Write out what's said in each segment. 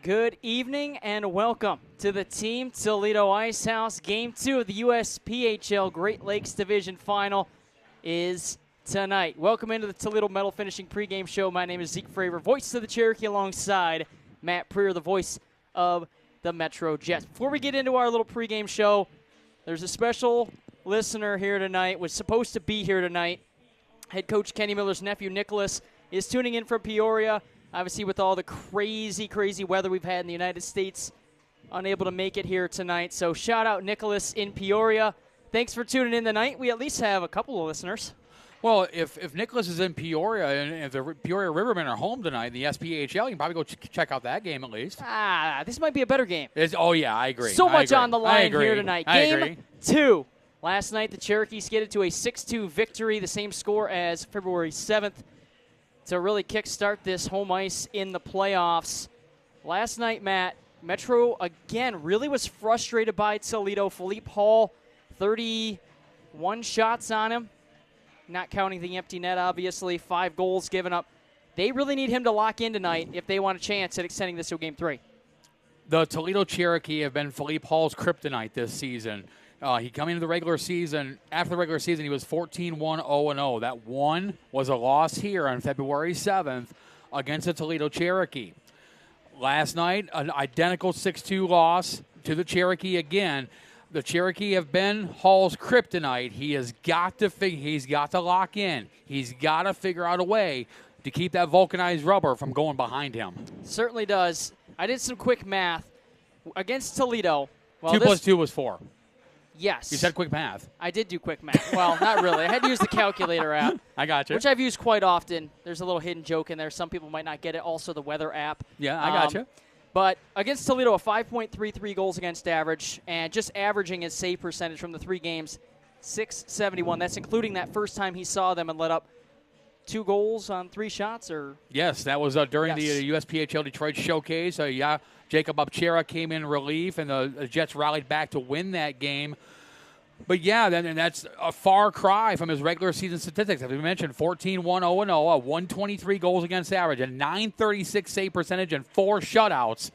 Good evening and welcome to the Team Toledo Ice House. Game 2 of the USPHL Great Lakes Division Final is tonight. Welcome into the Toledo Medal Finishing pregame show. My name is Zeke Fravor, voice of the Cherokee, alongside Matt Preer, the voice of the MetroJets. Before we get into our little pregame show, there's a special listener here tonight, was supposed to be here tonight. Head coach Kenny Miller's nephew, Nicholas, is tuning in from Peoria. Obviously, with all the crazy weather we've had in the United States, unable to make it here tonight. So shout out Nicholas in Peoria. Thanks for tuning in tonight. We at least have a couple of listeners. Well, if Nicholas is in Peoria and if the Peoria Rivermen are home tonight in the SPHL, you can probably go check out that game at least. This might be a better game. Oh, yeah, I agree. So much on the line here tonight. Game 2. Last night, the Cherokee skidded to a 6-2 victory, the same score as February 7th. To really kickstart this home ice in the playoffs. Last night, Matt, Metro, again, really was frustrated by Toledo. Philippe Hall, 31 shots on him, not counting the empty net, obviously. 5 goals given up. They really need him to lock in tonight if they want a chance at extending this to Game 3. The Toledo Cherokee have been Philippe Hall's kryptonite this season. He come into the regular season. After the regular season, he was 14-1-0-0. That one was a loss here on February 7th against the Toledo Cherokee. Last night, an identical 6-2 loss to the Cherokee again. The Cherokee have been Hall's kryptonite. He has got to he's got to lock in. He's got to figure out a way to keep that vulcanized rubber from going behind him. Certainly does. I did some quick math against Toledo. Well, 2 plus 2 was 4. Yes. You said quick math. I did do quick math. Well, not really. I had to use the calculator app. I got you. Which I've used quite often. There's a little hidden joke in there. Some people might not get it. Also, the weather app. Yeah, I got you. But against Toledo, a 5.33 goals against average, and just averaging his save percentage from the 3 games, .671. That's including that first time he saw them and let up 2 goals on 3 shots, or? Yes, that was during the USPHL Detroit Showcase. Jacob Upchera came in relief, and the Jets rallied back to win that game. But, and that's a far cry from his regular season statistics. As we mentioned, 14-1-0-0, 123 goals against average, a .936 save percentage, and 4 shutouts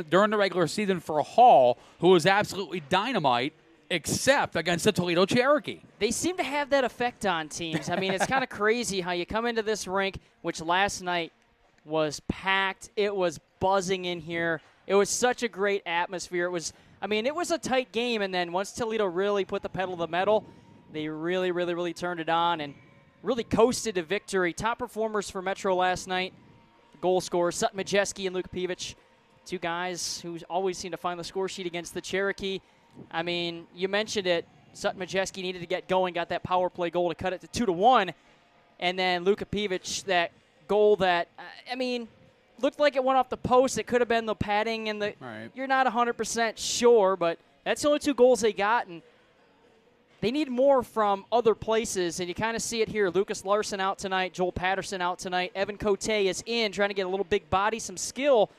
during the regular season for Hall, who was absolutely dynamite, except against the Toledo Cherokee. They seem to have that effect on teams. I mean, it's kind of crazy how you come into this rink, which last night was packed. It was buzzing in here. It was such a great atmosphere. It was a tight game, and then once Toledo really put the pedal to the metal, they really turned it on and really coasted to victory. Top performers for Metro last night, goal scorers, Sutton Majeski and Luka Pevic, 2 guys who always seem to find the score sheet against the Cherokee. I mean, you mentioned it. Sutton Majeski needed to get going, got that power play goal to cut it to 2-1, and then Luka Pevic, that goal that, looked like it went off the post. It could have been the padding and You're not 100% sure, but that's the only 2 goals they got, and they need more from other places, and you kind of see it here. Lucas Larson out tonight, Joel Patterson out tonight, Evan Cote is in, trying to get a little big body, some skill.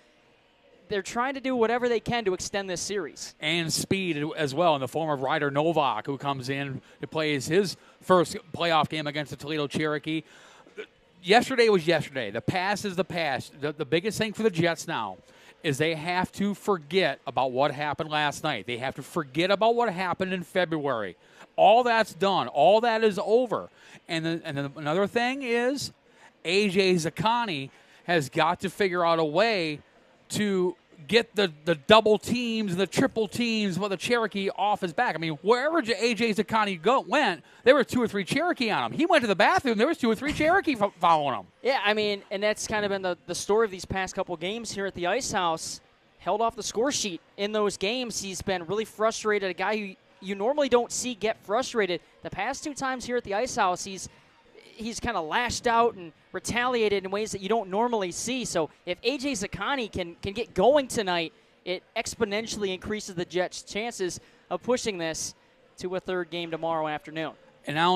They're trying to do whatever they can to extend this series. And speed as well in the form of Ryder Novak, who comes in to play his first playoff game against the Toledo Cherokee. Yesterday was yesterday. The past is the past. The biggest thing for the Jets now is they have to forget about what happened last night. They have to forget about what happened in February. All that's done. All that is over. And then another thing is A.J. Zaccani has got to figure out a way to get the double teams and the triple teams with the Cherokee off his back. I mean, wherever A.J. Zaccani went, there were 2 or 3 Cherokee on him. He went to the bathroom, there was 2 or 3 Cherokee following him. Yeah, and that's kind of been the story of these past couple games here at the Ice House. Held off the score sheet in those games. He's been really frustrated, a guy who you normally don't see get frustrated. The past 2 times here at the Ice House, he's kind of lashed out and retaliated in ways that you don't normally see. So if A.J. Zaccani can get going tonight, it exponentially increases the Jets' chances of pushing this to a 3rd game tomorrow afternoon. And not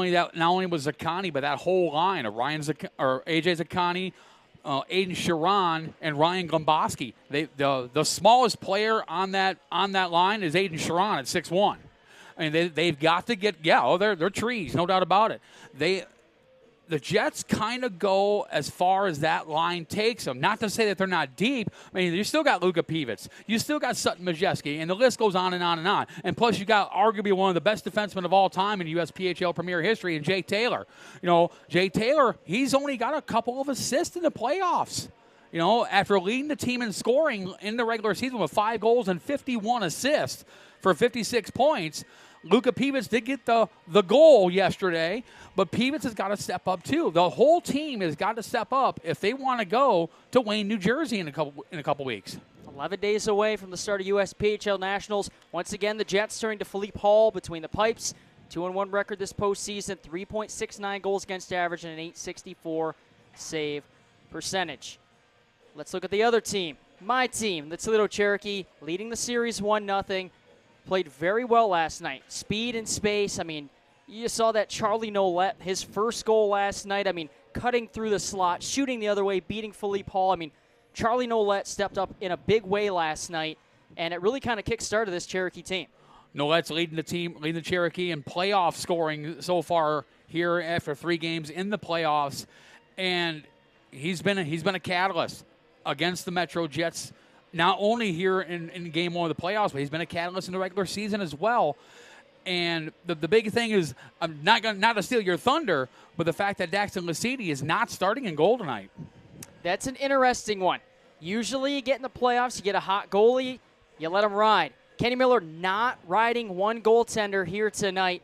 only was Zaccani, but that whole line of A.J. Zaccani, Aiden Sharon, and Ryan Gomboski. The smallest player on that line is Aiden Sharon at 6'1". I mean, they've got to get they're trees, no doubt about it. the Jets kind of go as far as that line takes them. Not to say that they're not deep. I mean, you still got Luka Pivets. You still got Sutton Majeski, and the list goes on and on and on. And plus, you got arguably one of the best defensemen of all time in USPHL Premier history, and Jake Taylor. Jake Taylor, he's only got a couple of assists in the playoffs. After leading the team in scoring in the regular season with 5 goals and 51 assists for 56 points, Luka Pivets did get the goal yesterday, but Pivets has got to step up too. The whole team has got to step up if they want to go to Wayne, New Jersey in a couple weeks. 11 days away from the start of USPHL Nationals. Once again, the Jets turning to Philippe Hall between the pipes. 2-1 record this postseason, 3.69 goals against average, and an .864 save percentage. Let's look at the other team. My team, the Toledo Cherokee, leading the series 1-0. Played very well last night. Speed and space. I mean, you saw that Charlie Nolette, his first goal last night. I mean, cutting through the slot, shooting the other way, beating Philippe Hall. I mean, Charlie Nolette stepped up in a big way last night, and it really kind of kick-started this Cherokee team. Nolette's leading the Cherokee in playoff scoring so far here after 3 games in the playoffs, and he's been a catalyst against the MetroJets. Not only here in Game 1 of the playoffs, but he's been a catalyst in the regular season as well. And the big thing is, I'm not to steal your thunder, but the fact that Daxton Lasiti is not starting in goal tonight. That's an interesting one. Usually you get in the playoffs, you get a hot goalie, you let him ride. Kenny Miller not riding one goaltender here tonight,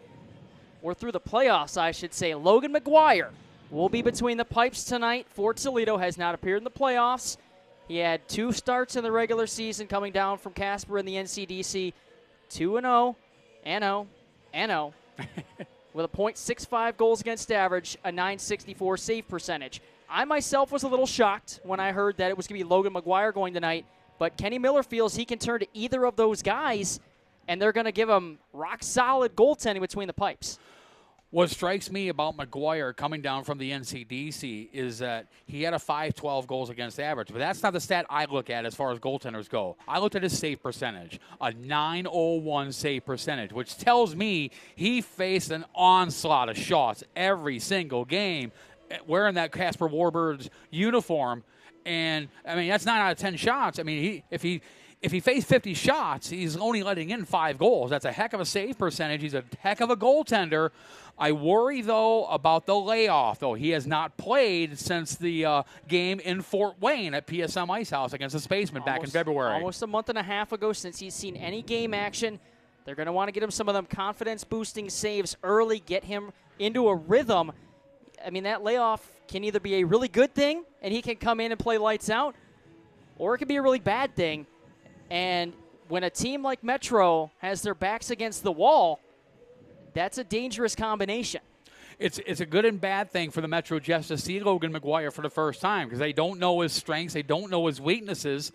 or through the playoffs, I should say. Logan McGuire will be between the pipes tonight for Toledo, has not appeared in the playoffs. He had 2 starts in the regular season coming down from Casper in the NCDC. 2-0, and 0, with a .65 goals against average, a .964 save percentage. I myself was a little shocked when I heard that it was going to be Logan McGuire going tonight, but Kenny Miller feels he can turn to either of those guys, and they're going to give him rock-solid goaltending between the pipes. What strikes me about McGuire coming down from the NCDC is that he had a .512 goals against average, but that's not the stat I look at as far as goaltenders go. I looked at his save percentage, a .901 save percentage, which tells me he faced an onslaught of shots every single game wearing that Casper Warbirds uniform. And, I mean, that's 9 out of 10 shots. I mean, if he faced 50 shots, he's only letting in 5 goals. That's a heck of a save percentage. He's a heck of a goaltender. I worry, though, about the layoff, though. He has not played since the game in Fort Wayne at PSM Ice House against the Spacemen back in February. Almost a month and a half ago since he's seen any game action. They're going to want to get him some of them confidence-boosting saves early, get him into a rhythm. I mean, that layoff can either be a really good thing, and he can come in and play lights out, or it can be a really bad thing. And when a team like Metro has their backs against the wall, that's a dangerous combination. It's a good and bad thing for the MetroJets to see Logan McGuire for the first time because they don't know his strengths. They don't know his weaknesses.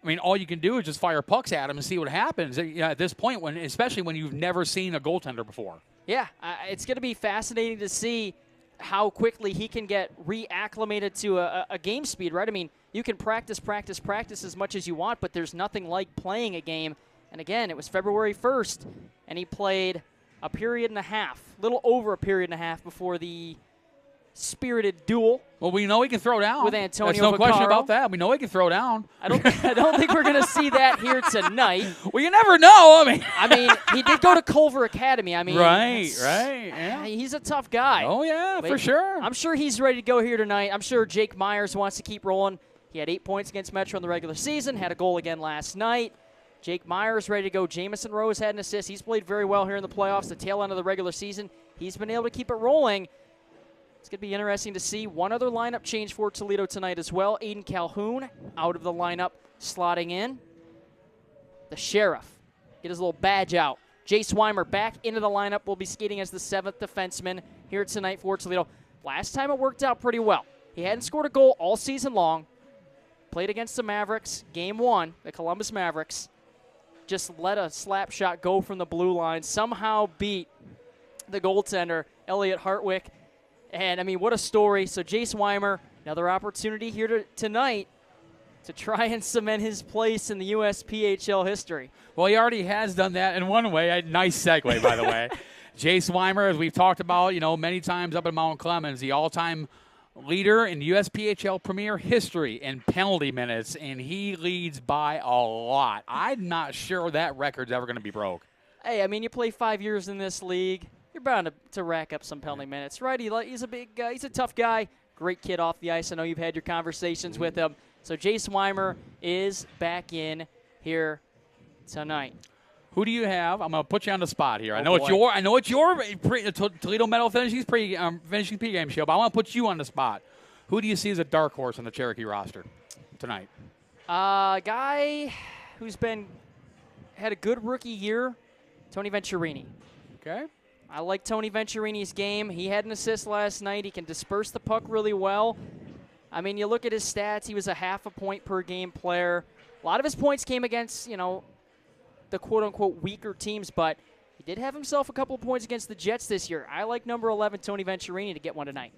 I mean, all you can do is just fire pucks at him and see what happens at this point, especially when you've never seen a goaltender before. Yeah, it's going to be fascinating to see how quickly he can get reacclimated to a game speed, right? I mean, you can practice as much as you want, but there's nothing like playing a game. And again, it was February 1st, and he played a period and a half, a little over a period and a half before the spirited duel. Well, we know he can throw down. With Antonio There's no Vaccaro. question about that. We know he can throw down. I don't think we're going to see that here tonight. Well, you never know. I mean, he did go to Culver Academy. I mean, right. Yeah. He's a tough guy. Oh, yeah, for sure. I'm sure he's ready to go here tonight. I'm sure Jake Myers wants to keep rolling. He had 8 points against Metro in the regular season, had a goal again last night. Jake Myers ready to go. Jamison Rose had an assist. He's played very well here in the playoffs, the tail end of the regular season. He's been able to keep it rolling. It's going to be interesting to see one other lineup change for Toledo tonight as well. Aiden Calhoun out of the lineup, slotting in. The Sheriff, get his little badge out. Jace Weimer back into the lineup, will be skating as the 7th defenseman here tonight for Toledo. Last time it worked out pretty well. He hadn't scored a goal all season long. Played against the Mavericks, Game 1, the Columbus Mavericks. Just let a slap shot go from the blue line. Somehow beat the goaltender, Elliot Hartwick. And, I mean, what a story. So, Jace Weimer, another opportunity here tonight to try and cement his place in the USPHL history. Well, he already has done that in one way. A nice segue, by the way. Jace Weimer, as we've talked about, many times up in Mount Clemens, the all-time leader in USPHL Premier history in penalty minutes, and he leads by a lot. I'm not sure that record's ever going to be broke. Hey, I mean, you play 5 years in this league, you're bound to rack up some penalty minutes, right? He's a big guy. He's a tough guy. Great kid off the ice. I know you've had your conversations with him. So Jace Weimer is back in here tonight. Who do you have? I'm going to put you on the spot here. Oh, I know it's your Toledo Metal finishing pregame show, but I want to put you on the spot. Who do you see as a dark horse on the Cherokee roster tonight? A guy who's had a good rookie year, Tony Venturini. Okay. I like Tony Venturini's game. He had an assist last night. He can disperse the puck really well. I mean, you look at his stats. He was a half a point per game player. A lot of his points came against, the quote-unquote weaker teams, but he did have himself a couple of points against the Jets this year. I like number 11, Tony Venturini, to get one tonight.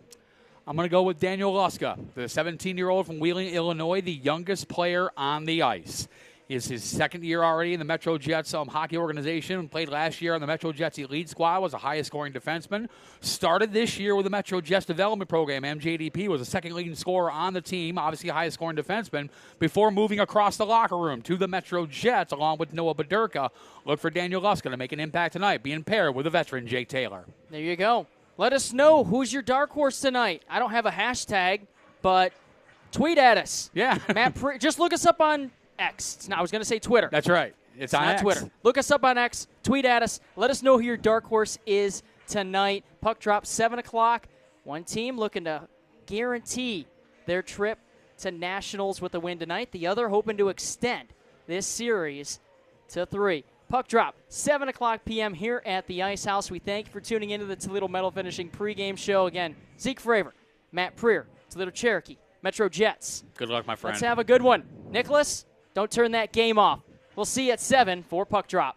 I'm going to go with Daniel Luska, the 17-year-old from Wheeling, Illinois, the youngest player on the ice. Is his second year already in the MetroJets hockey organization. Played last year on the MetroJets elite squad. Was the highest scoring defenseman. Started this year with the MetroJets development program. MJDP was the second leading scorer on the team. Obviously highest scoring defenseman. Before moving across the locker room to the MetroJets along with Noah Badurka. Look for Daniel Luska to make an impact tonight. Being paired with the veteran Jake Taylor. There you go. Let us know who's your dark horse tonight. I don't have a hashtag, but tweet at us. Yeah. Matt, just look us up on X. I was going to say Twitter. That's right. It's on not X. Twitter. Look us up on X. Tweet at us. Let us know who your dark horse is tonight. Puck drop 7 o'clock. One team looking to guarantee their trip to Nationals with a win tonight. The other hoping to extend this series to 3. Puck drop 7 o'clock p.m. here at the Ice House. We thank you for tuning into the Toledo Metal Finishing pregame show. Again, Zeke Fravor, Matt Preer, Toledo Cherokee, Metro-Jets. Good luck, my friend. Let's have a good one. Nicholas, don't turn that game off. We'll see you at 7 for Puck Drop.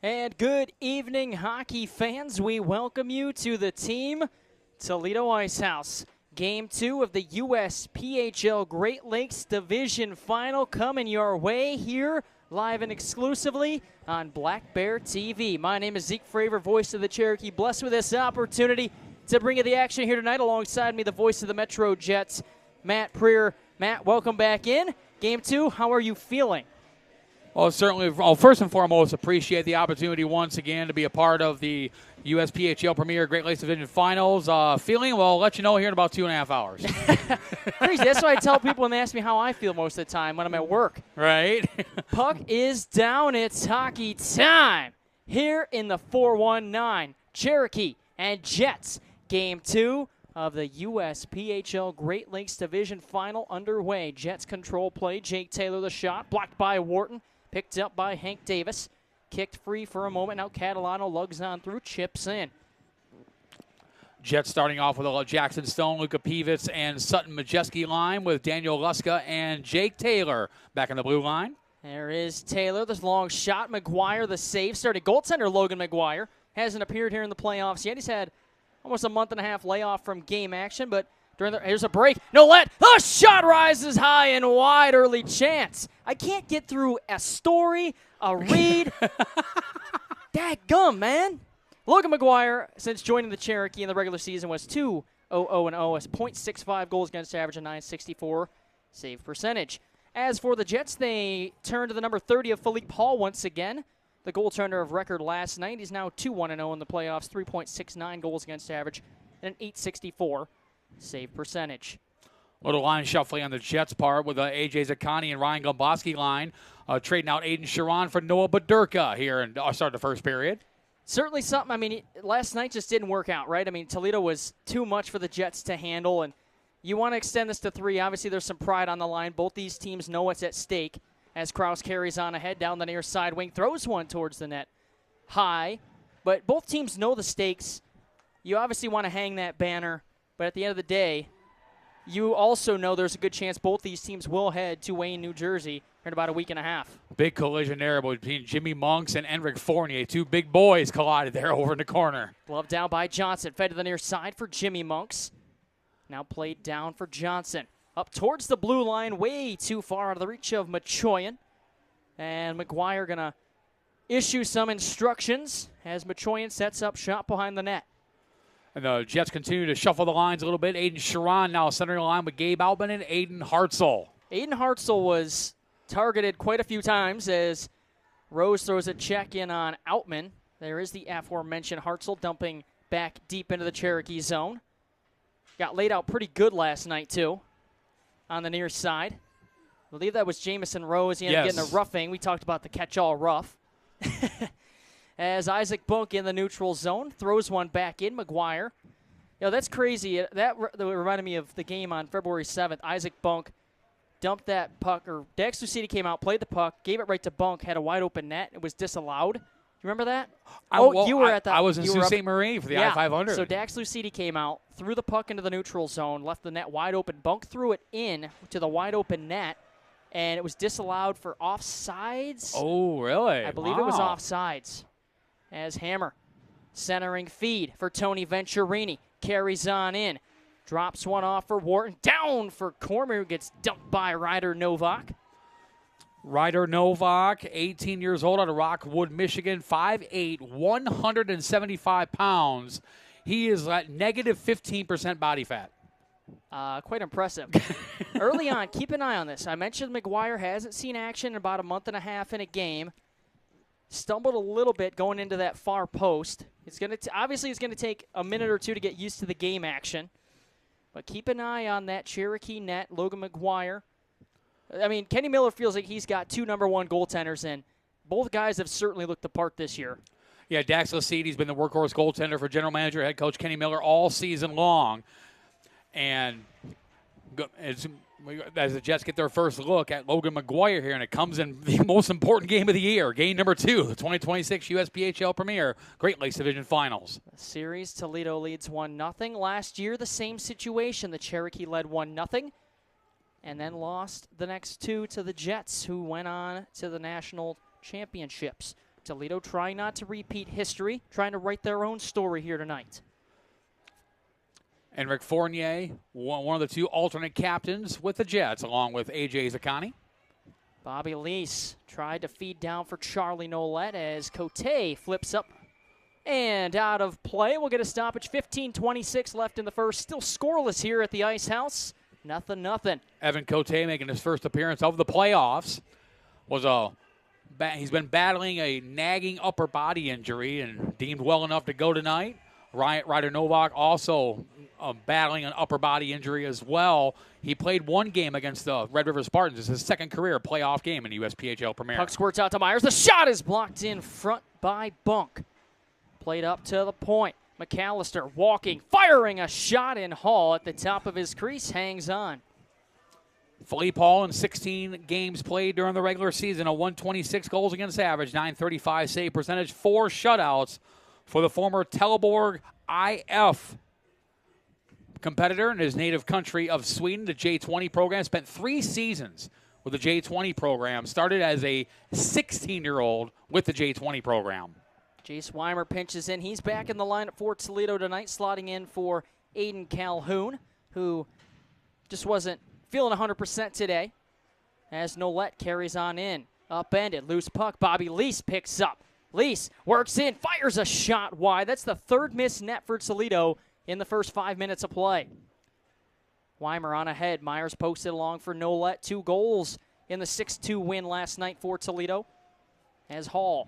And good evening, hockey fans. We welcome you to the Team Toledo Ice House. Game 2 of the USPHL Great Lakes Division Final coming your way here live and exclusively on Black Bear TV. My name is Zeke Fravor, voice of the Cherokee. Blessed with this opportunity to bring you the action here tonight. Alongside me, the voice of the MetroJets, Matt Preer. Matt, welcome back in. Game 2, how are you feeling? Well, certainly, first and foremost, appreciate the opportunity once again to be a part of the USPHL Premier Great Lakes Division Finals. Feeling, well, I'll let you know here in about 2.5 hours. Crazy. That's why I tell people when they ask me how I feel most of the time when I'm at work. Right? Puck is down. It's hockey time here in the 419. Cherokee and Jets. Game 2 of the USPHL Great Lakes Division Final underway. Jets control play. Jake Taylor the shot. Blocked by Wharton. Picked up by Hank Davis. Kicked free for a moment. Now Catalano lugs on through. Chips in. Jets starting off with a Jackson Stone, Luka Pivitz, and Sutton Majeski line with Daniel Luska and Jake Taylor back in the blue line. There is Taylor. This long shot. McGuire the save. Starting goaltender Logan McGuire. Hasn't appeared here in the playoffs yet. He's had almost a month and a half layoff from game action, but here's a break. No let. The shot rises high and wide. Early chance. I can't get through a story, a read. Dadgum, man. Logan McGuire, since joining the Cherokee in the regular season, was 2-0-0 as .65 goals against average and .964 save percentage. As for the Jets, they turn to the number 30 of Philippe Hall once again. The goaltender of record last night. He's now 2-1-0 in the playoffs, 3.69 goals against average, and an .864 save percentage. Little line shuffling on the Jets' part with A.J. Zakani and Ryan Gomboski line. Trading out Aiden Sharon for Noah Badurka here and start the first period. Certainly something, I mean, last night just didn't work out, right? I mean, Toledo was too much for the Jets to handle, and you want to extend this to 3. Obviously, there's some pride on the line. Both these teams know what's at stake as Krause carries on ahead down the near side wing, throws one towards the net high. But both teams know the stakes. You obviously want to hang that banner, but at the end of the day, you also know there's a good chance both these teams will head to Wayne, New Jersey in about a week and a half. Big collision there between Jimmy Monks and Enric Fournier. Two big boys collided there over in the corner. Glove down by Johnson. Fed to the near side for Jimmy Monks. Now played down for Johnson. Up towards the blue line, way too far out of the reach of Machoyan. And McGuire going to issue some instructions as Machoyan sets up shot behind the net. And the Jets continue to shuffle the lines a little bit. Aiden Sharon now centering the line with Gabe Albin and Aiden Hartzell. Aiden Hartzell was targeted quite a few times as Rose throws a check in on Outman. There is the aforementioned Hartzell dumping back deep into the Cherokee zone. Got laid out pretty good last night, too, on the near side. I believe that was Jamison Rose. He ended up getting a roughing. We talked about the catch-all rough. As Isaac Bunk in the neutral zone throws one back in. McGuire. You know, that's crazy. That reminded me of the game on February 7th. Isaac Bunk dumped that puck, or Dax Lucidi came out, played the puck, gave it right to Bunk, had a wide open net. It was disallowed. You remember that? You were at that. I was in Sault Ste. Marie for the I-500. So Dax Lucidi came out, threw the puck into the neutral zone, left the net wide open. Bunk threw it in to the wide open net, and it was disallowed for offsides. Oh, really? I believe it was offsides. As Hammer centering feed for Tony Venturini. Carries on in. Drops one off for Wharton. Down for Cormier, who gets dumped by Ryder Novak. Ryder Novak, 18 years old, out of Rockwood, Michigan, 5'8", 175 pounds. He is at negative 15% body fat. Quite impressive. Early on, keep an eye on this. I mentioned McGuire hasn't seen action in about a month and a half in a game. Stumbled a little bit going into that far post. Obviously, it's going to take a minute or two to get used to the game action. But keep an eye on that Cherokee net, Logan McGuire. I mean, Kenny Miller feels like he's got 2 number 1 goaltenders in. Both guys have certainly looked the part this year. Yeah, Dax Lucidi has been the workhorse goaltender for general manager, head coach Kenny Miller all season long. And as the Jets get their first look at Logan McGuire here, and it comes in the most important game of the year, game number 2, the 2026 USPHL Premier Great Lakes Division Finals. The series, Toledo leads 1-0. Last year, the same situation. The Cherokee led 1-0 and then lost the next 2 to the Jets, who went on to the national championships. Toledo trying not to repeat history, trying to write their own story here tonight. Enric Fournier, one of the two alternate captains with the Jets, along with A.J. Zaccani. Bobby Lease tried to feed down for Charlie Nolette as Cote flips up and out of play. We'll get a stoppage. 15:26 left in the first. Still scoreless here at the Ice House. Nothing. Evan Cote making his first appearance of the playoffs. He's been battling a nagging upper body injury and deemed well enough to go tonight. Ryder Novak also battling an upper body injury as well. He played one game against the Red River Spartans. It's his second career playoff game in USPHL Premier. Puck squirts out to Myers. The shot is blocked in front by Bunk. Played up to the point. McAllister walking, firing a shot in Hall at the top of his crease. Hangs on. Philippe Hall in 16 games played during the regular season, a 126 goals against average, 935 save percentage, 4 shutouts for the former Teleborg IF competitor in his native country of Sweden. The J20 program spent 3 seasons with the J20 program, started as a 16-year-old with the J20 program. Jace Weimer pinches in. He's back in the lineup for Toledo tonight, slotting in for Aiden Calhoun, who just wasn't feeling 100% today, as Nolette carries on in. Upended, loose puck. Bobby Lease picks up. Lease works in, fires a shot wide. That's the third missed net for Toledo in the first 5 minutes of play. Weimer on ahead. Myers posted along for Nolette. 2 goals in the 6-2 win last night for Toledo. As Hall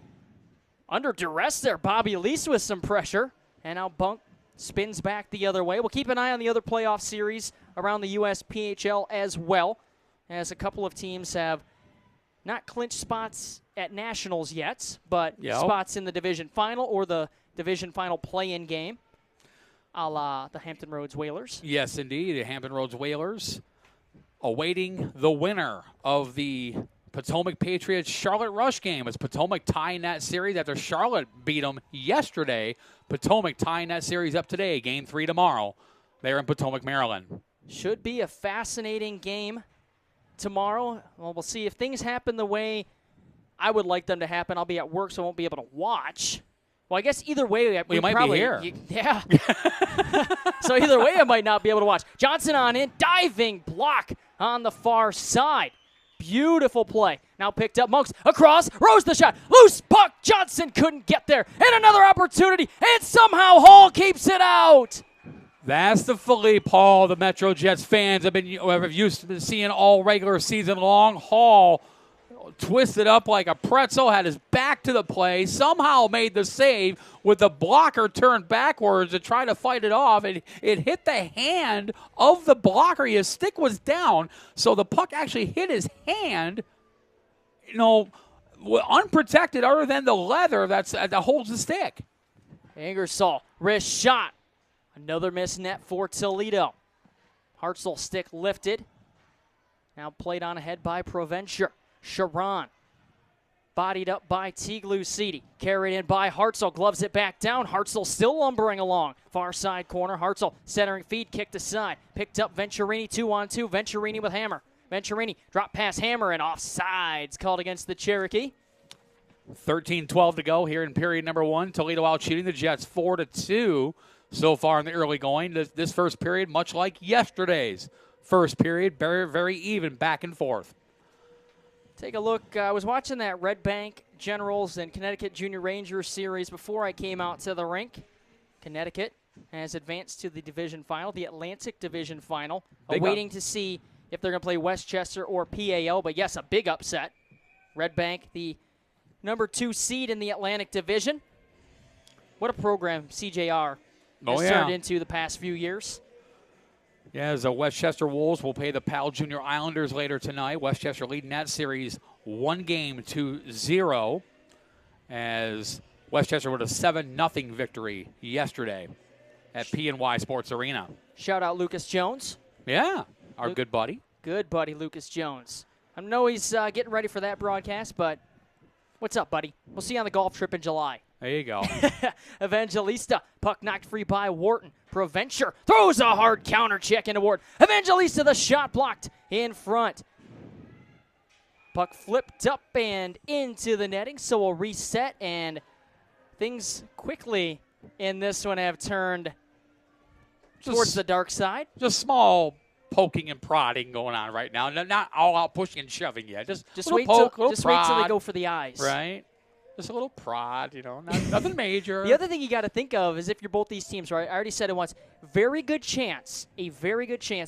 under duress there. Bobby Lease with some pressure. And now Bunk spins back the other way. We'll keep an eye on the other playoff series around the USPHL as well, as a couple of teams have not clinched spots at nationals yet, but spots in the division final or the division final play-in game, a la the Hampton Roads Whalers. Yes, indeed, the Hampton Roads Whalers awaiting the winner of the Potomac Patriots Charlotte Rush game, as Potomac tying that series after Charlotte beat them yesterday. Potomac tying that series up today, game 3 tomorrow. They're in Potomac, Maryland. Should be a fascinating game tomorrow. Well, we'll see if things happen the way I would like them to happen. I'll be at work, so I won't be able to watch. Well, I guess either way, we might probably be here. Yeah. So either way, I might not be able to watch. Johnson on in, diving block on the far side. Beautiful play. Now picked up. Monks across. Rose the shot. Loose puck. Johnson couldn't get there. And another opportunity. And somehow Hall keeps it out. That's the Philippe Hall the MetroJets fans have been used to seeing all regular season long. Hall twisted up like a pretzel, had his back to the play, somehow made the save with the blocker turned backwards to try to fight it off. It hit the hand of the blocker. His stick was down, so the puck actually hit his hand, unprotected other than the leather that holds the stick. Ingersoll, wrist shot. Another missed net for Toledo. Hartzell stick lifted. Now played on ahead by Provencher. Sharon bodied up by Teague-Lucidi. Carried in by Hartzell. Gloves it back down. Hartzell still lumbering along. Far side corner. Hartzell centering feed. Kicked aside. Picked up Venturini 2-on-2. Venturini with Hammer. Venturini drop pass Hammer and offsides called against the Cherokee. 13-12 to go here in period number 1. Toledo out shooting the Jets 4-2 so far in the early going. This first period, much like yesterday's first period, very, very even back and forth. Take a look. I was watching that Red Bank Generals and Connecticut Junior Rangers series before I came out to the rink. Connecticut has advanced to the division final, the Atlantic Division final, waiting to see if they're going to play Westchester or PAO. But, yes, a big upset. Red Bank, the number 2 seed in the Atlantic Division. What a program CJR has turned into the past few years. Yeah, the Westchester Wolves will play the Powell Junior Islanders later tonight. Westchester leading that series 1-0, as Westchester with a 7-0 victory yesterday at P&Y Sports Arena. Shout out Lucas Jones. Yeah, our good buddy. Good buddy, Lucas Jones. I know he's getting ready for that broadcast, but what's up, buddy? We'll see you on the golf trip in July. There you go. Evangelista, puck knocked free by Wharton. Provencher throws a hard counter check into Wharton. Evangelista, the shot blocked in front. Puck flipped up and into the netting, so we'll reset, and things quickly in this one have turned towards the dark side. Just small poking and prodding going on right now. Not all out pushing and shoving yet. Just wait poke, till, just wait till they go for the eyes. Right. Just a little prod, nothing major. The other thing you got to think of is if you're both these teams, right? I already said it once. A very good chance,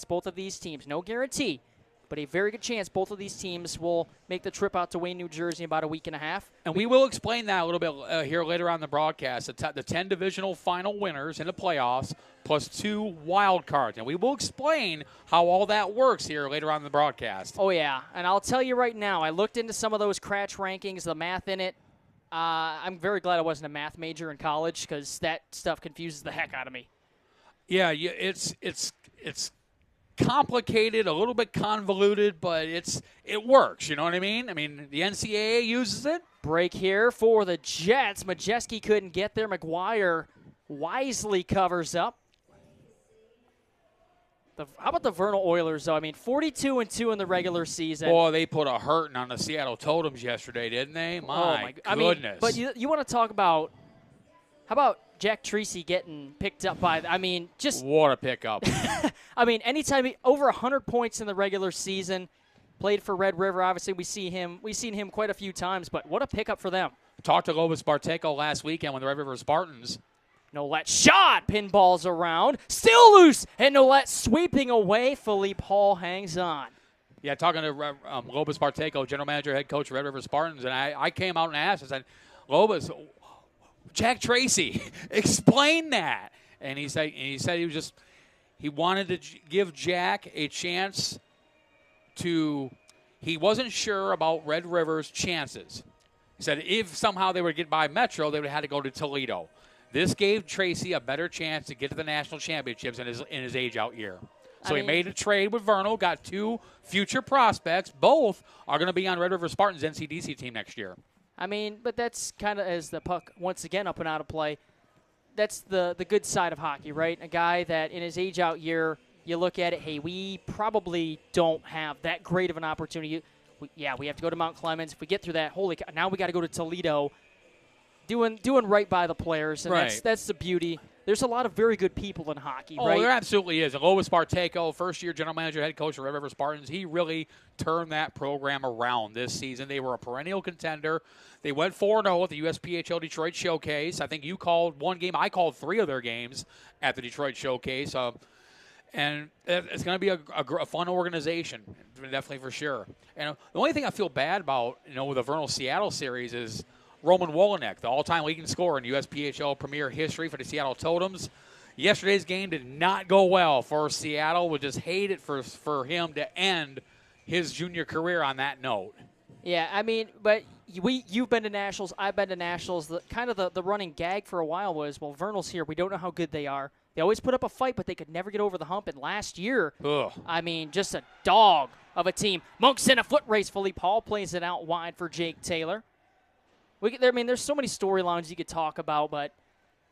both of these teams, no guarantee, but a very good chance both of these teams will make the trip out to Wayne, New Jersey in about a week and a half. And we will explain that a little bit here later on the broadcast. The 10 divisional final winners in the playoffs plus 2 wild cards. And we will explain how all that works here later on in the broadcast. Oh, yeah. And I'll tell you right now, I looked into some of those Cratch rankings, the math in it. I'm very glad I wasn't a math major in college because that stuff confuses the heck out of me. Yeah, it's complicated, a little bit convoluted, but it works. You know what I mean? I mean, the NCAA uses it. Break here for the Jets. Majeski couldn't get there. McGuire wisely covers up. How about the Vernal Oilers, though? I mean, 42-2 in the regular season. Boy, they put a hurting on the Seattle Totems yesterday, didn't they? My goodness. But you want to talk about – how about Jack Tracy getting picked up by – I mean, just – what a pickup. I mean, anytime over 100 points in the regular season, played for Red River. Obviously, we've seen him quite a few times, but what a pickup for them. Talked to Lobos Barteco last weekend when the Red River Spartans – Nolet shot, pinballs around, still loose, and Nolet sweeping away. Philippe Hall hangs on. Yeah, talking to Lobos Barteco, general manager, head coach of Red River Spartans, and I came out and asked, I said, Lobos, Jack Tracy, explain that. And he said he wanted to give Jack a chance he wasn't sure about Red River's chances. He said if somehow they would get by Metro, they would have had to go to Toledo. This gave Tracy a better chance to get to the national championships in his age-out year. So he made a trade with Vernal, got 2 future prospects. Both are going to be on Red River Spartans' NCDC team next year. I mean, but that's kind of as the puck once again up and out of play. That's the good side of hockey, right? A guy that in his age-out year, you look at it, hey, we probably don't have that great of an opportunity. We have to go to Mount Clemens. If we get through that, holy cow, now we got to go to Toledo. Doing right by the players, and right. That's the beauty. There's a lot of very good people in hockey, right? Oh, there absolutely is. And Lobos Barteco, first-year general manager, head coach of Red River Spartans, he really turned that program around this season. They were a perennial contender. They went 4-0 at the USPHL Detroit Showcase. I think you called one game. I called 3 of their games at the Detroit Showcase. And it's going to be a fun organization, definitely for sure. And the only thing I feel bad about, with the Vernal Seattle series is Roman Wolenek, the all-time leading scorer in USPHL Premier history for the Seattle Totems. Yesterday's game did not go well for Seattle. Would just hate it for him to end his junior career on that note. Yeah, I mean, but you've been to nationals, I've been to nationals. The running gag for a while was, well, Vernal's here. We don't know how good they are. They always put up a fight, but they could never get over the hump. And last year, I mean, just a dog of a team. Monks in a foot race. Philippe Hall plays it out wide for Jake Taylor. There's so many storylines you could talk about, but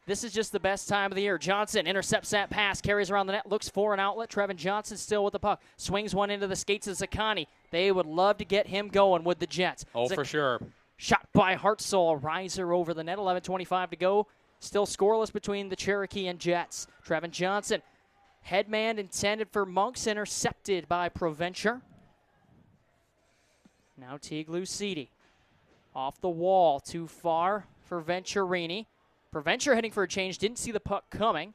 this is just the best time of the year. Johnson intercepts that pass, carries around the net, looks for an outlet. Trevin Johnson still with the puck. Swings one into the skates of Zakani. They would love to get him going with the Jets. Oh, for sure. Shot by Hartzell, a riser over the net, 11:25 to go. Still scoreless between the Cherokee and Jets. Trevin Johnson, headman intended for Monks, intercepted by Provencher. Now Teague Lucidi. Off the wall, too far for Venturini. Provencher heading for a change, didn't see the puck coming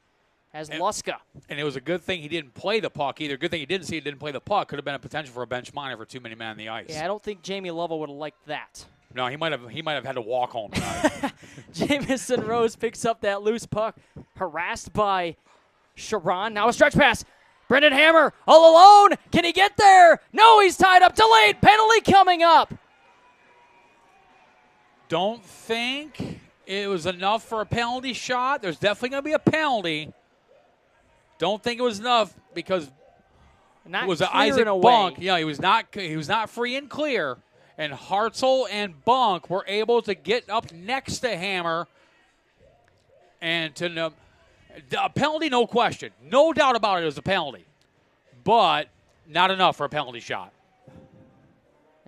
as Luska. And it was a good thing he didn't play the puck either. Good thing he didn't play the puck. Could have been a potential for a bench minor for too many men on the ice. Yeah, I don't think Jamie Lovell would have liked that. No, he might have had to walk home tonight. Jamison Rose picks up that loose puck, harassed by Sharon. Now a stretch pass. Brendan Hammer all alone. Can he get there? No, he's tied up. Delayed penalty coming up. Don't think it was enough for a penalty shot. There's definitely going to be a penalty. Don't think it was enough because it was Isaac Bunk. Yeah, he was not free and clear. And Hartzell and Bunk were able to get up next to Hammer. And a penalty, no question. No doubt about it was a penalty. But not enough for a penalty shot.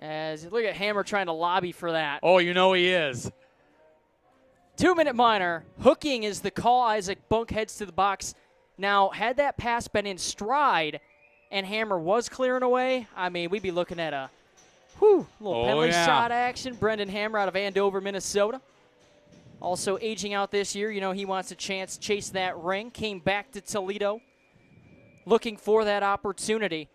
As look at Hammer trying to lobby for that. Oh, you know he is. 2-minute minor. Hooking is the call. Isaac Bunk heads to the box. Now, had that pass been in stride and Hammer was clearing away, I mean, we'd be looking at a little penalty shot action. Brendan Hammer out of Andover, Minnesota. Also aging out this year. You know, he wants a chance to chase that ring. Came back to Toledo looking for that opportunity.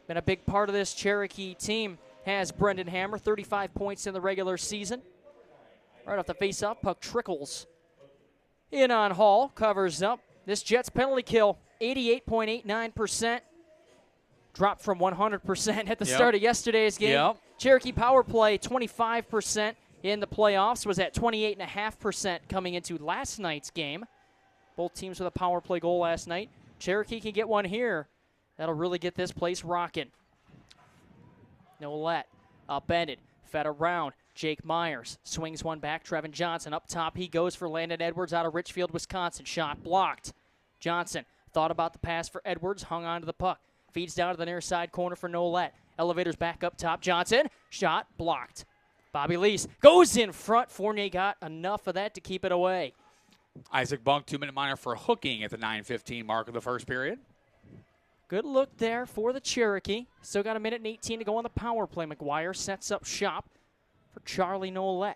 Been a big part of this Cherokee team has Brendan Hammer, 35 points in the regular season. Right off the face-off, puck trickles in on Hall, covers up. This Jets penalty kill, 88.89%. Dropped from 100% at the start of yesterday's game. Cherokee power play, 25% in the playoffs, was at 28.5% coming into last night's game. Both teams with a power play goal last night. Cherokee can get one here. That'll really get this place rocking. Nolet, upended, fed around. Jake Myers swings one back. Trevin Johnson up top. He goes for Landon Edwards out of Richfield, Wisconsin. Shot blocked. Johnson thought about the pass for Edwards, hung on to the puck. Feeds down to the near side corner for Nolet. Elevators back up top. Johnson, shot blocked. Bobby Lease goes in front. Fournier got enough of that to keep it away. Isaac Bunk, 2-minute minor for Hooking at the 9:15 mark of the first period. Good look there for the Cherokee. Still got 1:18 to go on the power play. McGuire sets up shop for Charlie Nolet.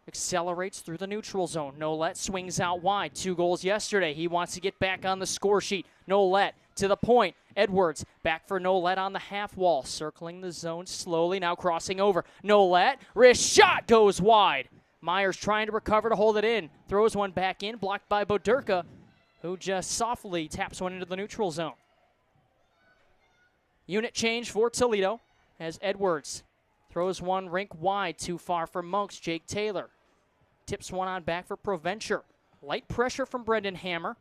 Accelerates through the neutral zone. Nolet swings out wide. 2 goals yesterday. He wants to get back on the score sheet. Nolet to the point. Edwards back for Nolet on the half wall. Circling the zone slowly. Now crossing over. Nolet. Wrist shot goes wide. Myers trying to recover to hold it in. Throws one back in. Blocked by Boderka, who just softly taps one into the neutral zone. Unit change for Toledo as Edwards throws one rink wide, too far for Monks. Jake Taylor tips one on back for Provencher. Light pressure from Brendan Hammer.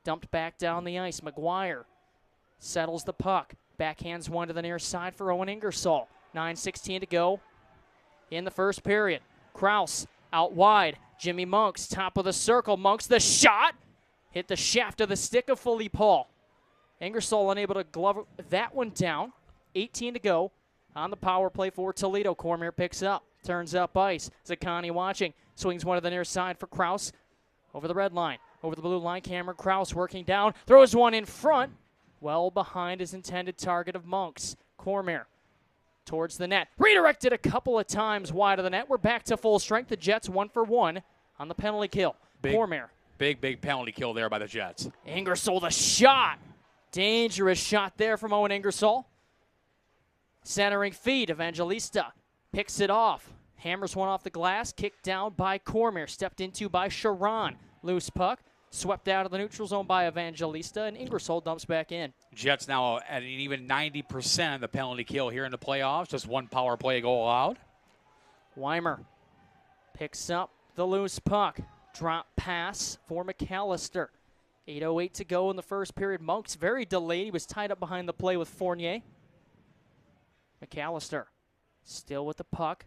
Dumped back down the ice. McGuire settles the puck. Backhands one to the near side for Owen Ingersoll. 9:16 to go in the first period. Kraus out wide. Jimmy Monks, top of the circle. Monks, the shot. Hit the shaft of the stick of Philippe Paul. Ingersoll unable to glove that one down. 18 to go on the power play for Toledo. Cormier picks up, turns up ice. Zaccani watching, swings one to the near side for Kraus. Over the red line, over the blue line, Cameron Kraus working down, throws one in front, well behind his intended target of Monks. Cormier towards the net, redirected a couple of times wide of the net. We're back to full strength. The Jets 1 for 1 on the penalty kill. Cormier. Big penalty kill there by the Jets. Ingersoll, the shot. Dangerous shot there from Owen Ingersoll. Centering feed, Evangelista picks it off. Hammers one off the glass, kicked down by Cormier, stepped into by Sharon. Loose puck, swept out of the neutral zone by Evangelista, and Ingersoll dumps back in. Jets now at an even 90% of the penalty kill here in the playoffs. Just one power play goal allowed. Weimer picks up the loose puck. Drop pass for McAllister. 8:08 to go in the first period. Monks very delayed. He was tied up behind the play with Fournier. McAllister still with the puck.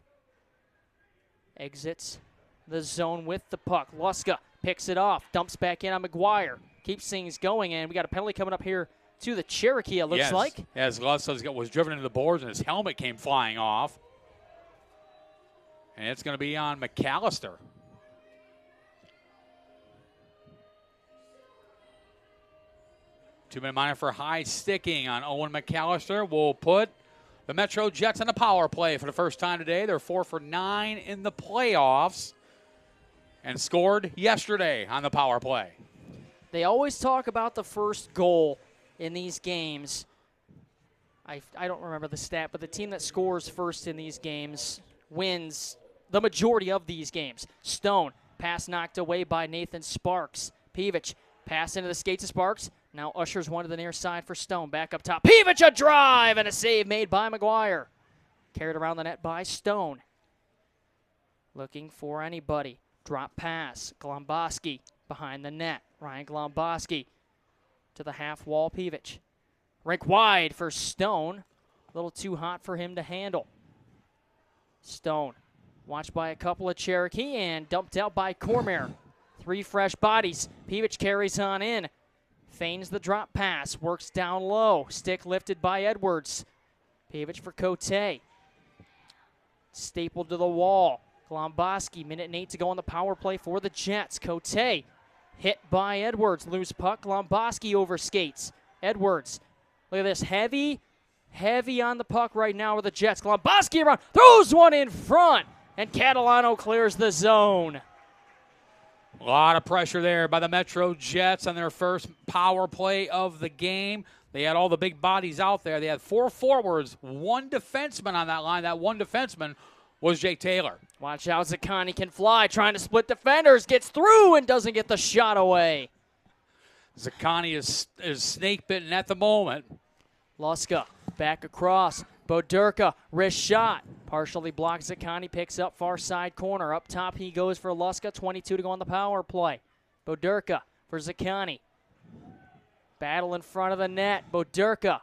Exits the zone with the puck. Luska picks it off. Dumps back in on McGuire. Keeps things going, and we got a penalty coming up here to the Cherokee, it looks like. As Luska was driven into the boards, and his helmet came flying off. And it's going to be on McAllister. Two-minute minor for high sticking on Owen McAllister. Will put the MetroJets on the power play for the first time today. They're 4 for 9 in the playoffs and scored yesterday on the power play. They always talk about the first goal in these games. I don't remember the stat, but the team that scores first in these games wins the majority of these games. Stone, pass knocked away by Nathan Sparks. Peevich, pass into the skates of Sparks. Now ushers one to the near side for Stone. Back up top. Peevich, a drive, and a save made by McGuire. Carried around the net by Stone. Looking for anybody. Drop pass. Glomboski behind the net. Ryan Glomboski to the half wall. Peevich. Rink wide for Stone. A little too hot for him to handle. Stone watched by a couple of Cherokee and dumped out by Cormier. 3 fresh bodies. Peevich carries on in. Feigns the drop pass. Works down low. Stick lifted by Edwards. Peevich for Cote. stapled to the wall. Glomboski, minute and 8 to go on the power play for the Jets. Cote hit by Edwards. Loose puck. Glomboski overskates. Edwards. Look at this. Heavy on the puck right now with the Jets. Glomboski around. Throws one in front. And Catalano clears the zone. A lot of pressure there by the MetroJets on their first power play of the game. They had all the big bodies out there. They had 4 forwards, 1 defenseman on that line. That 1 defenseman was Jake Taylor. Watch out, Zaccani can fly, trying to split defenders, gets through and doesn't get the shot away. Zaccani is snake-bitten at the moment. Luska back across. Boderka, wrist shot. Partially blocked. Zaccani picks up far side corner. Up top he goes for Luska. 22 to go on the power play. Boderka for Zaccani. Battle in front of the net. Boderka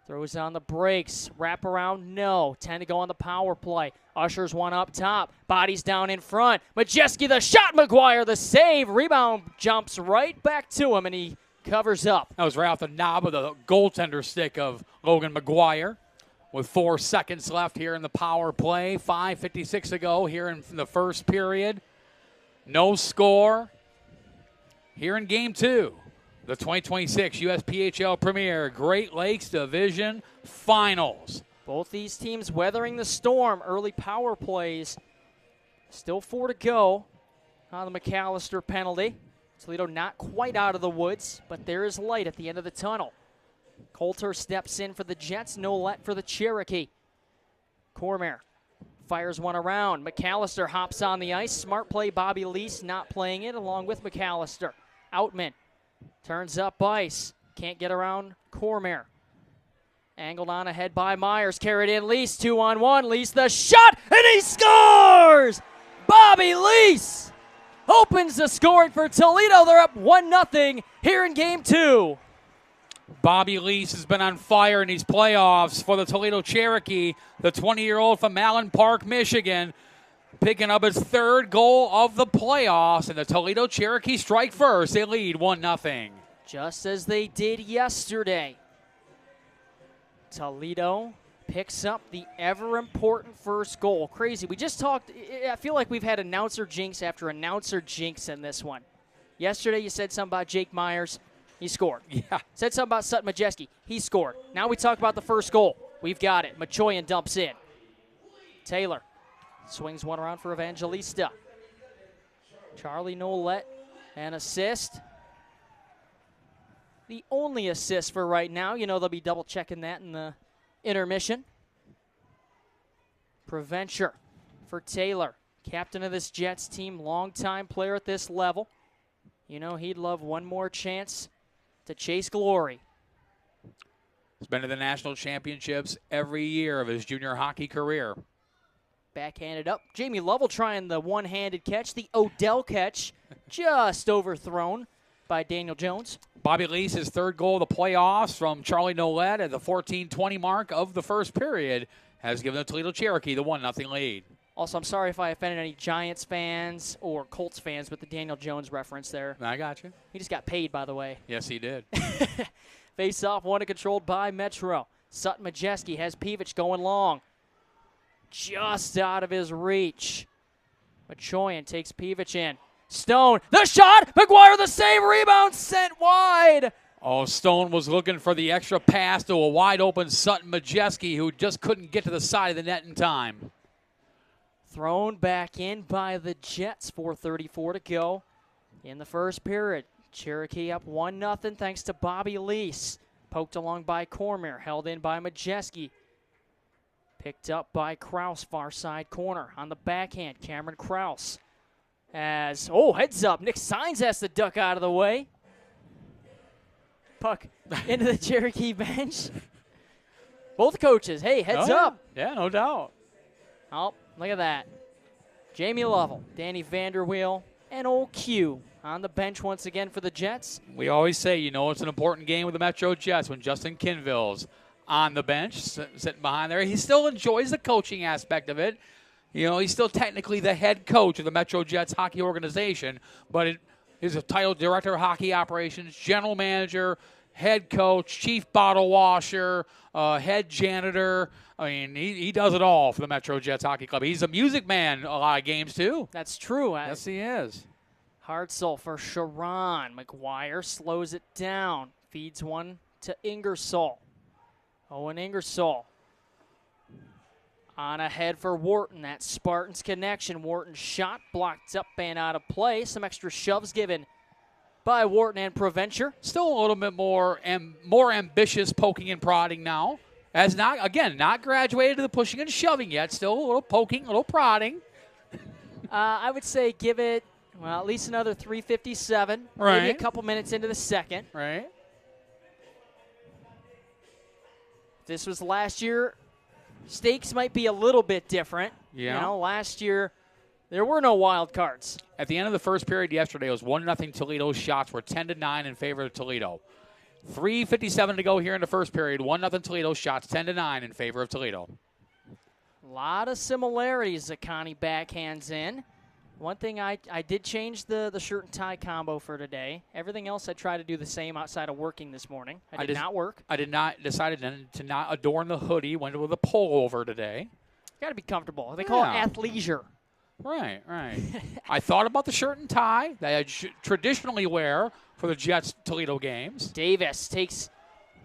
throws on the brakes. Wrap around, no. 10 to go on the power play. Ushers one up top. Bodies down in front. Majeski the shot. McGuire the save. Rebound jumps right back to him, and he covers up. That was right off the knob of the goaltender stick of Logan McGuire. With 4 seconds left here in the power play. 5:56 to go here in the first period. No score here in Game 2. The 2026 USPHL Premier Great Lakes Division Finals. Both these teams weathering the storm. Early power plays. Still 4 to go on the McAllister penalty. Toledo not quite out of the woods, but there is light at the end of the tunnel. Coulter steps in for the Jets. Nolet for the Cherokee. Cormier fires one around. McAllister hops on the ice. Smart play. Bobby Lease not playing it along with McAllister. Outman turns up ice. Can't get around Cormier. Angled on ahead by Myers. Carried in Lease. 2-on-1. Lease the shot, and he scores! Bobby Lease opens the scoring for Toledo. They're up 1-0 here in Game 2. Bobby Lease has been on fire in these playoffs for the Toledo Cherokee. The 20-year-old from Allen Park, Michigan, picking up his 3rd goal of the playoffs. And the Toledo Cherokee strike first. They lead 1-0. Just as they did yesterday. Toledo picks up the ever-important first goal. Crazy. We just talked. I feel like we've had announcer jinx after announcer jinx in this one. Yesterday you said something about Jake Myers. He scored. Yeah. Said something about Sutton Majeski. He scored. Now we talk about the first goal. We've got it. Machoyan dumps in. Taylor swings one around for Evangelista. Charlie Nolet, an assist. The only assist for right now. You know they'll be double-checking that in the intermission. Preventure for Taylor. Captain of this Jets team, longtime player at this level. You know he'd love one more chance to chase glory. He's been to the national championships every year of his junior hockey career. Backhanded up. Jamie Lovell trying the one-handed catch. The Odell catch just overthrown by Daniel Jones. Bobby Lease, his 3rd goal of the playoffs from Charlie Nolet at the 14:20 mark of the first period, has given the Toledo Cherokee the 1-0 lead. Also, I'm sorry if I offended any Giants fans or Colts fans with the Daniel Jones reference there. I got you. He just got paid, by the way. Yes, he did. Face-off, one controlled by Metro. Sutton Majeski has Pivich going long. Just out of his reach. Machoyan takes Pivich in. Stone, the shot! McGuire the save, rebound sent wide! Oh, Stone was looking for the extra pass to a wide-open Sutton Majeski who just couldn't get to the side of the net in time. Thrown back in by the Jets. 4:34 to go in the first period. Cherokee up 1-0 thanks to Bobby Lease. Poked along by Cormier. Held in by Majeski. Picked up by Kraus, far side corner. On the backhand, Cameron Kraus. As, heads up. Nick Saenz has to duck out of the way. Puck into the Cherokee bench. Both coaches, hey, heads up. Yeah, no doubt. Oh, look at that. Jamie Lovell, Danny Vanderweel, and old Q on the bench once again for the Jets. We always say, it's an important game with the MetroJets when Justin Kinville's on the bench, sitting behind there. He still enjoys the coaching aspect of it. He's still technically the head coach of the MetroJets hockey organization, but he's a title director of hockey operations, general manager, head coach, chief bottle washer, head janitor. I mean, he does it all for the MetroJets Hockey Club. He's a music man a lot of games, too. That's true. Yes, he is. Hard soul for Sharon. McGuire slows it down. Feeds one to Ingersoll. Owen Ingersoll. On ahead for Wharton. That Spartans connection. Wharton's shot blocked up and out of play. Some extra shoves given by Wharton and Provencher. Still a little bit more ambitious poking and prodding now. As not graduated to the pushing and shoving yet. Still a little poking, a little prodding. I would say give it, well, at least another 3:57. Right. Maybe a couple minutes into the second. Right. This was last year. Stakes might be a little bit different. Yeah. You know, last year there were no wild cards. At the end of the first period yesterday, it was 1-0 Toledo. Shots were 10-9 in favor of Toledo. 3:57 to go here in the first period. 1-0 Toledo. Shots 10-9 in favor of Toledo. A lot of similarities that Connie backhands in. One thing, I did change the shirt and tie combo for today. Everything else I tried to do the same outside of working this morning. I did not work. I did not decided to not adorn the hoodie. Went with a pullover today. Got to be comfortable. They call it athleisure. Right. I thought about the shirt and tie that I traditionally wear for the Jets Toledo games. Davis takes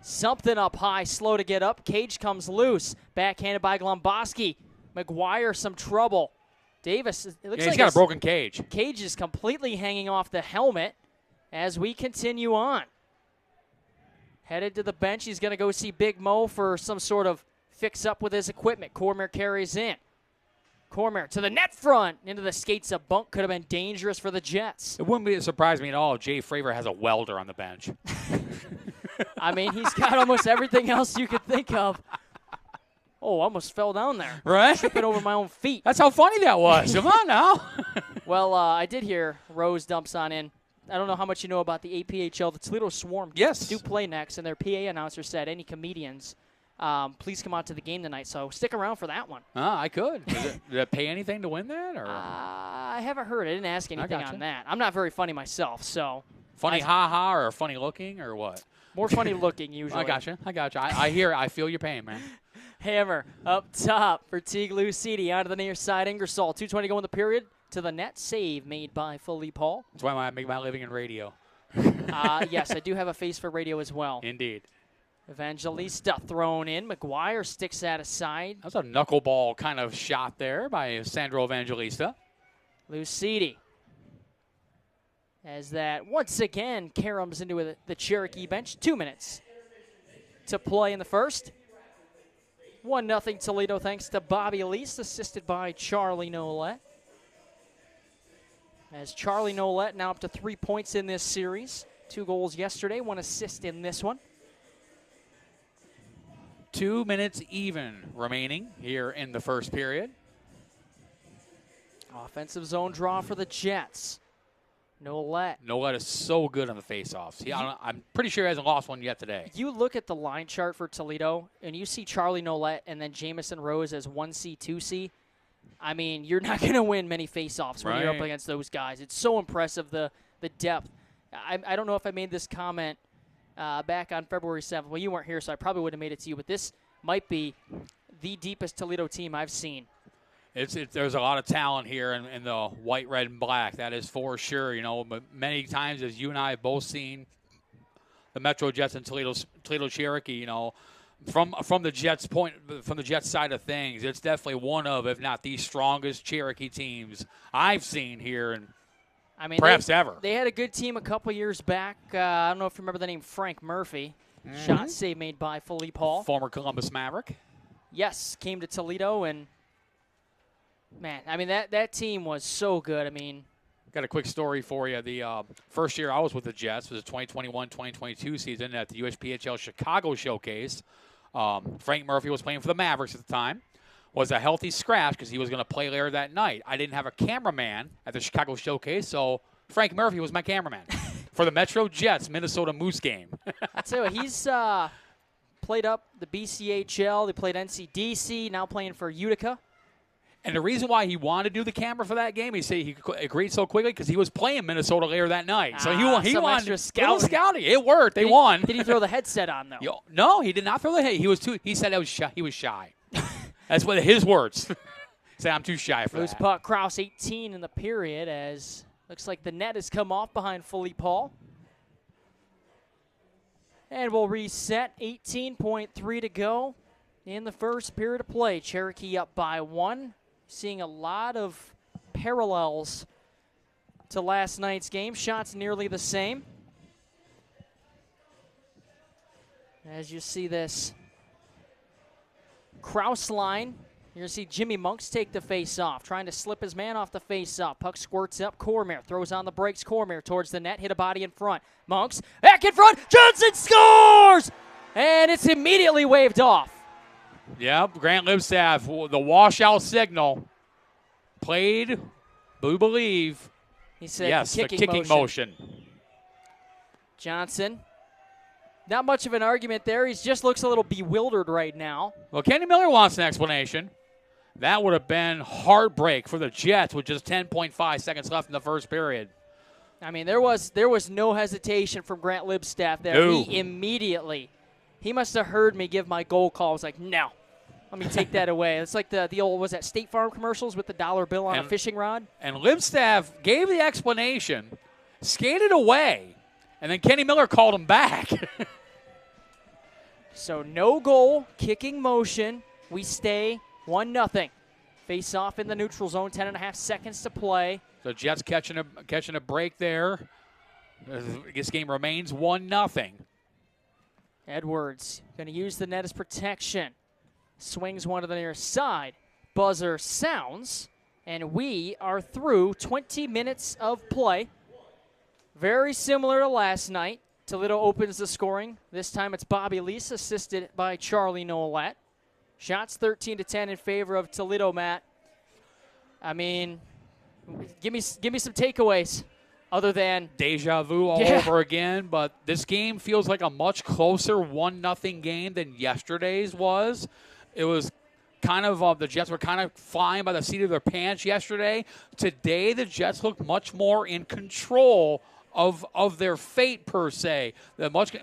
something up high, slow to get up. Cage comes loose. Backhanded by Glomboski. McGuire some trouble. Davis, it looks like he's got a broken cage. Cage is completely hanging off the helmet as we continue on. Headed to the bench. He's going to go see Big Mo for some sort of fix-up with his equipment. Cormier carries in. Cormier to the net front. Into the skates of Bunk. Could have been dangerous for the Jets. It wouldn't surprise me at all if Jay Fravor has a welder on the bench. I mean, he's got almost everything else you could think of. Oh, I almost fell down there. Right? Tripping over my own feet. That's how funny that was. Come on now. Well, I did hear Rose dumps on in. I don't know how much you know about the APHL. The Toledo Swarm do play next, and their PA announcer said, any comedians, please come out to the game tonight. So stick around for that one. I could. Did it pay anything to win that? Or? I haven't heard. I didn't ask anything on that. I'm not very funny myself, so. Funny ha-ha or funny looking or what? More funny looking usually. I gotcha. I feel your pain, man. Hammer up top for Teague Lucidi. Out of the near side, Ingersoll. 2:20 go in the period. To the net, save made by Philippe Hall. That's why I make my living in radio. Yes, I do have a face for radio as well. Indeed. Evangelista thrown in. McGuire sticks that aside. That was a knuckleball kind of shot there by Sandro Evangelista. Lucidi. As that once again caroms into the Cherokee bench. 2 minutes to play in the first. 1-0 Toledo thanks to Bobby Elise, assisted by Charlie Nolette. As Charlie Nolette now up to 3 points in this series. 2 goals yesterday, 1 assist in this one. 2 minutes even remaining here in the first period. Offensive zone draw for the Jets. Nolette is so good on the faceoffs. I'm pretty sure he hasn't lost one yet today. You look at the line chart for Toledo, and you see Charlie Nolette and then Jamison Rose as 1C, 2C. I mean, you're not going to win many faceoffs when you're up against those guys. It's so impressive, the depth. I don't know if I made this comment back on February 7th. Well, you weren't here, so I probably would have made it to you, but this might be the deepest Toledo team I've seen. There's a lot of talent here in the white, red, and black. That is for sure. You know, but many times, as you and I have both seen, the MetroJets and Toledo Cherokee. You know, from the Jets side of things, it's definitely one of, if not the strongest Cherokee teams I've seen here, and perhaps ever. They had a good team a couple years back. I don't know if you remember the name Frank Murphy. Shot save made by Philippe Hall, former Columbus Maverick. Yes, came to Toledo and. Man, I mean, that team was so good. I mean. Got a quick story for you. The first year I was with the Jets was the 2021-2022 season at the USPHL Chicago Showcase. Frank Murphy was playing for the Mavericks at the time. Was a healthy scratch because he was going to play later that night. I didn't have a cameraman at the Chicago Showcase, so Frank Murphy was my cameraman for the MetroJets Minnesota Moose game. I'll tell you what, he's played up the BCHL. They played NCDC, now playing for Utica. And the reason why he wanted to do the camera for that game, he said he agreed so quickly because he was playing Minnesota later that night. So he wanted extra scouting. It worked. They won. Did he throw the headset on though? No, he did not throw the head. He said he was shy. That's what his words. He said, I'm too shy for Loose that. puck, Kraus 18 in the period as looks like the net has come off behind Philippe Paul. And we'll reset. 18.3 to go in the first period of play. Cherokee up by 1. Seeing a lot of parallels to last night's game. Shots nearly the same. As you see this Kraus line, you're going to see Jimmy Monks take the face-off, trying to slip his man off the face-off. Puck squirts up. Cormier throws on the brakes. Cormier towards the net, hit a body in front. Monks back in front. Johnson scores! And it's immediately waved off. Yep, Grant Libstaff, the washout signal. Played, we believe. He said yes, the kicking motion. Johnson. Not much of an argument there. He just looks a little bewildered right now. Well, Kenny Miller wants an explanation. That would have been heartbreak for the Jets with just 10.5 seconds left in the first period. I mean, there was no hesitation from Grant Libstaff there. No. He must have heard me give my goal call. I was like, no. Let me take that away. It's like the old, was that State Farm commercials with the dollar bill on a fishing rod? And Libstaff gave the explanation, skated away, and then Kenny Miller called him back. So no goal, kicking motion. We stay 1-0. Face off in the neutral zone, 10.5 seconds to play. The Jets catching a break there. This game remains 1-0. Edwards going to use the net as protection. Swings one to the near side. Buzzer sounds, and we are through 20 minutes of play. Very similar to last night. Toledo opens the scoring. This time it's Bobby Lease, assisted by Charlie Nolet. Shots 13-10 in favor of Toledo, Matt. I mean, give me some takeaways other than deja vu all over again, but this game feels like a much closer 1-0 game than yesterday's was. It was kind of the Jets were kind of flying by the seat of their pants yesterday. Today, the Jets look much more in control of their fate, per se. They're much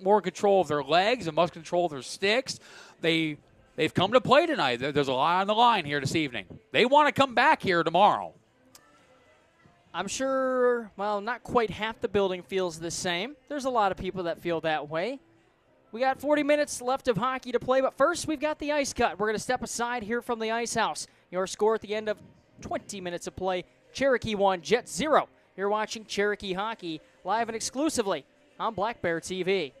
more control of their legs and much control of their sticks. They've come to play tonight. There's a lot on the line here this evening. They want to come back here tomorrow. I'm sure, well, not quite half the building feels the same. There's a lot of people that feel that way. We got 40 minutes left of hockey to play, but first we've got the ice cut. We're going to step aside here from the Ice House. Your score at the end of 20 minutes of play, Cherokee 1, Jets 0. You're watching Cherokee Hockey live and exclusively on Black Bear TV.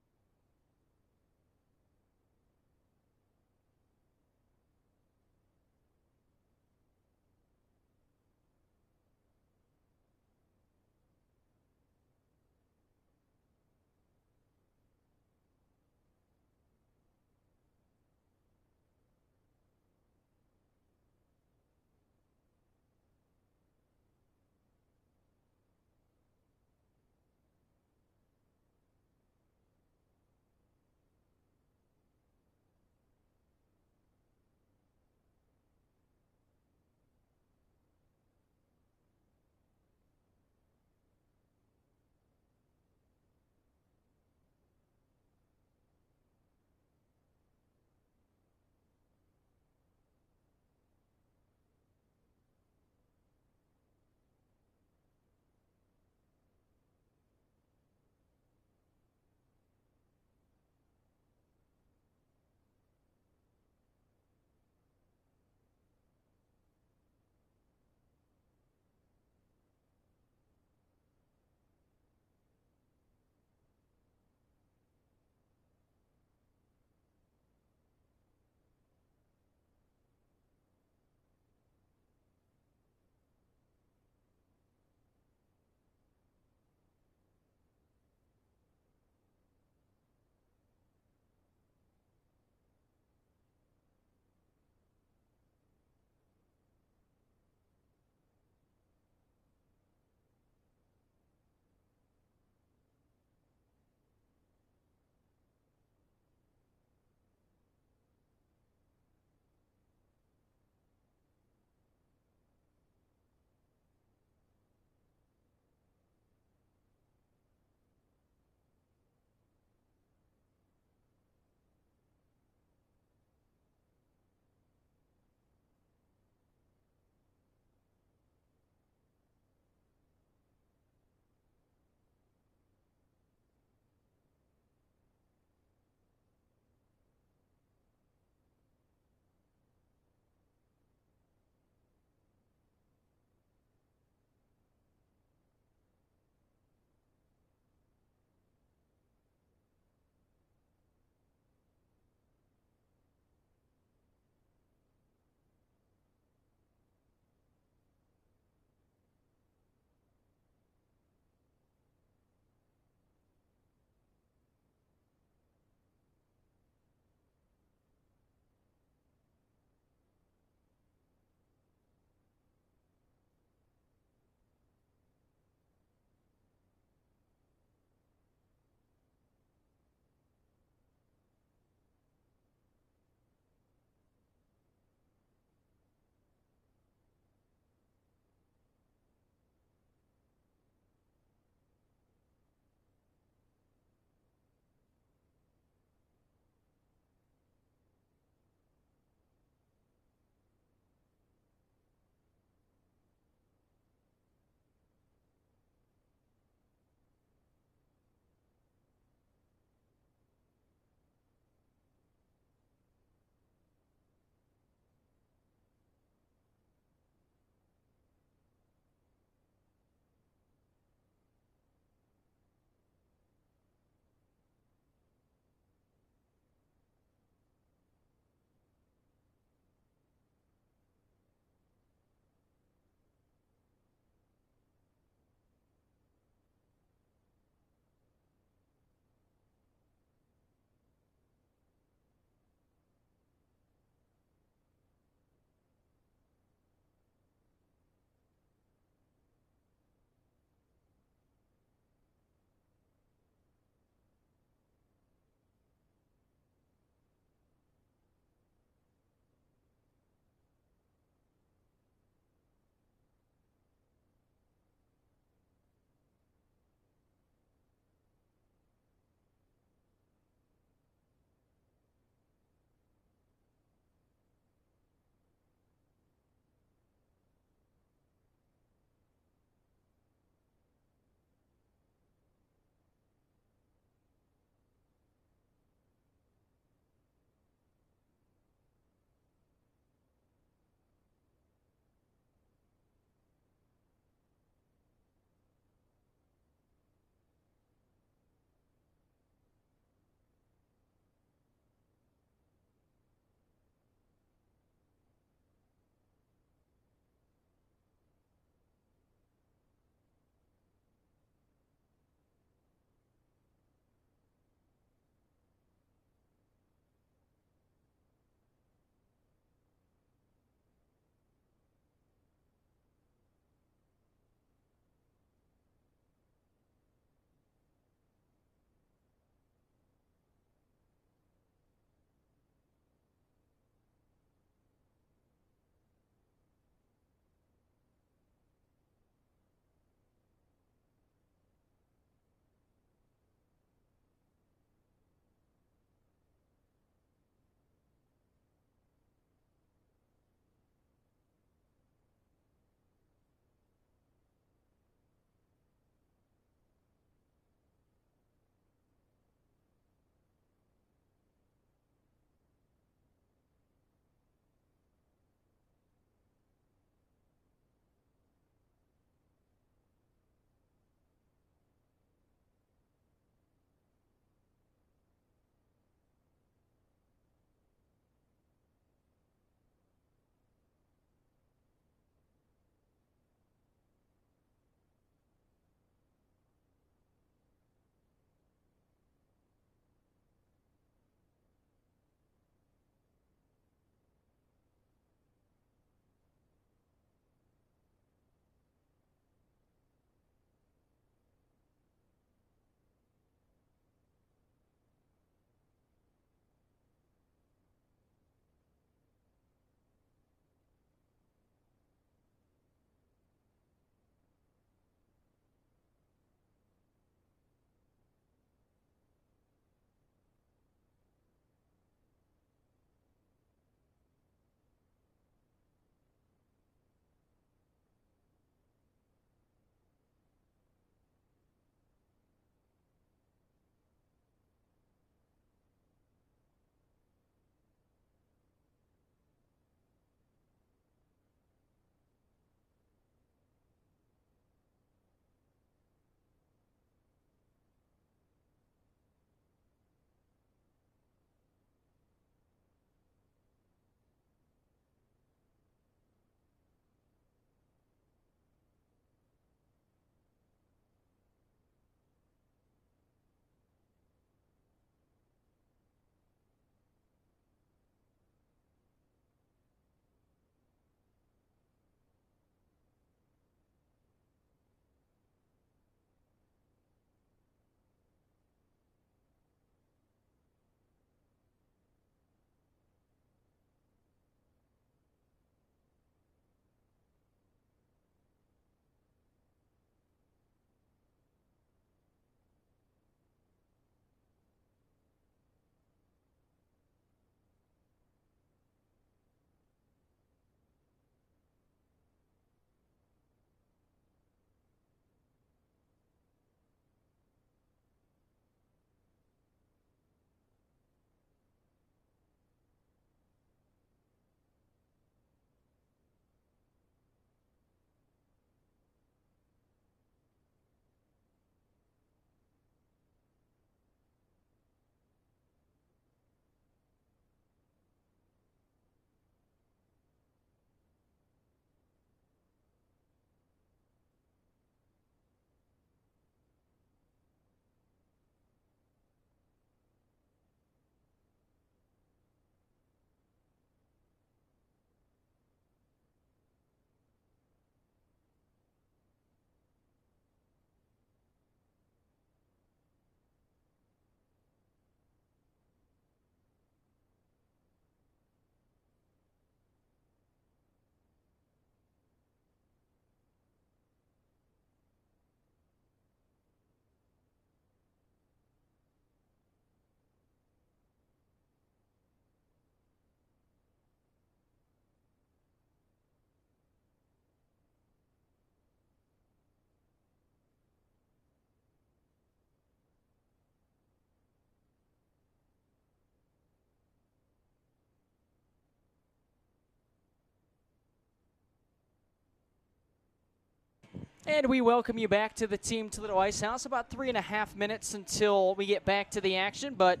And we welcome you back to the Team Toledo Ice House. About 3.5 minutes until we get back to the action, but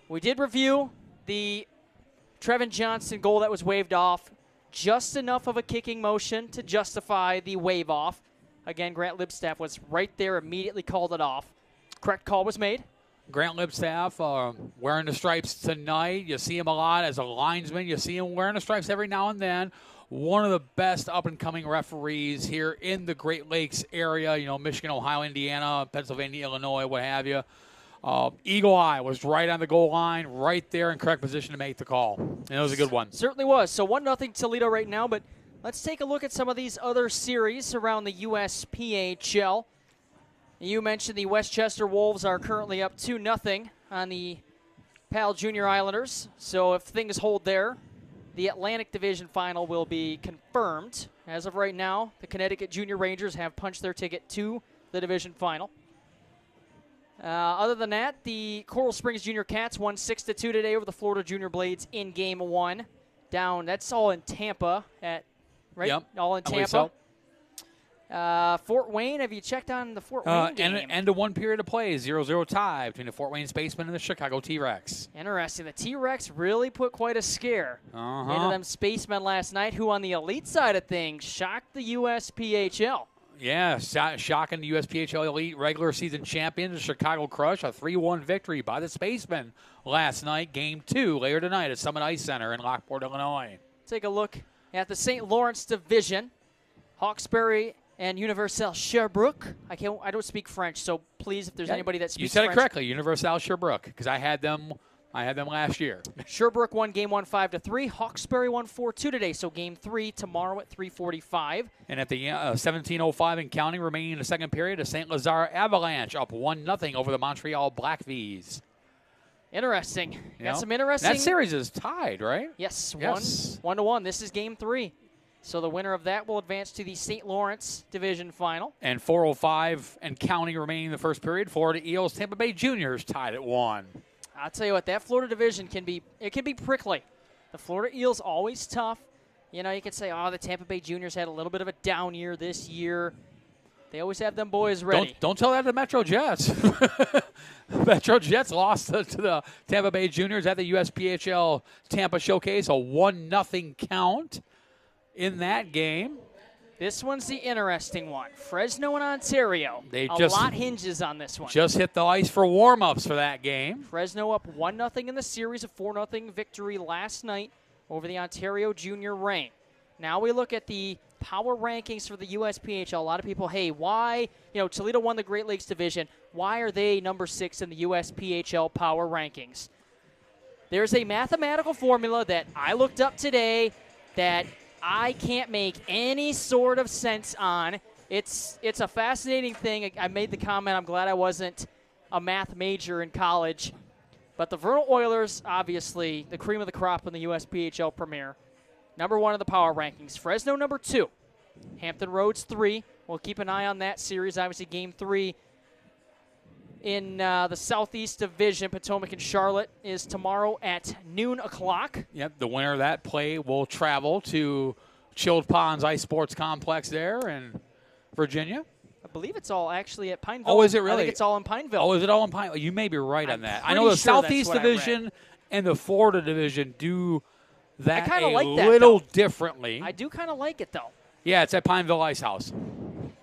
we did review the Trevin Johnson goal that was waved off. Just enough of a kicking motion to justify the wave off. Again, Grant Libstaff was right there, immediately called it off. Correct call was made. Grant Libstaff wearing the stripes tonight. You see him a lot as a linesman. You see him wearing the stripes every now and then. One of the best up-and-coming referees here in the Great Lakes area, Michigan, Ohio, Indiana, Pennsylvania, Illinois, what have you. Eagle Eye was right on the goal line, right there in correct position to make the call. And it was a good one. Certainly was. So 1-0 Toledo right now, but let's take a look at some of these other series around the USPHL. You mentioned the Westchester Wolves are currently up 2-0 on the Pal Junior Islanders. So if things hold there, the Atlantic Division Final will be confirmed. As of right now, the Connecticut Junior Rangers have punched their ticket to the Division Final. Other than that, the Coral Springs Junior Cats won 6-2 today over the Florida Junior Blades in Game 1. That's all in Tampa, right? Yep, all in Tampa. So. Fort Wayne, have you checked on the Fort Wayne game? End of one period of play, 0-0 tie between the Fort Wayne Spacemen and the Chicago T-Rex. Interesting. The T-Rex really put quite a scare into them Spacemen last night, who on the elite side of things shocked the USPHL. Yeah, shocking the USPHL Elite regular season champions, the Chicago Crush, a 3-1 victory by the Spacemen last night. Game 2 later tonight at Summit Ice Center in Lockport, Illinois. Take a look at the St. Lawrence Division. Hawkesbury and Universal Sherbrooke. I don't speak French, so please, if there's anybody that speaks French. You said it correctly, Universal Sherbrooke, because I had them last year. Sherbrooke won Game 1 5-3. Hawkesbury won 4-2 today, so Game 3 tomorrow at 3:45. And at the 17:05 and counting remaining in the second period, the St. Lazare Avalanche up 1-0 over the Montreal Blackvies. Interesting. Got some interesting. That series is tied, right? Yes. 1-1. This is Game 3. So the winner of that will advance to the St. Lawrence Division Final. And 4:05 and counting remaining in the first period, Florida Eels, Tampa Bay Juniors tied at 1. I'll tell you what, that Florida division can be prickly. The Florida Eels always tough. You could say, the Tampa Bay Juniors had a little bit of a down year this year. They always have them boys ready. Don't tell that to MetroJets. MetroJets lost to the Tampa Bay Juniors at the USPHL Tampa Showcase, a 1-0 count in that game. This one's the interesting one. Fresno and Ontario. A lot hinges on this one. Just hit the ice for warm-ups for that game. Fresno up 1-0 in the series, a 4-0 victory last night over the Ontario Junior Reign. Now we look at the power rankings for the USPHL. A lot of people, why? Toledo won the Great Lakes Division. Why are they number 6 in the USPHL power rankings? There's a mathematical formula that I looked up today that I can't make any sort of sense on. It's a fascinating thing. I made the comment, I'm glad I wasn't a math major in college. But the Vernal Oilers, obviously, the cream of the crop in the USPHL Premier. Number 1 in the power rankings. Fresno, number 2. Hampton Roads, 3. We'll keep an eye on that series. Obviously, Game 3 in the Southeast Division. Potomac and Charlotte is tomorrow at noon o'clock. Yep, the winner of that play will travel to Chilled Ponds Ice Sports Complex there in Virginia. I believe it's all actually at Pineville. Oh, is it really? I think it's all in Pineville. Oh, is it all in Pineville? You may be right on that. I know pretty the sure Southeast Division and the Florida Division do that a little differently. I do kind of like it, though. Yeah, it's at Pineville Ice House.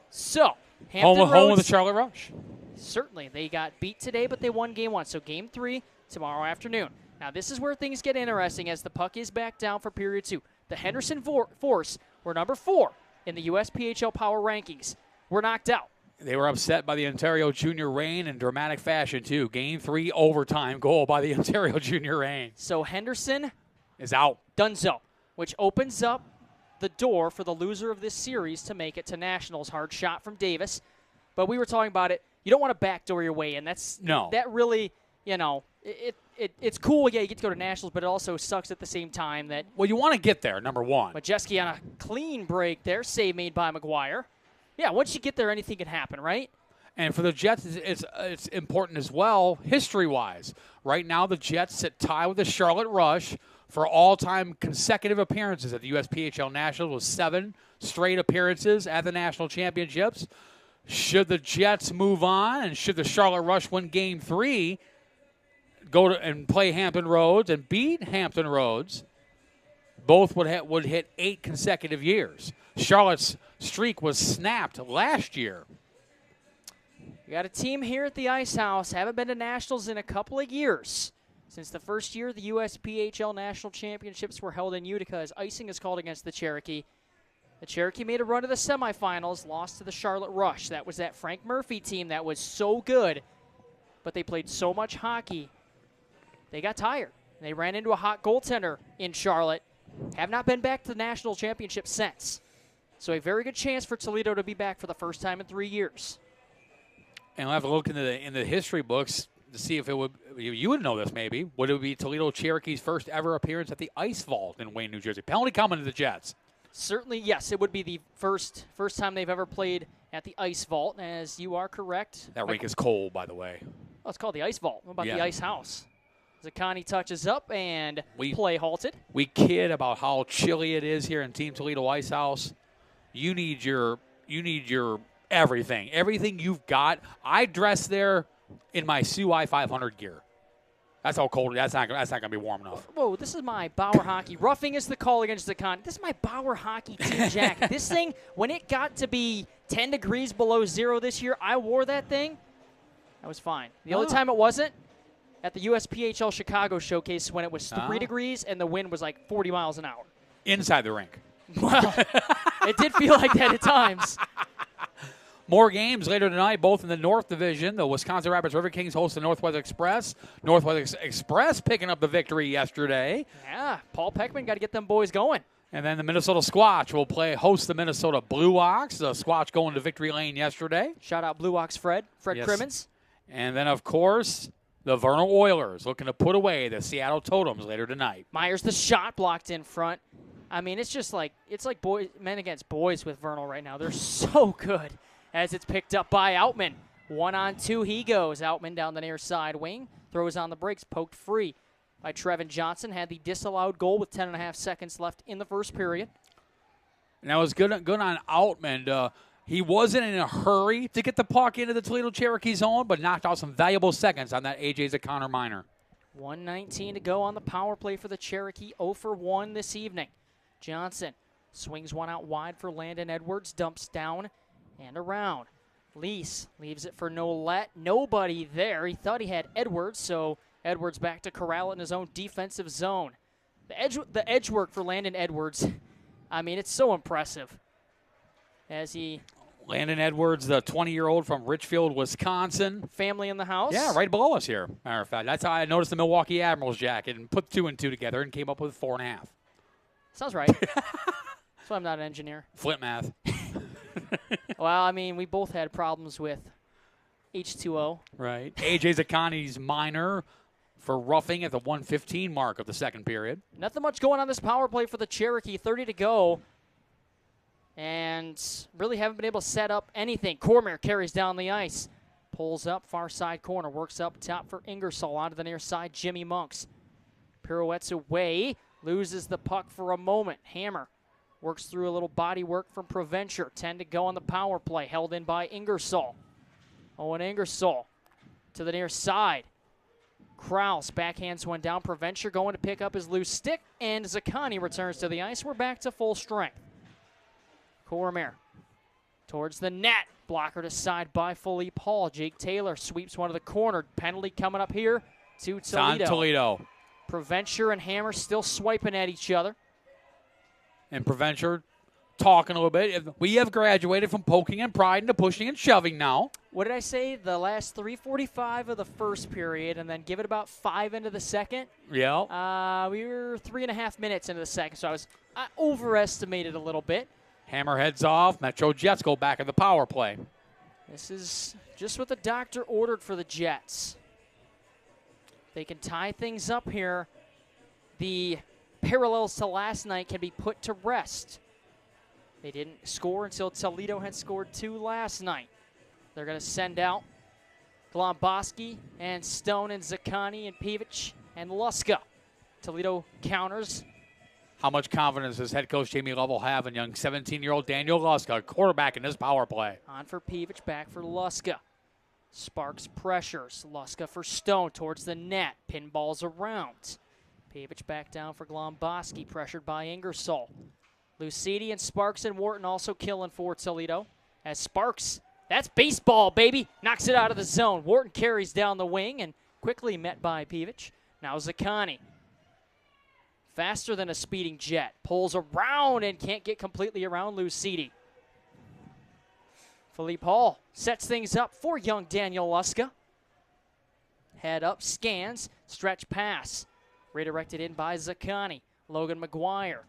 So, Hampton Roads. Home of the Charlotte Rush. Certainly. They got beat today, but they won Game 1. So Game 3 tomorrow afternoon. Now, this is where things get interesting as the puck is back down for Period 2. The Henderson Force were number 4 in the USPHL Power Rankings. Were knocked out. They were upset by the Ontario Junior Reign in dramatic fashion, too. Game 3 overtime goal by the Ontario Junior Reign. So Henderson is out. Dunzo, which opens up the door for the loser of this series to make it to nationals. Hard shot from Davis. But we were talking about it. You don't want to backdoor your way in. That really, it's cool. Yeah, you get to go to nationals, but it also sucks at the same time that. Well, you want to get there, number 1. Majeski on a clean break there, save made by McGuire. Yeah, once you get there, anything can happen, right? And for the Jets, it's important as well, history-wise. Right now, the Jets sit tied with the Charlotte Rush for all-time consecutive appearances at the USPHL Nationals with 7 straight appearances at the national championships. Should the Jets move on and should the Charlotte Rush win Game 3, go to and play Hampton Roads and beat Hampton Roads, both would hit 8 consecutive years. Charlotte's streak was snapped last year. We got a team here at the Ice House. Haven't been to Nationals in a couple of years. Since the first year the USPHL National Championships were held in Utica as icing is called against the Cherokee. The Cherokee made a run to the semifinals, lost to the Charlotte Rush. That was that Frank Murphy team that was so good, but they played so much hockey, they got tired. They ran into a hot goaltender in Charlotte. Have not been back to the national championship since. So a very good chance for Toledo to be back for the first time in 3 years. And we'll have to look in the history books to see if it would, you would know this maybe, would it be Toledo Cherokee's first ever appearance at the Ice Vault in Wayne, New Jersey? Penalty coming to the Jets. Certainly, yes, it would be the first time they've ever played at the Ice Vault, as you are correct. That rink is cold, by the way. Oh, it's called the Ice Vault. What about the Ice House? Zaccani touches up and play halted. We kid about how chilly it is here in Team Toledo Ice House. You need your everything you've got. I dress there in my CY 500 gear. That's how cold. That's not going to be warm enough. Whoa, this is my Bauer hockey. Roughing is the call against Zaccani. This is my Bauer hockey team jacket. This thing, when it got to be 10 degrees below zero this year, I wore that thing. I was fine. The only time it wasn't, at the USPHL Chicago showcase when it was 3 degrees and the wind was like 40 miles an hour. Inside the rink. Well, it did feel like that at times. More games later tonight, both in the North Division. The Wisconsin Rapids River Kings host the Northwest Express. Northwest Express picking up the victory yesterday. Yeah, Paul Peckman got to get them boys going. And then the Minnesota Squatch will host the Minnesota Blue Ox. The Squatch going to victory lane yesterday. Shout out Blue Ox Fred Yes. Crimmins. And then, of course, the Vernal Oilers looking to put away the Seattle Totems later tonight. Myers, the shot blocked in front. I mean, it's like men against boys with Vernal right now. They're so good. As it's picked up by Outman. 1-on-2 he goes. Outman down the near side wing. Throws on the brakes. Poked free by Trevin Johnson. Had the disallowed goal with 10.5 seconds left in the first period. And that was good on Outman. He wasn't in a hurry to get the puck into the Toledo Cherokee zone, but knocked out some valuable seconds on that A.J. Zaccani minor. 1:19 to go on the power play for the Cherokee. 0 for 1 this evening. Johnson swings one out wide for Landon Edwards. Dumps down and around. Lease leaves it for Nolet. Nobody there. He thought he had Edwards, so Edwards back to corral it in his own defensive zone. The edge work for Landon Edwards, I mean, it's so impressive. Landon Edwards, the 20-year-old from Richfield, Wisconsin. Family in the house. Yeah, right below us here, matter of fact. That's how I noticed the Milwaukee Admirals jacket and put 2 and 2 together and came up with 4.5. Sounds right. That's why I'm not an engineer. Flip math. Well, I mean, we both had problems with H2O. Right. A.J. Zaccani's minor for roughing at the 1:15 mark of the second period. Nothing much going on this power play for the Cherokee. 30 to go. And really haven't been able to set up anything. Cormier carries down the ice. Pulls up, far side corner. Works up top for Ingersoll. Onto the near side, Jimmy Monks. Pirouettes away. Loses the puck for a moment. Hammer works through a little body work from Provencher. 10 to go on the power play. Held in by Ingersoll. Owen Ingersoll to the near side. Kraus backhands one down. Provencher going to pick up his loose stick. And Zaccani returns to the ice. We're back to full strength. Cormier towards the net. Blocker to side by Philippe Hall. Jake Taylor sweeps one to the corner. Penalty coming up here to Toledo. Toledo. Provencher and Hammer still swiping at each other. And Provencher talking a little bit. We have graduated from poking and prying to pushing and shoving now. What did I say? The last 3:45 of the first period, and then give it about 5 into the second. Yeah. We were 3.5 minutes into the second, so I overestimated a little bit. Hammer heads off. MetroJets go back in the power play. This is just what the doctor ordered for the Jets. They can tie things up here. The parallels to last night can be put to rest. They didn't score until Toledo had scored 2 last night. They're going to send out Glomboski and Stone and Zaccani and Pivich and Luska Toledo counters. How much confidence does head coach Jamie Lovell have in young 17-year-old Daniel Luska, quarterback in this power play? On for Peevich, back for Luska. Sparks pressures. Luska for Stone towards the net. Pinballs around. Peevich back down for Glomboski, pressured by Ingersoll. Lucidi and Sparks and Wharton also killing for Toledo. As Sparks, that's baseball, baby, knocks it out of the zone. Wharton carries down the wing and quickly met by Peevich. Now Zaccani. Faster than a speeding jet. Pulls around and can't get completely around Lucidi. Philippe Hall sets things up for young Daniel Luska. Head up, scans, stretch pass. Redirected in by Zaccani. Logan McGuire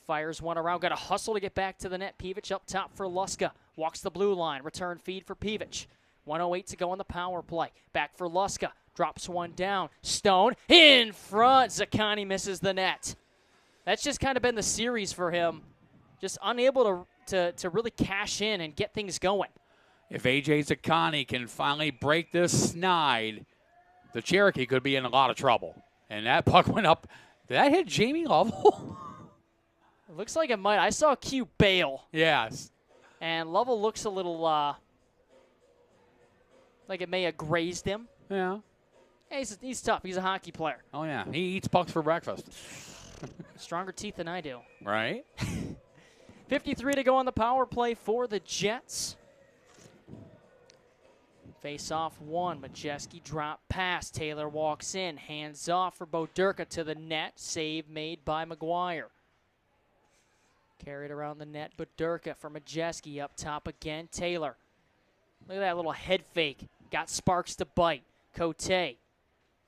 fires one around. Got to hustle to get back to the net. Peevich up top for Luska. Walks the blue line. Return feed for Peevich. 1:08 to go on the power play. Back for Luska. Drops one down. Stone in front. Zaccani misses the net. That's just kind of been the series for him. Just unable to really cash in and get things going. If A.J. Zaccani can finally break this snide, the Cherokee could be in a lot of trouble. And that puck went up. Did that hit Jamie Lovell? It looks like it might. I saw Q bail. Yes. And Lovell looks a little like it may have grazed him. Yeah. Hey, he's tough. He's a hockey player. Oh, yeah. He eats pucks for breakfast. Stronger teeth than I do. Right. 53 to go on the power play for the Jets. Face off one. Majeski drop pass. Taylor walks in. Hands off for Bodirka to the net. Save made by McGuire. Carried around the net. Bodirka for Majeski. Up top again. Taylor. Look at that little head fake. Got Sparks to bite. Cote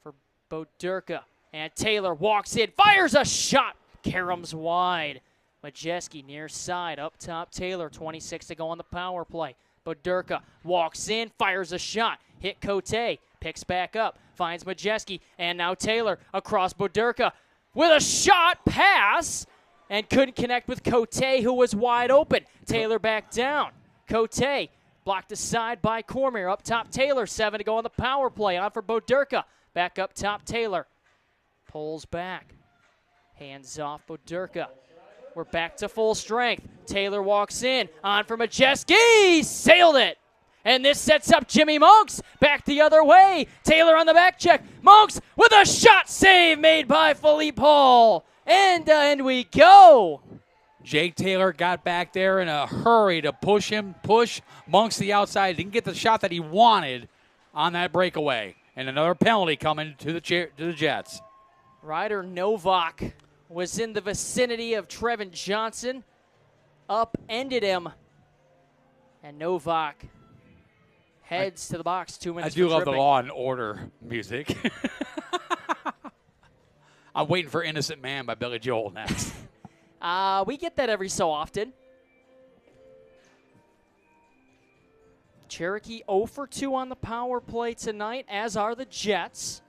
for Bodirka. And Taylor walks in. Fires a shot. Karams wide. Majeski near side. Up top Taylor. 26 to go on the power play. Bodirka walks in, fires a shot, hit Cote, picks back up, finds Majeski, and now Taylor across Bodirka with a shot pass, and couldn't connect with Cote, who was wide open. Taylor back down. Cote blocked aside by Cormier. Up top Taylor, 7 to go on the power play. On for Bodirka. Back up top Taylor. Pulls back. Hands off Bodirka. We're back to full strength. Taylor walks in. On for Majeski. Sailed it. And this sets up Jimmy Monks. Back the other way. Taylor on the back check. Monks with a shot save made by Philippe Hall. And we go. Jake Taylor got back there in a hurry to push Monks to the outside. Didn't get the shot that he wanted on that breakaway. And another penalty coming to the Jets. Ryder Novak was in the vicinity of Trevin Johnson, upended him, and Novak heads to the box. 2 minutes. I do for love tripping. the Law and Order music. I'm waiting for Innocent Man by Billy Joel next. We get that every so often. Cherokee 0 for 2 on the power play tonight, as are the Jets.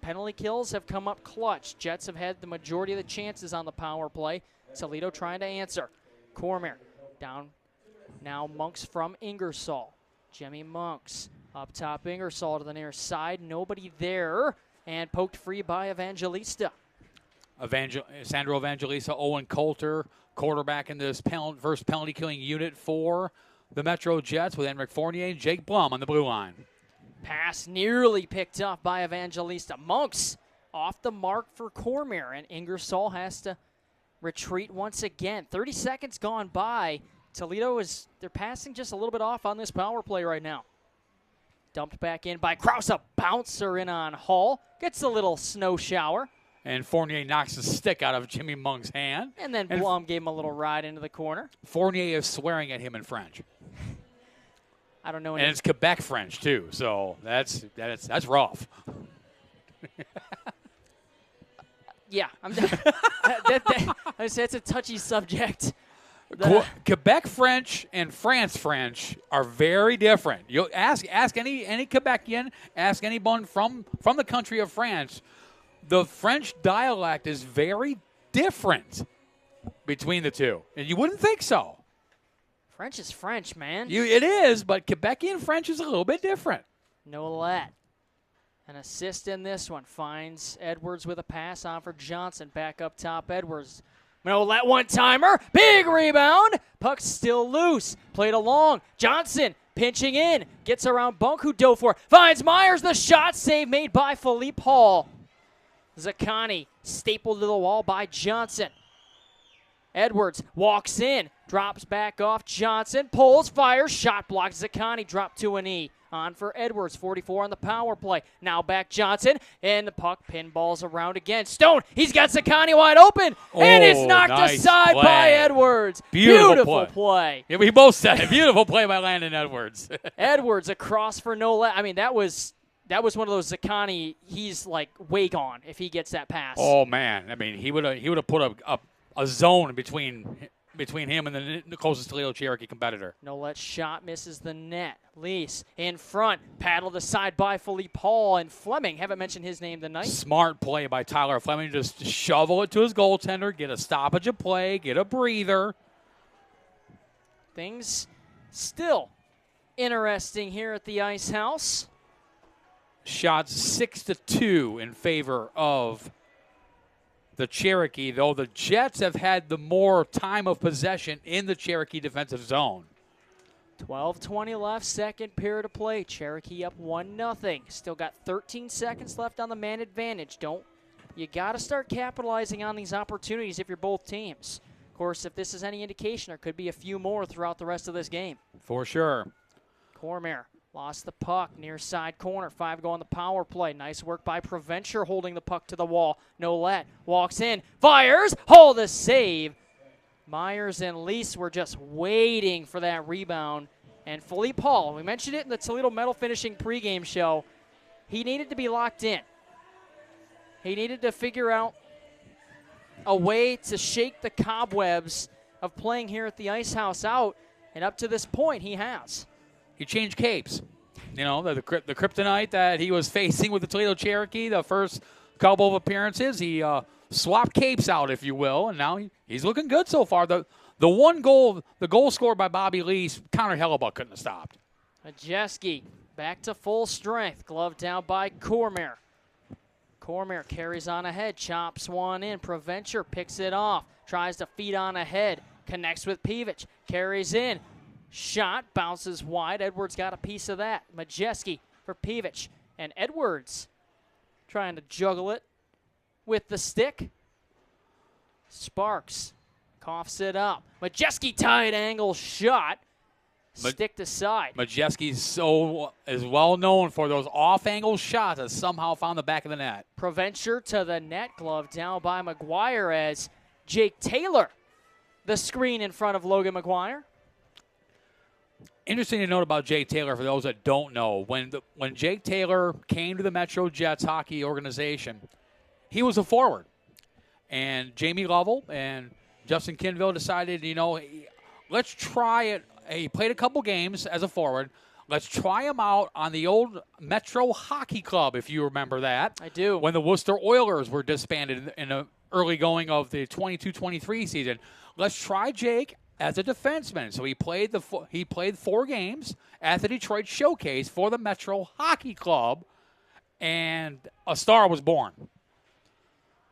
Penalty kills have come up clutch. Jets have had the majority of the chances on the power play. Toledo trying to answer. Cormier down. Now Monks from Ingersoll. Jimmy Monks up top. Ingersoll to the near side. Nobody there. And poked free by Evangelista. Sandro Evangelista, Owen Coulter, quarterback in this first penalty killing unit for the MetroJets with Enric Fournier and Jake Blum on the blue line. Pass nearly picked off by Evangelista. Monks off the mark for Cormier, and Ingersoll has to retreat once again. 30 seconds gone by. Toledo they're passing just a little bit off on this power play right now. Dumped back in by Krause, a bouncer in on Hall. Gets a little snow shower. And Fournier knocks the stick out of Jimmy Monk's hand. And then Blum gave him a little ride into the corner. Fournier is swearing at him in French. I don't know. And it's Quebec French, too, so that's rough. Yeah. That's a touchy subject. Quebec French and France French are very different. You ask any Quebecian, ask anyone from the country of France. The French dialect is very different between the two, and you wouldn't think so. French is French, man. It is, but Quebecian French is a little bit different. No let. An assist in this one. Finds Edwards with a pass on for Johnson. Back up top, Edwards. No, let one-timer. Big rebound. Puck still loose. Played along. Johnson pinching in. Gets around Bunk, who dove for it. Finds Myers. The shot save made by Philippe Hall. Zaccani stapled to the wall by Johnson. Edwards walks in. Drops back off Johnson. Pulls, fires. Shot blocked. Zaccani dropped to a knee. On for Edwards, 44 on the power play. Now back Johnson, and the puck pinballs around again. Stone, he's got Zaccani wide open, and it's knocked aside by Edwards. Beautiful play. Yeah, we both said it. Beautiful play by Landon Edwards. Edwards across for Nolet. I mean, that was one of those Zaccani, he's like way gone if he gets that pass. Oh, man. I mean, he would have put a zone between him and the closest Toledo Cherokee competitor. Nolet shot misses the net. Lease in front, paddled aside by Philippe Hall, and Fleming, haven't mentioned his name tonight. Smart play by Tyler Fleming, just shovel it to his goaltender, get a stoppage of play, get a breather. Things still interesting here at the Ice House. Shots 6-2 in favor of the Cherokee, though the Jets have had the more time of possession in the Cherokee defensive zone. 12:20 left, second period of play. Cherokee up 1-0. Still got 13 seconds left on the man advantage. You got to start capitalizing on these opportunities if you're both teams. Of course, if this is any indication, there could be a few more throughout the rest of this game. For sure. Cormier lost the puck near side corner. 5 go on the power play. Nice work by Provencher holding the puck to the wall. Nolet walks in, fires, hold the save. Myers and Lease were just waiting for that rebound. And Philippe Hall, we mentioned it in the Toledo Metal Finishing pregame show, he needed to be locked in. He needed to figure out a way to shake the cobwebs of playing here at the Ice House out, and up to this point, he has. He changed capes. You know, the kryptonite that he was facing with the Toledo Cherokee, the first couple of appearances, he swapped capes out, if you will, and now he's looking good so far. The goal scored by Bobby Lease, Connor Hellebuck couldn't have stopped. Majeski back to full strength, glove down by Cormier. Cormier carries on ahead, chops one in. Provencher picks it off, tries to feed on ahead, connects with Pivich, carries in. Shot, bounces wide. Edwards got a piece of that. Majeski for Pivich, and Edwards trying to juggle it with the stick. Sparks coughs it up. Majeski tight angle shot. Sticked aside. Majeski is well known for those off-angle shots that somehow found the back of the net. Provencher to the net, glove down by McGuire as Jake Taylor, the screen in front of Logan McGuire. Interesting to note about Jake Taylor, for those that don't know, when Jake Taylor came to the MetroJets hockey organization, he was a forward. And Jamie Lovell and Justin Kinville decided, let's try it. He played a couple games as a forward. Let's try him out on the old Metro Hockey Club, if you remember that. I do. When the Worcester Oilers were disbanded in the early going of the 22-23 season. Let's try Jake as a defenseman. So he played 4 games at the Detroit Showcase for the Metro Hockey Club, and a star was born.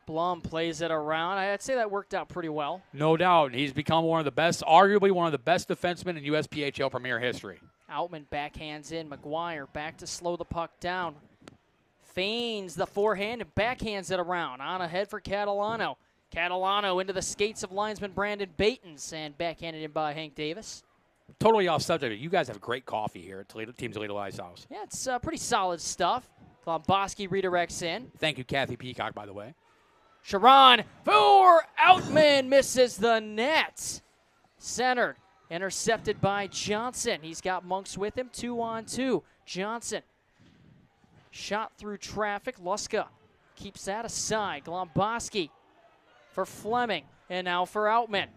Blum plays it around. I'd say that worked out pretty well. No doubt. He's become arguably one of the best defensemen in USPHL Premier history. Outman backhands in. McGuire back to slow the puck down. Feigns the forehand and backhands it around. On ahead for Catalano. Catalano into the skates of linesman Brandon Batens and backhanded in by Hank Davis. Totally off subject. You guys have great coffee here at Team Toledo Ice House. Yeah, it's pretty solid stuff. Klomboski redirects in. Thank you, Kathy Peacock, by the way. Sharon for Outman misses the net. Centered. Intercepted by Johnson. He's got Monks with him. 2-on-2. Johnson. Shot through traffic. Luska keeps that aside. Glomboski for Fleming. And now for Outman.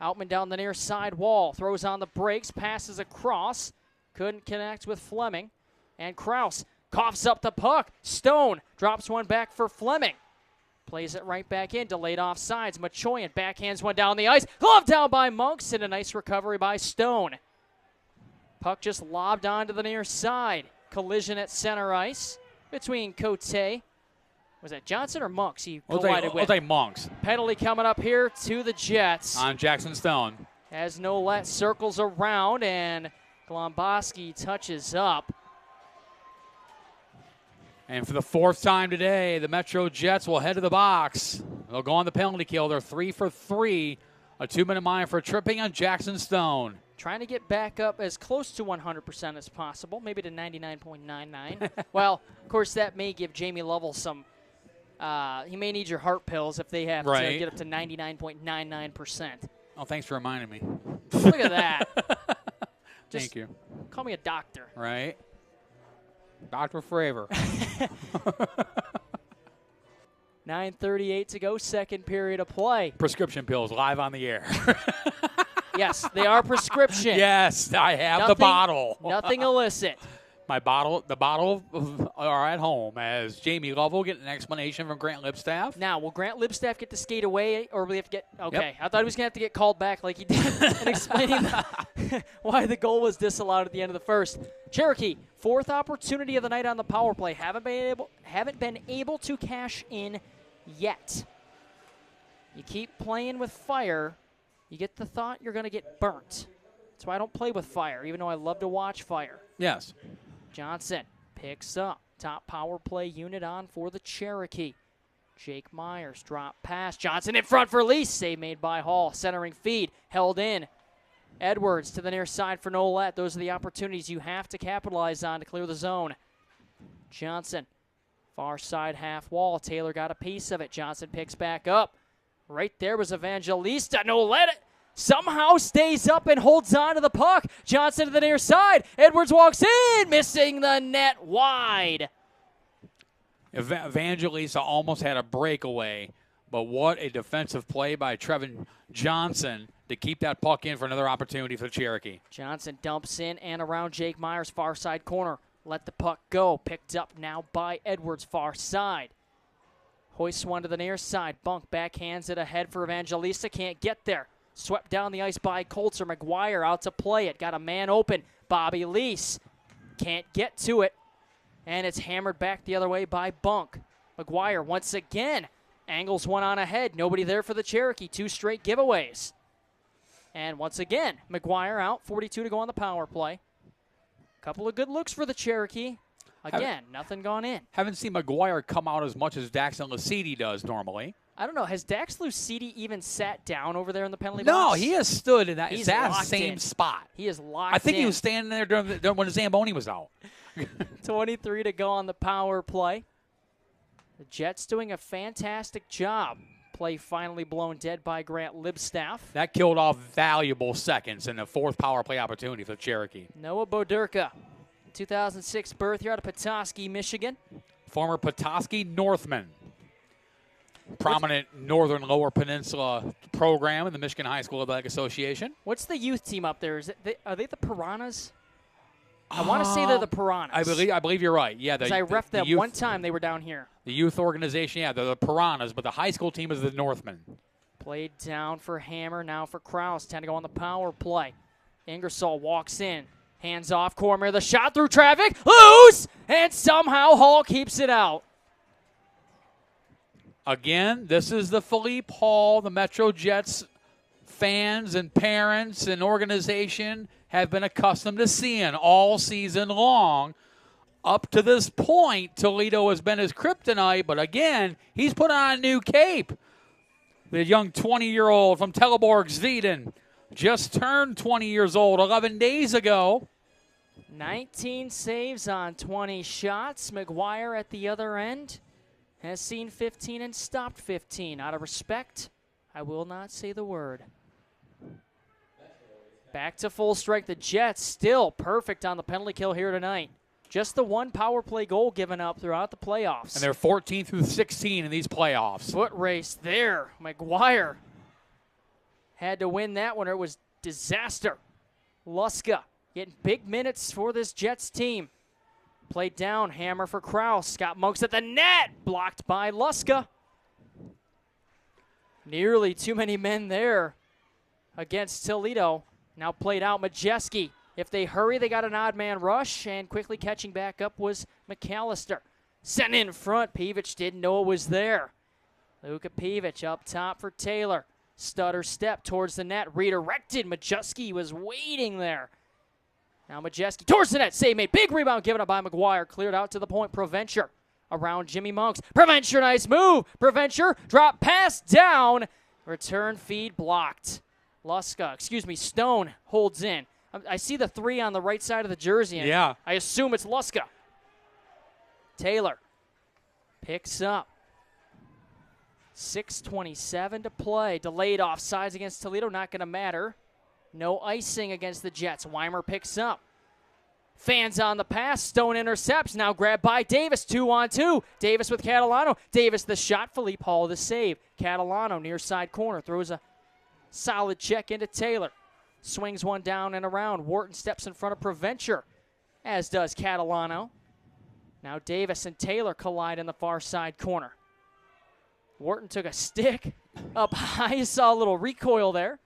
Outman down the near side wall. Throws on the brakes. Passes across. Couldn't connect with Fleming. And Kraus coughs up the puck. Stone drops one back for Fleming. Plays it right back in. Delayed offsides. Machoyan backhands one down the ice. Glove down by Monks, and a nice recovery by Stone. Puck just lobbed onto the near side. Collision at center ice. between Cote. Was that Johnson or Monks he collided with? I'll take Monks. Penalty coming up here to the Jets. On Jackson Stone. As Nolet circles around and Glomboski touches up. And for the 4th time today, the MetroJets will head to the box. They'll go on the penalty kill. They're 3 for 3. A 2-minute mine for tripping on Jackson Stone. Trying to get back up as close to 100% as possible, maybe to 99.99. Well, of course, that may give Jamie Lovell some he may need your heart pills if they have to get up to 99.99%. Oh, thanks for reminding me. Look at that. Thank you. Call me a doctor. Right. Dr. Fravor. 9:38 to go, second period of play. Prescription pills live on the air. Yes, they are prescription. Yes, I have the bottle. Nothing illicit. The bottle are at home as Jamie Lovell getting an explanation from Grant Lipstaff. Now, will Grant Lipstaff get to skate away, or will he have to get – okay. Yep. I thought he was going to have to get called back like he did in explaining why the goal was disallowed at the end of the first. Cherokee, 4th opportunity of the night on the power play. Haven't been able to cash in yet. You keep playing with fire, you get the thought you're going to get burnt. That's why I don't play with fire, even though I love to watch fire. Yes. Johnson picks up. Top power play unit on for the Cherokee. Jake Myers drop pass. Johnson in front for Lee. Save made by Hall. Centering feed. Held in. Edwards to the near side for Nolet. Those are the opportunities you have to capitalize on to clear the zone. Johnson. Far side half wall. Taylor got a piece of it. Johnson picks back up. Right there was Evangelista. Nolet somehow stays up and holds on to the puck. Johnson to the near side. Edwards walks in, missing the net wide. Evangelista almost had a breakaway, but what a defensive play by Trevin Johnson to keep that puck in for another opportunity for the Cherokee. Johnson dumps in and around Jake Myers' far side corner. Let the puck go. Picked up now by Edwards, far side. Hoists one to the near side. Bunk backhands it ahead for Evangelista. Can't get there. Swept down the ice by Colter. McGuire out to play it. Got a man open. Bobby Lease can't get to it. And it's hammered back the other way by Bunk. McGuire once again angles one on ahead. Nobody there for the Cherokee. 2 straight giveaways. And once again, McGuire out. 42 to go on the power play. Couple of good looks for the Cherokee. Again, nothing gone in. Haven't seen McGuire come out as much as Daxon Lasidi does normally. I don't know. Has Dax Lucidi even sat down over there in the penalty No, box? he has stood in that He's same spot. He is locked in. I think he was standing there during when the Zamboni was out. 23 to go on the power play. The Jets doing a fantastic job. Play finally blown dead by Grant Libstaff. That killed off valuable seconds in the 4th power play opportunity for the Cherokee. Noah Boderka, 2006 birth year out of Petoskey, Michigan. Former Petoskey Northman. Prominent Northern Lower Peninsula program in the Michigan High School Athletic Association. What's the youth team up there? Are they the Piranhas? I want to say they're the Piranhas. I believe you're right. Yeah, because I reffed them one time. They were down here. The youth organization, yeah, they're the Piranhas, but the high school team is the Northmen. Played down for Hammer, now for Krause. 10 to go on the power play. Ingersoll walks in. Hands off Cormier. The shot through traffic. Loose! And somehow Hall keeps it out. Again, this is the Philippe Hall, the MetroJets fans and parents and organization have been accustomed to seeing all season long. Up to this point, Toledo has been his kryptonite, but again, he's put on a new cape. The young 20-year-old from Teleborg, Zweden, just turned 20 years old 11 days ago. 19 saves on 20 shots. McGuire at the other end has seen 15 and stopped 15. Out of respect, I will not say the word. Back to full strike. The Jets still perfect on the penalty kill here tonight. Just the 1 power play goal given up throughout the playoffs. And they're 14 through 16 in these playoffs. Foot race there. McGuire had to win that one or it was disaster. Luska getting big minutes for this Jets team. Played down, hammer for Krause. Scott Monks at the net, blocked by Luska. Nearly too many men there against Toledo. Now played out, Majeski. If they hurry, they got an odd man rush, and quickly catching back up was McAllister. Sent in front. Peevich didn't know it was there. Luka Peevich up top for Taylor. Stutter step towards the net. Redirected. Majewski was waiting there. Now Majewski towards the net. Save made. Big rebound given up by McGuire. Cleared out to the point. Provencher around Jimmy Monks. Provencher, nice move. Provencher, drop pass down. Return feed blocked. Stone holds in. I see the 3 on the right side of the jersey. And yeah. I assume it's Luska. Taylor picks up. 6:27 to play. Delayed offsides against Toledo. Not going to matter. No icing against the Jets. Weimer picks up. Fans on the pass. Stone intercepts. Now grabbed by Davis. 2-on-2. Davis with Catalano. Davis the shot. Philippe Hall the save. Catalano near side corner. Throws a solid check into Taylor. Swings one down and around. Wharton steps in front of Provencher, as does Catalano. Now Davis and Taylor collide in the far side corner. Wharton took a stick up high. You saw a little recoil there.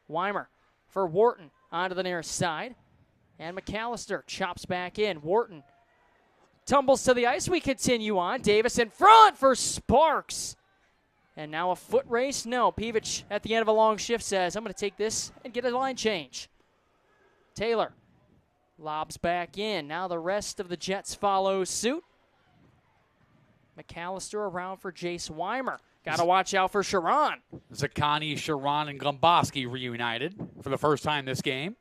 Weimer for Wharton onto the near side. And McAllister chops back in. Wharton tumbles to the ice. We continue on. Davis in front for Sparks. And now a foot race? No. Peevich at the end of a long shift says, I'm going to take this and get a line change. Taylor lobs back in. Now the rest of the Jets follow suit. McAllister around for Jace Weimer. Got to watch out for Sharon. Zaccani, Sharon, and Glomboski reunited for the first time this game.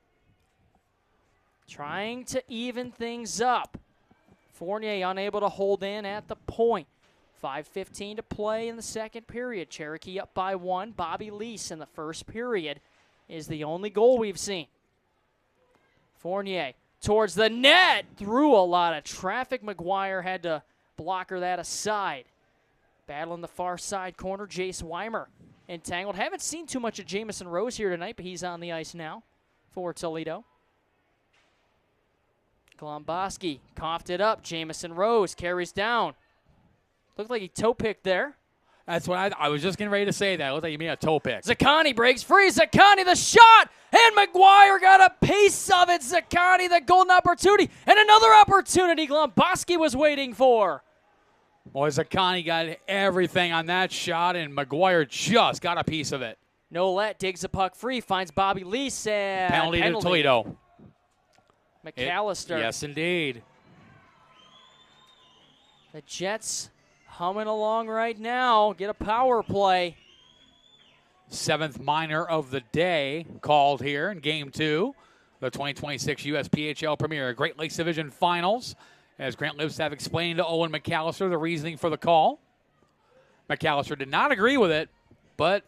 Trying to even things up. Fournier unable to hold in at the point. 5:15 to play in the second period. Cherokee up by 1. Bobby Lease in the first period is the only goal we've seen. Fournier towards the net. Through a lot of traffic. McGuire had to blocker that aside. Battle in the far side corner. Jace Weimer entangled. Haven't seen too much of Jamison Rose here tonight, but he's on the ice now for Toledo. Glomboski coughed it up. Jamison Rose carries down. Looked like he toe-picked there. That's what I was just getting ready to say that. It looked like he made a toe pick. Zaccani breaks free. Zaccani the shot. And McGuire got a piece of it. Zaccani the golden opportunity. And another opportunity Glomboski was waiting for. Boy, Zaccani got everything on that shot, and McGuire just got a piece of it. Nolet digs the puck free. Finds Bobby Lease. And penalty to Toledo. McAllister. Yes, indeed. The Jets humming along right now. Get a power play. 7th minor of the day called here in Game 2. The 2026 USPHL Premier Great Lakes Division Finals. As Grant Lipstaff explained to Owen McAllister the reasoning for the call. McAllister did not agree with it, but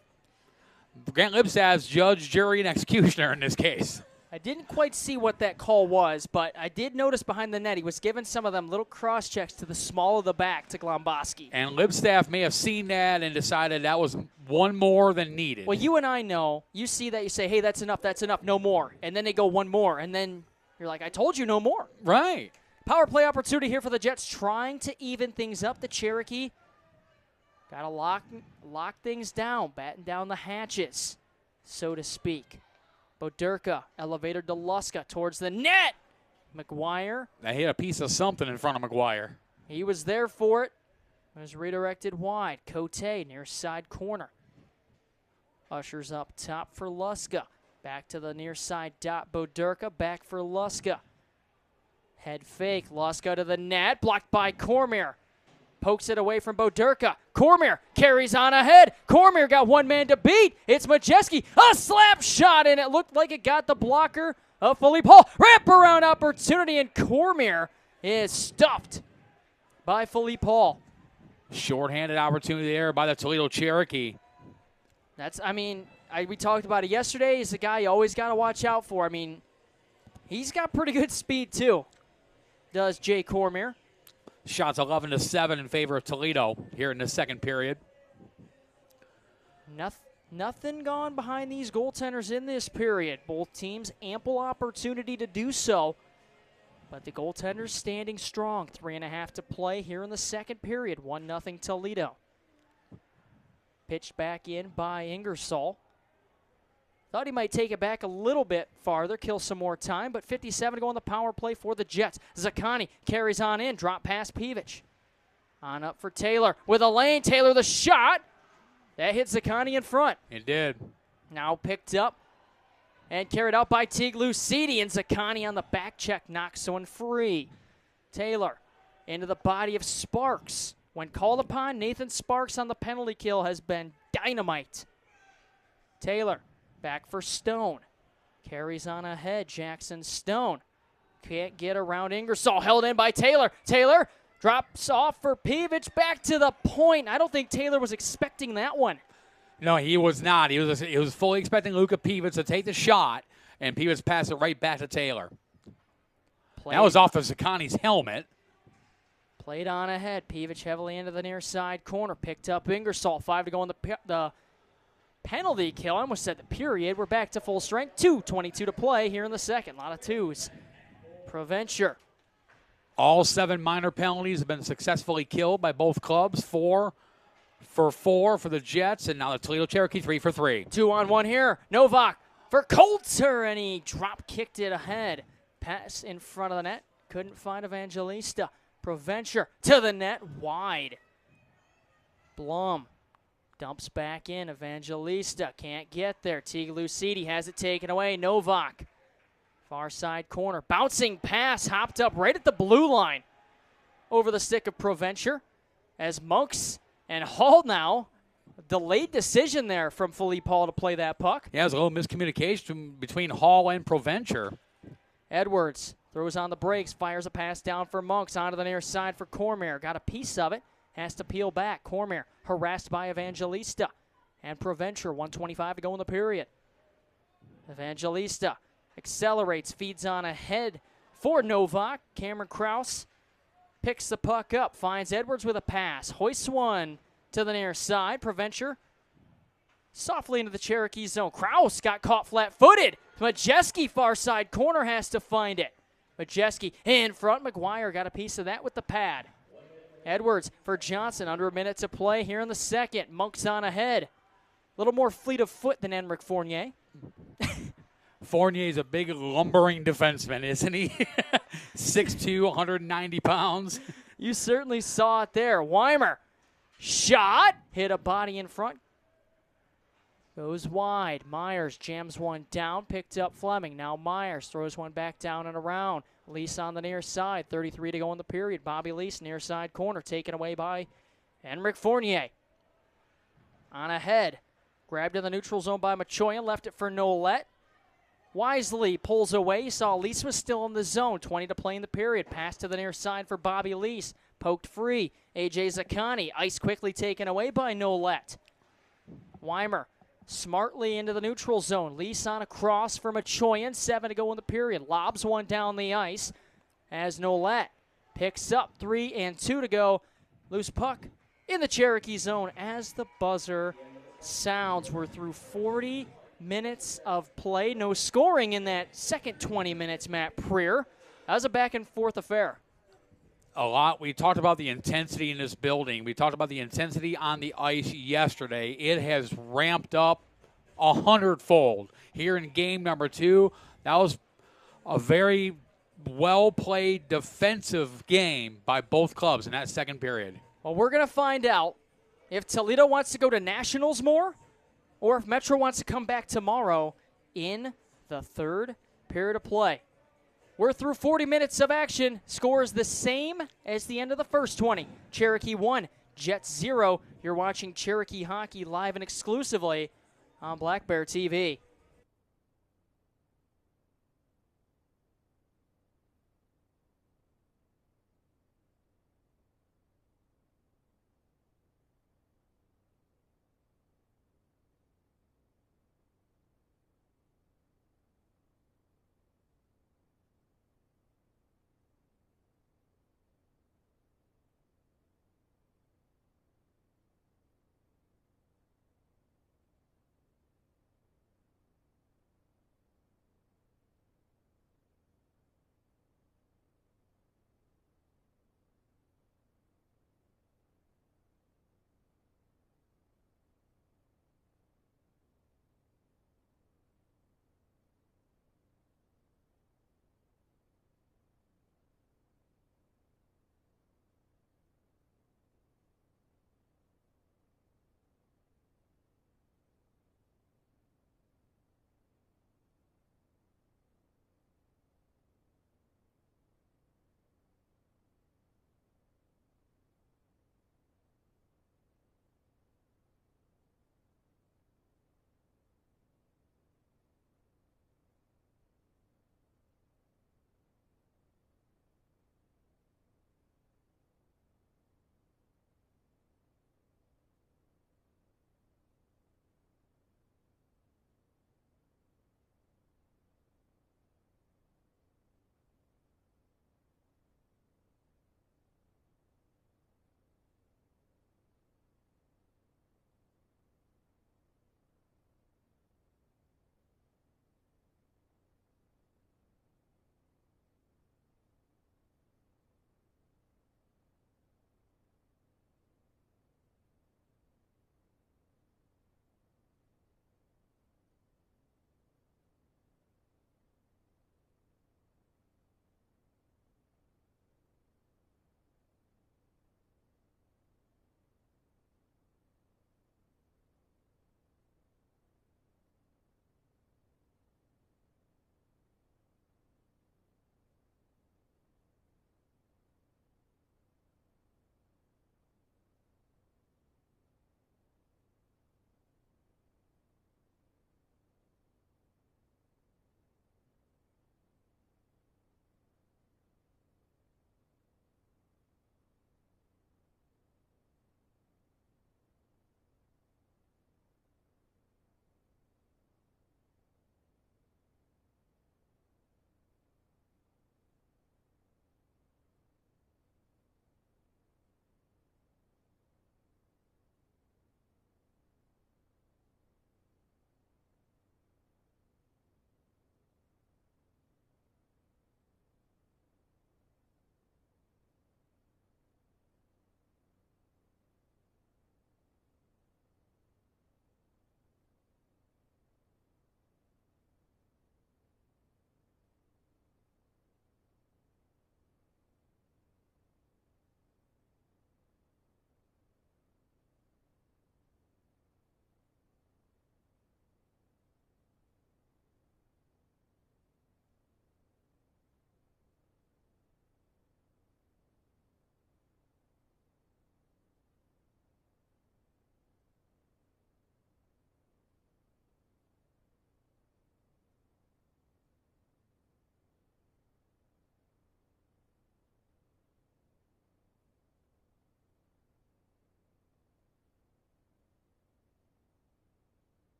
Grant Lipstaff's judge, jury, and executioner in this case. I didn't quite see what that call was, but I did notice behind the net he was giving some of them little cross-checks to the small of the back to Glomboski. And Lipstaff may have seen that and decided that was one more than needed. Well, you and I know. You see that, you say, hey, that's enough, no more. And then they go one more, and then you're like, I told you no more. Right. Power play opportunity here for the Jets, trying to even things up. The Cherokee got to lock things down, batten down the hatches, so to speak. Boderka, elevator to Luska towards the net. McGuire. They hit a piece of something in front of McGuire. He was there for it. It was redirected wide. Cote near side corner. Ushers up top for Luska. Back to the near side dot. Boderka back for Luska. Head fake. Luska to the net. Blocked by Cormier. Pokes it away from Boderka. Cormier carries on ahead. Cormier got one man to beat. It's Majewski. A slap shot, and it looked like it got the blocker of Philippe Hall. Wraparound opportunity, and Cormier is stuffed by Philippe Hall. Short-handed opportunity there by the Toledo Cherokee. We talked about it yesterday. He's a guy you always got to watch out for. He's got pretty good speed, too, does Jay Cormier. Shots 11-7 in favor of Toledo here in the second period. Nothing gone behind these goaltenders in this period. Both teams ample opportunity to do so. But the goaltenders standing strong. 3.5 to play here in the second period. 1-0 Toledo. Pitched back in by Ingersoll. Thought he might take it back a little bit farther, kill some more time, but 57 to go on the power play for the Jets. Zaccani carries on in, drop past Peevich. On up for Taylor with a lane. Taylor the shot. That hit Zaccani in front. It did. Now picked up and carried out by Teague Lucidi, and Zaccani on the back check knocks one free. Taylor into the body of Sparks. When called upon, Nathan Sparks on the penalty kill has been dynamite. Taylor back for Stone. Carries on ahead, Jackson Stone. Can't get around Ingersoll, held in by Taylor. Taylor drops off for Peevich, back to the point. I don't think Taylor was expecting that one. No, he was not. He was fully expecting Luka Peevich to take the shot, and Peevich passed it right back to Taylor. That was off of Zaccani's helmet. Played on ahead. Peevich heavily into the near side corner. Picked up Ingersoll. 5 to go on the penalty kill. I almost said the period. We're back to full strength. 2:22 to play here in the second. A lot of twos. Provencher. All 7 minor penalties have been successfully killed by both clubs. 4 for 4 for the Jets, and now the Toledo Cherokee 3 for 3. 2-on-1 here. Novak for Coulter, and he drop-kicked it ahead. Pass in front of the net. Couldn't find Evangelista. Provencher to the net, wide. Blum dumps back in. Evangelista can't get there. Teague Lucidi has it taken away. Novak, far side corner. Bouncing pass, hopped up right at the blue line. Over the stick of Provencher. As Monks and Hall now, delayed decision there from Philippe Hall to play that puck. Yeah, there's a little miscommunication between Hall and Provencher. Edwards throws on the brakes, fires a pass down for Monks, onto the near side for Cormier. Got a piece of it, has to peel back. Cormier harassed by Evangelista. And Provencher, 1:25 to go in the period. Evangelista accelerates, feeds on ahead for Novak. Cameron Krause picks the puck up, finds Edwards with a pass. Hoists one to the near side. Provencher softly into the Cherokee zone. Krause got caught flat-footed. Majeski, far side corner, has to find it. Majeski in front. McGuire got a piece of that with the pad. Edwards for Johnson. Under a minute to play here in the second. Monks on ahead. A little more fleet of foot than Enric Fournier. Fournier's a big lumbering defenseman, isn't he? 6'2", 190 pounds. You certainly saw it there. Weimer, shot, hit a body in front. Goes wide. Myers jams one down, picked up Fleming. Now Myers throws one back down and around. Lease on the near side. 33 to go in the period. Bobby Lease, near side corner, taken away by Enric Fournier. On ahead. Grabbed in the neutral zone by Machoyan. Left it for Nolette. Wisely pulls away. You saw Lease was still in the zone. 20 to play in the period. Pass to the near side for Bobby Lease. Poked free. A.J. Zaccani. Ice quickly taken away by Nolette. Weimer smartly into the neutral zone. Lease on a cross for Machoyan. 7 to go in the period. Lobs one down the ice as Nolette picks up 3 and 2 to go. Loose puck in the Cherokee zone as the buzzer sounds. We're through 40 minutes of play. No scoring in that second 20 minutes, Matt Preer. That was a back-and-forth affair. A lot. We talked about the intensity in this building. We talked about the intensity on the ice yesterday. It has ramped up 100-fold. Here in game number 2, that was a very well-played defensive game by both clubs in that second period. Well, we're going to find out if Toledo wants to go to Nationals more or if Metro wants to come back tomorrow in the third period of play. We're through 40 minutes of action. Score is the same as the end of the first 20. Cherokee 1, Jets 0. You're watching Cherokee Hockey live and exclusively on Black Bear TV.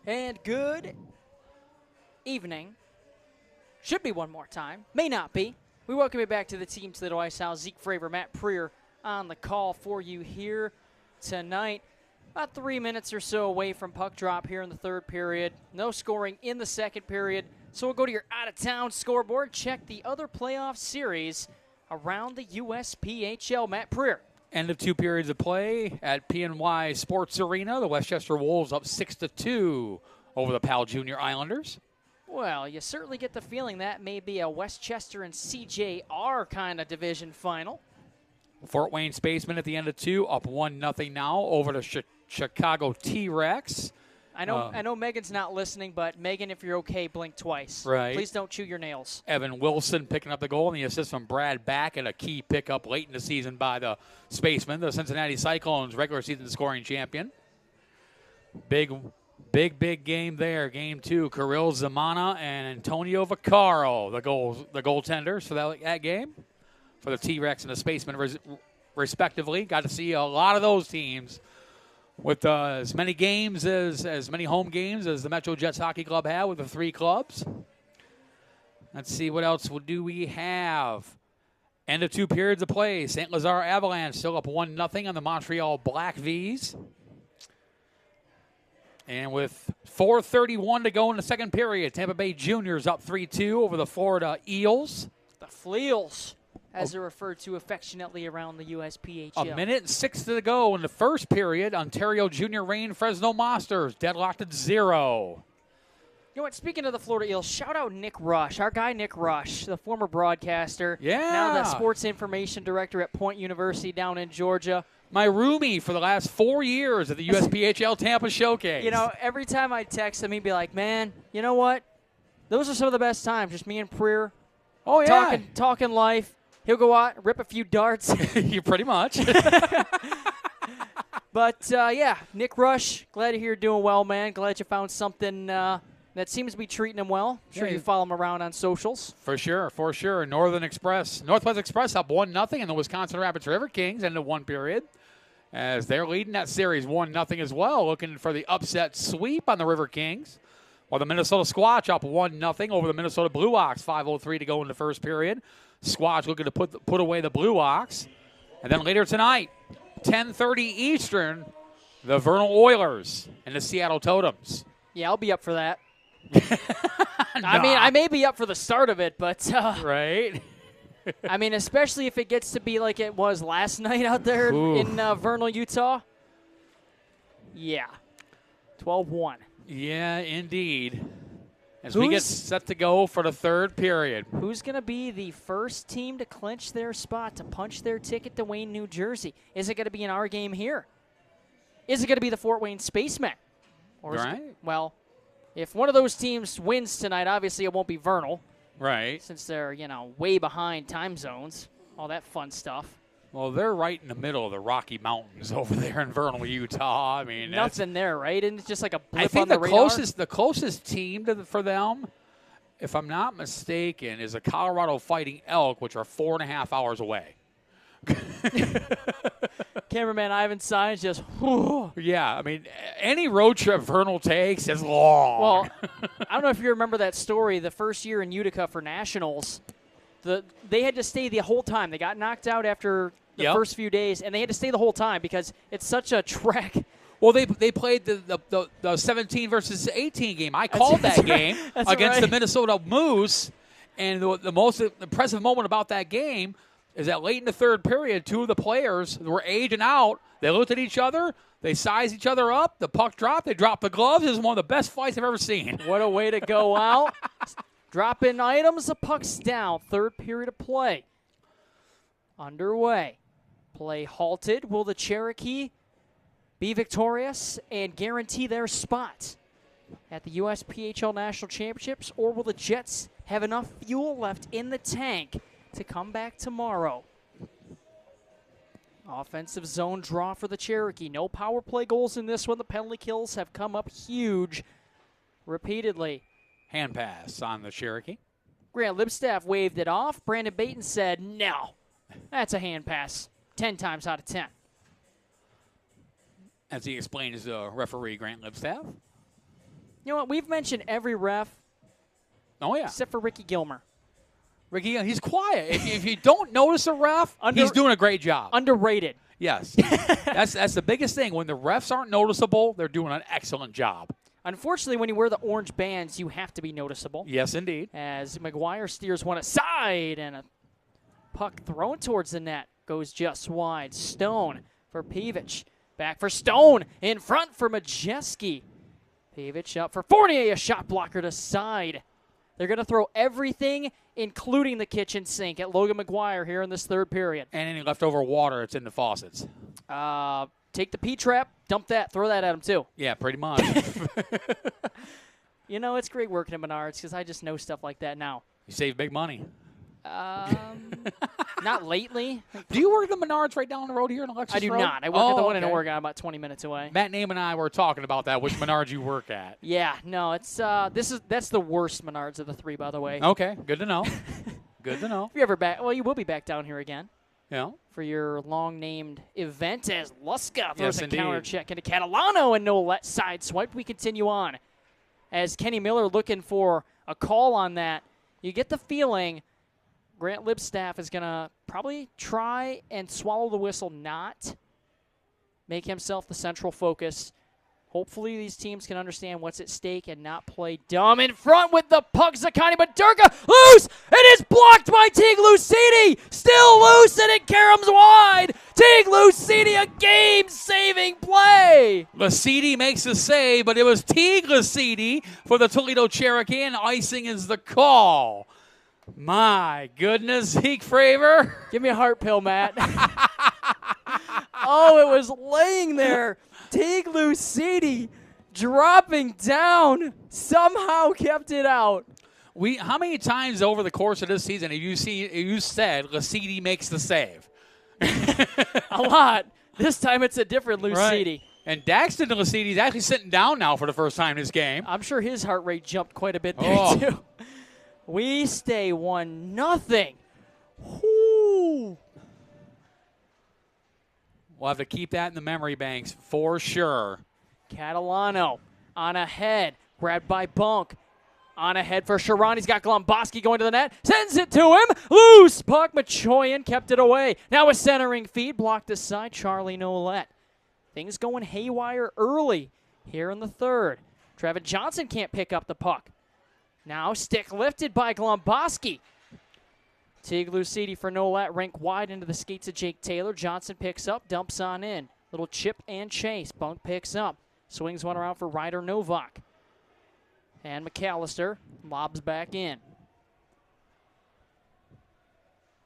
And good evening. Should be one more time. May not be. We welcome you back to the Team Toledo Ice House. Zeke Fravor, Matt Preer on the call for you here tonight. About 3 minutes or so away from puck drop here in the third period. No scoring in the second period. So we'll go to your out-of-town scoreboard. Check the other playoff series around the USPHL. Matt Preer. End of 2 periods of play at PNY Sports Arena. The Westchester Wolves up 6-2 over the Pal Junior Islanders. Well, you certainly get the feeling that may be a Westchester and CJR kind of division final. Fort Wayne Spacemen at the end of 2, up 1-0 now over the Chicago T-Rex. I know Megan's not listening, but Megan, if you're okay, blink twice. Right. Please don't chew your nails. Evan Wilson picking up the goal, and the assist from Brad Back at a key pickup late in the season by the Spacemen, the Cincinnati Cyclones regular season scoring champion. Big game there. Game 2, Kirill Zamana and Antonio Vaccaro, the goaltenders for that game for the T-Rex and the Spacemen respectively. Got to see a lot of those teams with as many games as many home games as the MetroJets Hockey Club had with the 3 clubs. Let's see, what else do we have? End of 2 periods of play. St. Lazare Avalanche still up 1-0 on the Montreal Black Vs. And with 4:31 to go in the second period, Tampa Bay Juniors up 3-2 over the Florida Eels. The Fleals, as they're referred to affectionately around the USPHL. A minute and 6 to go in the first period. Ontario Junior Reign Fresno Monsters deadlocked at 0. You know what? Speaking of the Florida Eels, shout out Nick Rush, our guy Nick Rush, the former broadcaster. Yeah. Now the sports information director at Point University down in Georgia. My roomie for the last 4 years at the USPHL Tampa Showcase. You know, every time I text him, he'd be like, man, you know what? Those are some of the best times, just me and Preer. Oh, yeah. Talking life. He'll go out, rip a few darts. You pretty much. But, yeah, Nick Rush, glad to hear you're doing well, man. Glad you found something that seems to be treating him well. I'm sure you follow him around on socials. For sure. Northwest Express up 1-0, and the Wisconsin Rapids River Kings ended 1 period as they're leading that series 1-0 as well, looking for the upset sweep on the River Kings. While the Minnesota Squatch up 1-0 over the Minnesota Blue Ox, 5:03 to go in the first period. Squatch looking to put away the Blue Ox. And then later tonight, 10:30 Eastern, the Vernal Oilers and the Seattle Totems. Yeah, I'll be up for that. Nah. I mean, I may be up for the start of it, but right. I mean, especially if it gets to be like it was last night out there in Vernal, Utah. Yeah, 12-1. Yeah, indeed. As we get set to go for the third period. Who's going to be the first team to clinch their spot, to punch their ticket to Wayne, New Jersey? Is it going to be in our game here? Is it going to be the Fort Wayne Spacemen? Or well, if one of those teams wins tonight, obviously it won't be Vernal. Right. Since they're, way behind time zones, all that fun stuff. Well, they're right in the middle of the Rocky Mountains over there in Vernal, Utah. I mean, nothing there, right? And it's just like a blip I think on the radar. The closest team for them, if I'm not mistaken, is the Colorado Fighting Elk, which are 4.5 hours away. Cameraman Ivan Sines just, whew. Yeah, I mean, any road trip Vernal takes is long. Well, I don't know if you remember that story. The first year in Utica for Nationals, they had to stay the whole time. They got knocked out after the first few days, and they had to stay the whole time because it's such a trek. Well, they played the 17 versus 18 game. I called that game against the Minnesota Moose, and the most impressive moment about that game is that late in the third period, 2 of the players were aging out. They looked at each other. They sized each other up. The puck dropped. They dropped the gloves. This is one of the best fights I've ever seen. What a way to go out. Dropping items. The puck's down. Third period of play. Underway. Play halted. Will the Cherokee be victorious and guarantee their spot at the USPHL National Championships, or will the Jets have enough fuel left in the tank to come back tomorrow? Offensive zone draw for the Cherokee. No power play goals in this one. The penalty kills have come up huge repeatedly. Hand pass on the Cherokee. Grant Lipstaff waved it off. Brandon Baton said, no, that's a hand pass 10 times out of 10. As he explains to referee Grant Lipstaff. You know what? We've mentioned every ref Oh, yeah. except for Ricky Gilmer. Ricky, he's quiet. If you don't notice a ref, he's doing a great job. Underrated. Yes. That's the biggest thing. When the refs aren't noticeable, they're doing an excellent job. Unfortunately, when you wear the orange bands, you have to be noticeable. Yes, indeed. As McGuire steers one aside, and a puck thrown towards the net goes just wide. Stone for Peevich. Back for Stone. In front for Majeski. Peevich up for Fournier. A shot blocker to side. They're going to throw everything, including the kitchen sink, at Logan McGuire here in this third period. And any leftover water, it's in the faucets. Take the P-trap, dump that, throw that at him too. Yeah, pretty much. You know, it's great working at Menards because I just know stuff like that now. You save big money. Not lately. Do you work at the Menards right down the road here in Alexis I do Road? not. I work at the one in okay. Oregon, about 20 minutes away. Matt Name and I were talking about that, which Menards you work at. Yeah, no, it's that's the worst Menards of the three, by the way. Okay, good to know. Good to know. If you're ever back, well, you will be back down here again. Yeah. For your long-named event as Luska throws a indeed. counter check into Catalano and no let side swipe. We continue on. As Kenny Miller looking for a call on that, you get the feeling Grant Lipstaff is going to probably try and swallow the whistle, not make himself the central focus. Hopefully these teams can understand what's at stake and not play dumb. In front with the puck, Zakani Badurka, loose! It is blocked by Teague Lucidi! Still loose and it caroms wide! Teague Lucidi, a game-saving play! Lucidi makes the save, but it was Teague Lucidi for the Toledo Cherokee, and icing is the call. My goodness, Zeke Fravor. Give me a heart pill, Matt. Oh, it was laying there. Teague Lucidi dropping down, somehow kept it out. How many times over the course of this season have you said Lucidi makes the save? A lot. This time it's a different Lucidi. Right. And Daxton Lucidi is actually sitting down now for the first time in this game. I'm sure his heart rate jumped quite a bit there, too. We stay 1-0. Whoo. We'll have to keep that in the memory banks for sure. Catalano on ahead, grabbed by Bunk. On ahead for Sharon. He's got Glomboski going to the net. Sends it to him. Loose puck. Machoyan kept it away. Now a centering feed. Blocked aside. Charlie Nolette. Things going haywire early here in the third. Trevin Johnson can't pick up the puck. Now stick lifted by Glomboski. Teague Lucidi for Nolette. Rink wide into the skates of Jake Taylor. Johnson picks up. Dumps on in. Little chip and chase. Bunk picks up. Swings one around for Ryder Novak. And McAllister lobs back in.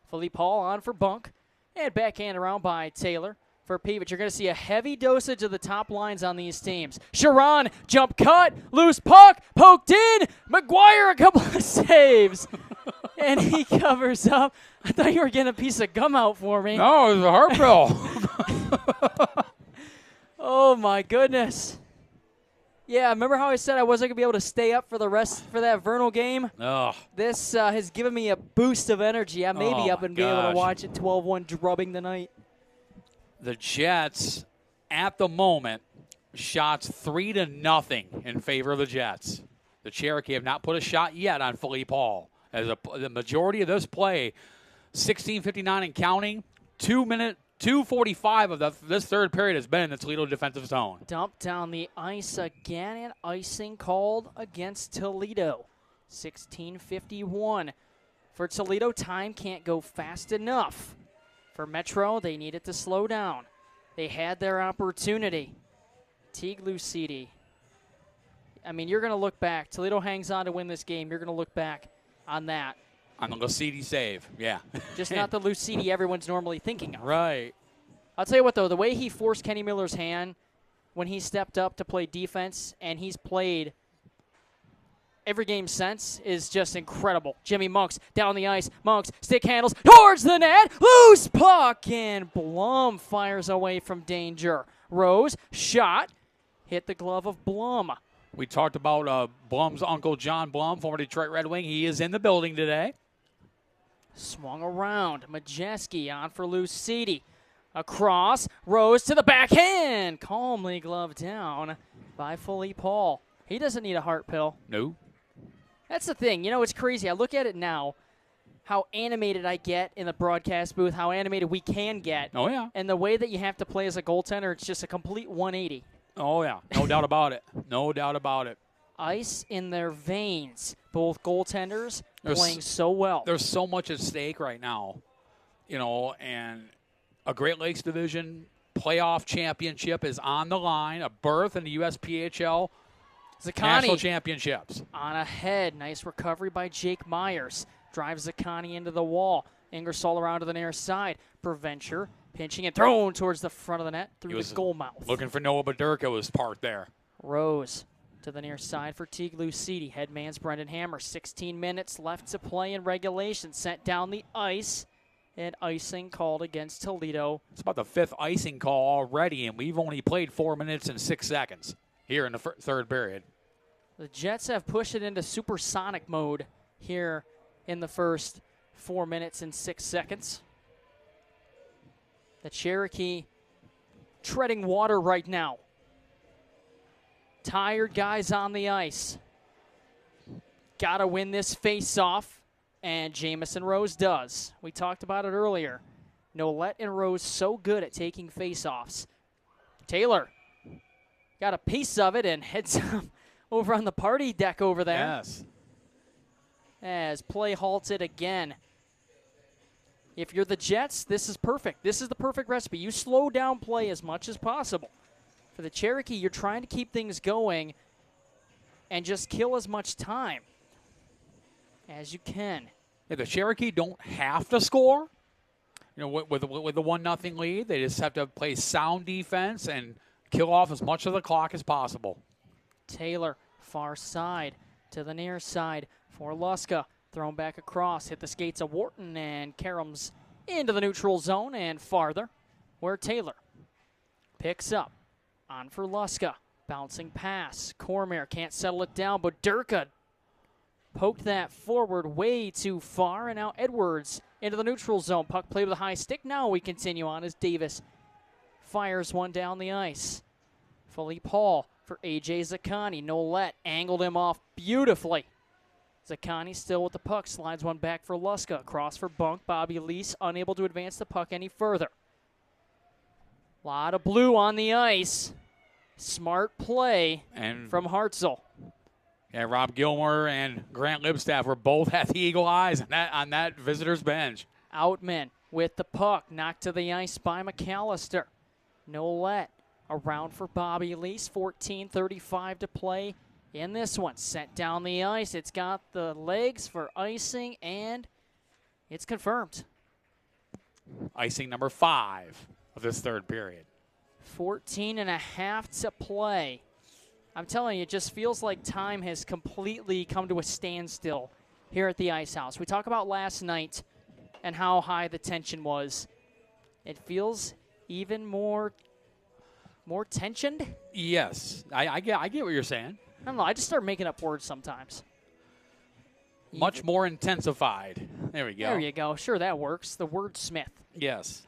Philippe Hall on for Bunk. And backhand around by Taylor for Peevich. You're going to see a heavy dosage of the top lines on these teams. Sharon, jump cut, loose puck, poked in. McGuire, a couple of saves. And he covers up. I thought you were getting a piece of gum out for me. No, it was a heart pill. Oh, my goodness. Yeah, remember how I said I wasn't going to be able to stay up for the rest for that Vernal game? Oh. This has given me a boost of energy. I may be up and be able to watch it 12-1 drubbing tonight. The Jets, at the moment, shots 3-0 in favor of the Jets. The Cherokee have not put a shot yet on Philippe Hall. As the majority of this play, 16:59 and counting, 2:45 of this third period has been in the Toledo defensive zone. Dump down the ice again, and icing called against Toledo. 16:51. For Toledo, time can't go fast enough. For Metro, they needed to slow down. They had their opportunity. Teague Lucidi. I mean, you're going to look back. Toledo hangs on to win this game. You're going to look back on that. On the Lucidi save, yeah. Just not the Lucidi everyone's normally thinking of. Right. I'll tell you what, though, the way he forced Kenny Miller's hand when he stepped up to play defense, and he's played every game since, is just incredible. Jimmy Monks down the ice. Monks stick handles towards the net. Loose puck, and Blum fires away from danger. Rose, shot, hit the glove of Blum. We talked about Blum's uncle, John Blum, former Detroit Red Wing. He is in the building today. Swung around. Majeski on for Lucidi. Across. Rose to the backhand. Calmly gloved down by Philippe Hall. He doesn't need a heart pill. No. That's the thing. You know, it's crazy. I look at it now, how animated I get in the broadcast booth, how animated we can get. Oh, yeah. And the way that you have to play as a goaltender, it's just a complete 180. Oh, yeah. No doubt about it. No doubt about it. Ice in their veins. Both goaltenders playing so well. There's so much at stake right now, and a Great Lakes Division playoff championship is on the line, a berth in the USPHL National Championships. On ahead. Nice recovery by Jake Myers. Drives Zakani into the wall. Ingersoll around to the near side. Preventure pinching and thrown towards the front of the net through the goal mouth. Looking for Noah Badurka was parked there. Rose to the near side for Teague Lucidi. Headman's Brendan Hammer. 16 minutes left to play in regulation. Sent down the ice. And icing called against Toledo. It's about the 5th icing call already, and we've only played 4 minutes and 6 seconds here in the third period. The Jets have pushed it into supersonic mode here in the first 4 minutes and 6 seconds. The Cherokee treading water right now. Tired guys on the ice. Got to win this face-off, and Jamison Rose does. We talked about it earlier. Nolette and Rose so good at taking face-offs. Taylor got a piece of it and heads up over on the party deck over there. Yes. As play halted again. If you're the Jets, this is perfect. This is the perfect recipe. You slow down play as much as possible. For the Cherokee, you're trying to keep things going and just kill as much time as you can. Yeah, the Cherokee don't have to score. With the 1-0 lead, they just have to play sound defense and kill off as much of the clock as possible. Taylor, far side to the near side for Luska. Thrown back across, hit the skates of Wharton, and Karams into the neutral zone and farther, where Taylor picks up. On for Luska. Bouncing pass. Cormier can't settle it down, but Durka poked that forward way too far, and now Edwards into the neutral zone. Puck played with a high stick. Now we continue on as Davis fires one down the ice. Philippe Hall for A.J. Zakani. Nolette angled him off beautifully. Zakani still with the puck. Slides one back for Luska. Across for Bunk. Bobby Lease unable to advance the puck any further. Lot of blue on the ice. Smart play from Hartzell. Yeah, Rob Gilmore and Grant Lipstaff were both at the Eagle Eyes on that visitor's bench. Outman with the puck. Knocked to the ice by McAllister. Nolette around for Bobby Lease. 14:35 to play in this one. Sent down the ice. It's got the legs for icing, and it's confirmed. Icing number 5 of this third period. 14.5 to play. I'm telling you, it just feels like time has completely come to a standstill here at the Ice House. We talk about last night and how high the tension was. It feels even more tensioned. Yes, I get what you're saying. I don't know. I just start making up words sometimes. Much more intensified. There we go. There you go. Sure, that works. The wordsmith. Yes.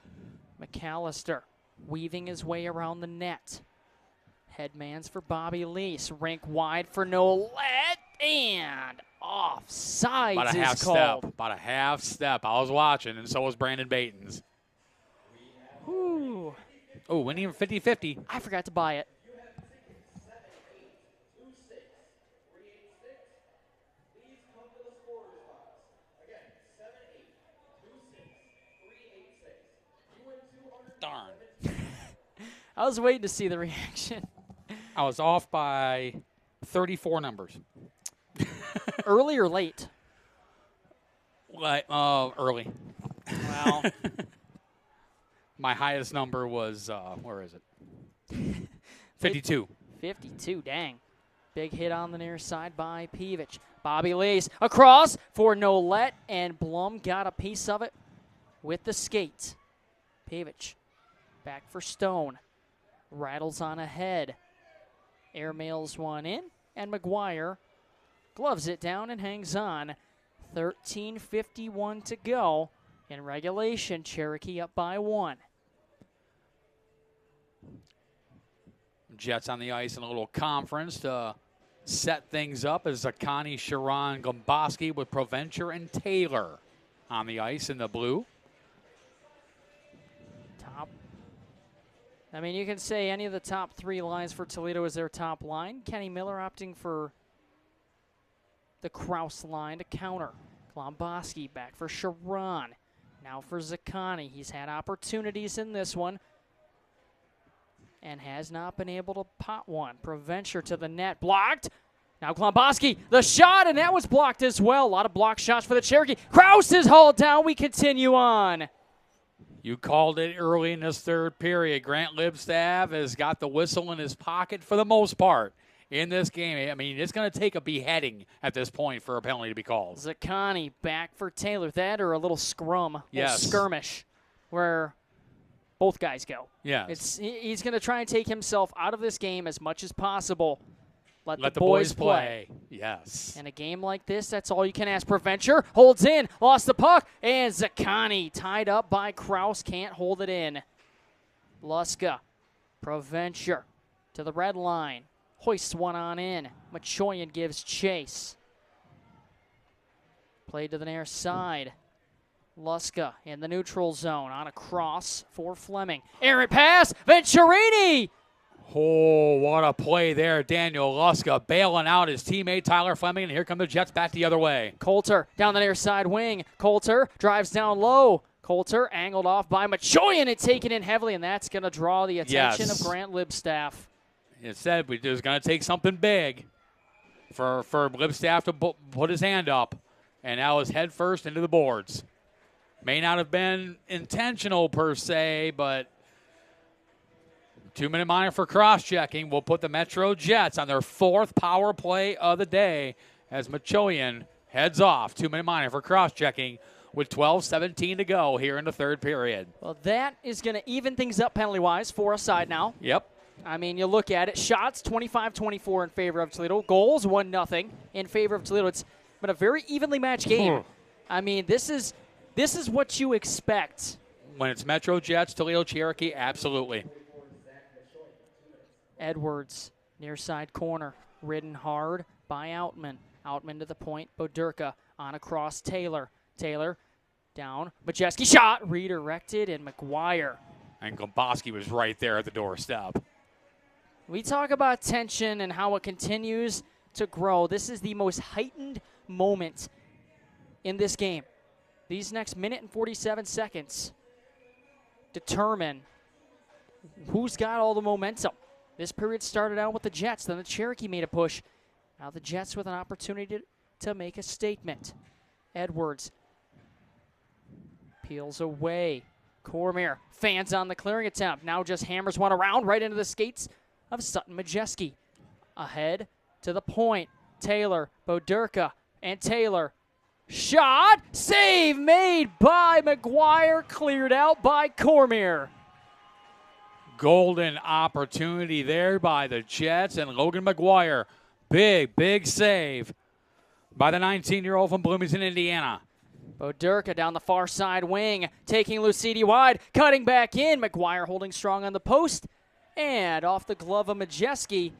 McAllister weaving his way around the net. Headman's for Bobby Lease. Rink wide for Nolette. And offsides is called. About a half step. I was watching, and so was Brandon Batens. Ooh. Oh, winning 50-50. I forgot to buy it. Darn. I was waiting to see the reaction. I was off by 34 numbers. Early or late? Early. Wow. My highest number was, where is it? 52. 52, dang. Big hit on the near side by Peevich. Bobby Lease across for Nolette, and Blum got a piece of it with the skate. Peevich back for Stone. Rattles on ahead. Airmails one in, and McGuire gloves it down and hangs on. 13:51 to go in regulation. Cherokee up by 1. Jets on the ice in a little conference to set things up as Zakani, Sharon, Gomboski with Provencher and Taylor on the ice in the blue. I mean, you can say any of the top 3 lines for Toledo is their top line. Kenny Miller opting for the Kraus line to counter. Gomboski back for Sharon. Now for Zakani. He's had opportunities in this one and has not been able to pot one. Provencher to the net. Blocked. Now Gomboski, the shot, and that was blocked as well. A lot of block shots for the Cherokee. Kraus is hauled down. We continue on. You called it early in this third period. Grant Libstaff has got the whistle in his pocket for the most part in this game. I mean, it's going to take a beheading at this point for a penalty to be called. Zakani back for Taylor. That or a little scrum, yes, little skirmish where both guys go. Yes. He's going to try and take himself out of this game as much as possible. Let the boys play. Yes. In a game like this, that's all you can ask. Provencher holds in, lost the puck, and Zakani tied up by Kraus, can't hold it in. Luska, Provencher to the red line, hoists one on in. Machoyan gives chase. Played to the near side. Luska in the neutral zone on a cross for Fleming. Errant pass, Venturini! Oh, what a play there. Daniel Luska bailing out his teammate Tyler Fleming, and here come the Jets back the other way. Coulter down the near side wing. Coulter drives down low. Coulter angled off by Machoyan and taken in heavily, and that's going to draw the attention of Grant Libstaff. It said it was going to take something big for Libstaff to put his hand up, and now is head first into the boards. May not have been intentional per se, but 2-minute minor for cross-checking will put the MetroJets on their 4th power play of the day as Machoyan heads off. 2-minute minor for cross-checking with 12:17 to go here in the third period. Well, that is going to even things up penalty-wise for a side now. Yep. I mean, you look at it. Shots, 25-24 in favor of Toledo. Goals, 1-0 in favor of Toledo. It's been a very evenly matched game. I mean, this is what you expect. When it's MetroJets, Toledo Cherokee, absolutely. Edwards, near side corner, ridden hard by Outman. Outman to the point, Boderka on across Taylor. Taylor down, Majeski shot, redirected, and McGuire. And Gomboski was right there at the doorstep. We talk about tension and how it continues to grow. This is the most heightened moment in this game. These next minute and 47 seconds determine who's got all the momentum. This period started out with the Jets, then the Cherokee made a push. Now the Jets with an opportunity to make a statement. Edwards peels away. Cormier fans on the clearing attempt. Now just hammers one around right into the skates of Sutton Majeski. Ahead to the point. Taylor, Boderka, and Taylor. Shot! Save made by McGuire. Cleared out by Cormier. Golden opportunity there by the Jets and Logan McGuire. Big save by the 19-year-old from Bloomington, Indiana. Boderka down the far side wing, taking Lucidi wide, cutting back in. McGuire holding strong on the post, and off the glove of Majeski.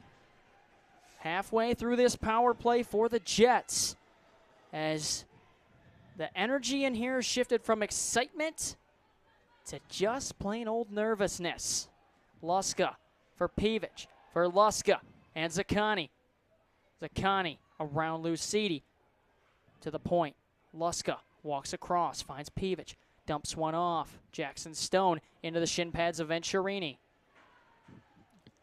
Halfway through this power play for the Jets, as the energy in here shifted from excitement to just plain old nervousness. Luska for Peevich, for Luska, and Zakani. Zakani around Lucidi to the point. Luska walks across, finds Peevich, dumps one off. Jackson Stone into the shin pads of Venturini.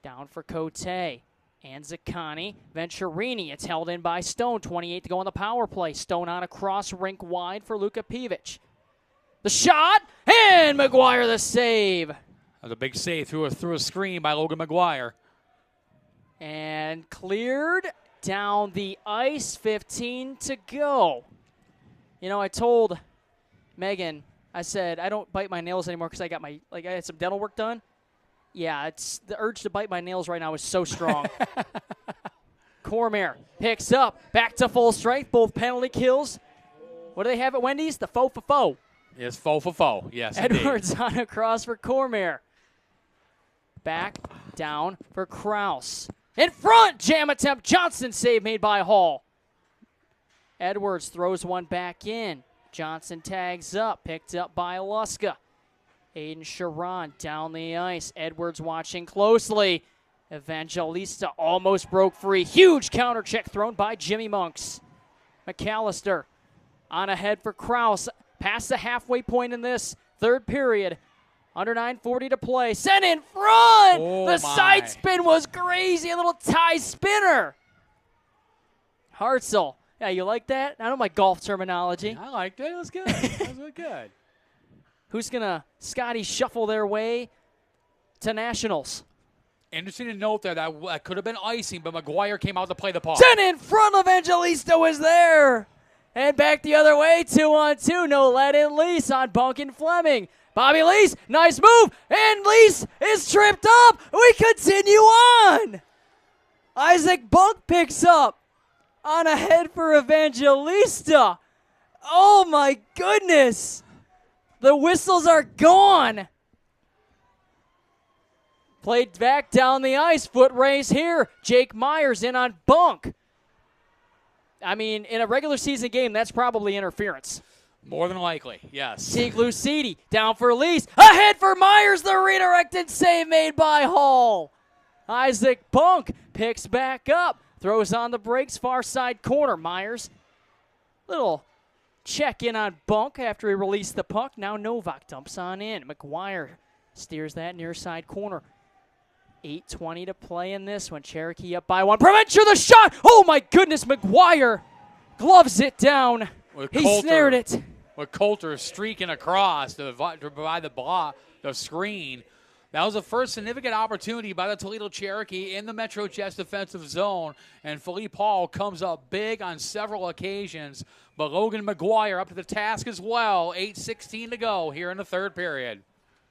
Down for Cote and Zakani. Venturini, it's held in by Stone. 28 to go on the power play. Stone on a cross, rink wide for Luka Peevich. The shot, and McGuire the save. That was a big save through a screen by Logan McGuire. And cleared down the ice, 15 to go. You know, I told Megan, I said, I don't bite my nails anymore because I had some dental work done. Yeah, it's the urge to bite my nails right now is so strong. Cormier picks up, back to full strength, both penalty kills. What do they have at Wendy's? The faux for faux. Yes, faux for faux. Yes, Edwards indeed. on a cross for Cormier. Back down for Kraus. In front, jam attempt. Johnson save made by Hall. Edwards throws one back in. Johnson tags up, picked up by Luska. Aiden Sharon down the ice. Edwards watching closely. Evangelista almost broke free. Huge counter check thrown by Jimmy Monks. McAllister on ahead for Krause. Past the halfway point in this third period. Under 9:40 to play. Sent in front! The side spin was crazy. A little tie spinner. Hartzell. Yeah, you like that? I don't like golf terminology. I liked it. It was good. It was really good. Who's going to, Scotty, shuffle their way to Nationals? Interesting to note there that could have been icing, but McGuire came out to play the puck. Sent in front. Evangelista was there. And back the other way, 2-on-2. No let in Lease on Bunk and Fleming. Bobby Lease, nice move. And Lease is tripped up. We continue on. Isaac Bunk picks up on ahead for Evangelista. Oh, my goodness. The whistles are gone. Played back down the ice. Foot race here. Jake Myers in on Bunk. I mean, in a regular season game, that's probably interference. More than likely, yes. Teague Lucidi down for Lease. Ahead for Myers. The redirected save made by Hall. Isaac Bunk picks back up. Throws on the brakes. Far side corner. Myers. Little check in on Bunk after he released the puck. Now Novak dumps on in. McGuire steers that near side corner. 8:20 to play in this one. Cherokee up by one. Preventure the shot. Oh my goodness, McGuire gloves it down. He snared it. With Coulter streaking across to provide the screen. That was the first significant opportunity by the Toledo Cherokee in the MetroJets defensive zone, and Philippe Hall comes up big on several occasions, but Logan McGuire up to the task as well. 8:16 to go here in the third period.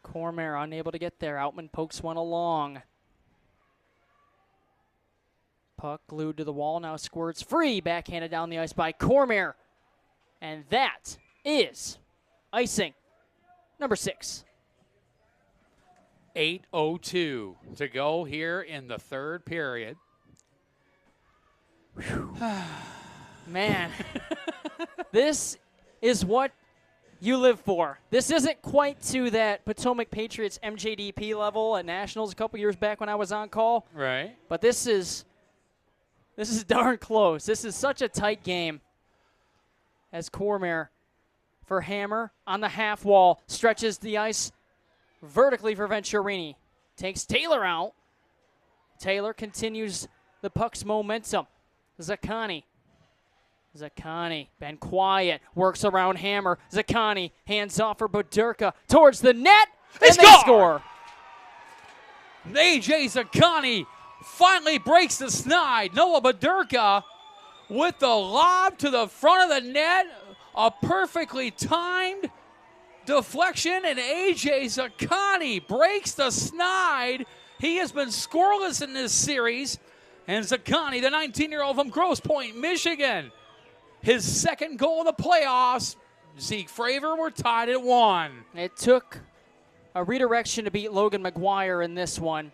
Cormier unable to get there. Outman pokes one along. Puck glued to the wall, now squirts free. Backhanded down the ice by Cormier. And that is icing number 6. 8:02 to go here in the third period. Man, this is what you live for. This isn't quite to that Potomac Patriots MJDP level at Nationals a couple years back when I was on call. Right. But this is darn close. This is such a tight game. As Cormier for Hammer on the half wall, stretches the ice vertically for Venturini. Takes Taylor out. Taylor continues the puck's momentum. Zaccani, been quiet, works around Hammer. Zaccani, hands off for Boderka, towards the net, and they score. A.J. Zaccani finally breaks the snide. Noah Boderka with the lob to the front of the net, a perfectly timed deflection, and A.J. Zaccani breaks the snide. He has been scoreless in this series, and Zaccani, the 19-year-old from Grosse Pointe, Michigan, his second goal in the playoffs. Zeke Fravor were tied at 1. It took a redirection to beat Logan McGuire in this one.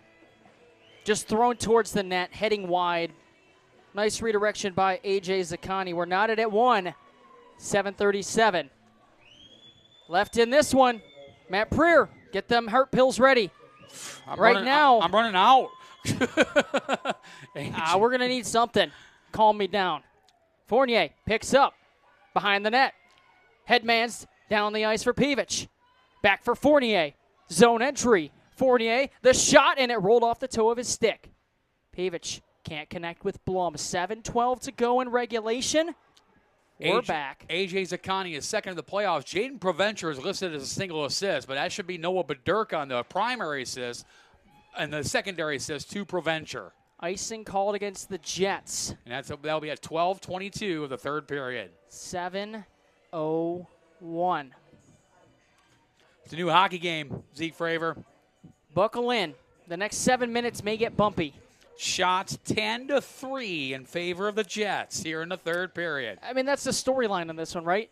Just thrown towards the net, heading wide. Nice redirection by A.J. Zaccani. We're knotted at 1. 7:37. Left in this one. Matt Preer, get them heart pills ready. I'm running out. We're going to need something. Calm me down. Fournier picks up behind the net. Headman's down the ice for Pivich. Back for Fournier. Zone entry. Fournier, the shot, and it rolled off the toe of his stick. Pivich can't connect with Blum. 7:12 to go in regulation. We're back. A.J. Zaccani is second in the playoffs. Jaden Provencher is listed as a single assist, but that should be Noah Boderka on the primary assist, and the secondary assist to Provencher. Icing called against the Jets. And that'll be at 12:22 of the third period. 7:01. It's a new hockey game, Zeke Fravor. Buckle in. The next 7 minutes may get bumpy. Shots 10-3 in favor of the Jets here in the third period. I mean, that's the storyline on this one, right?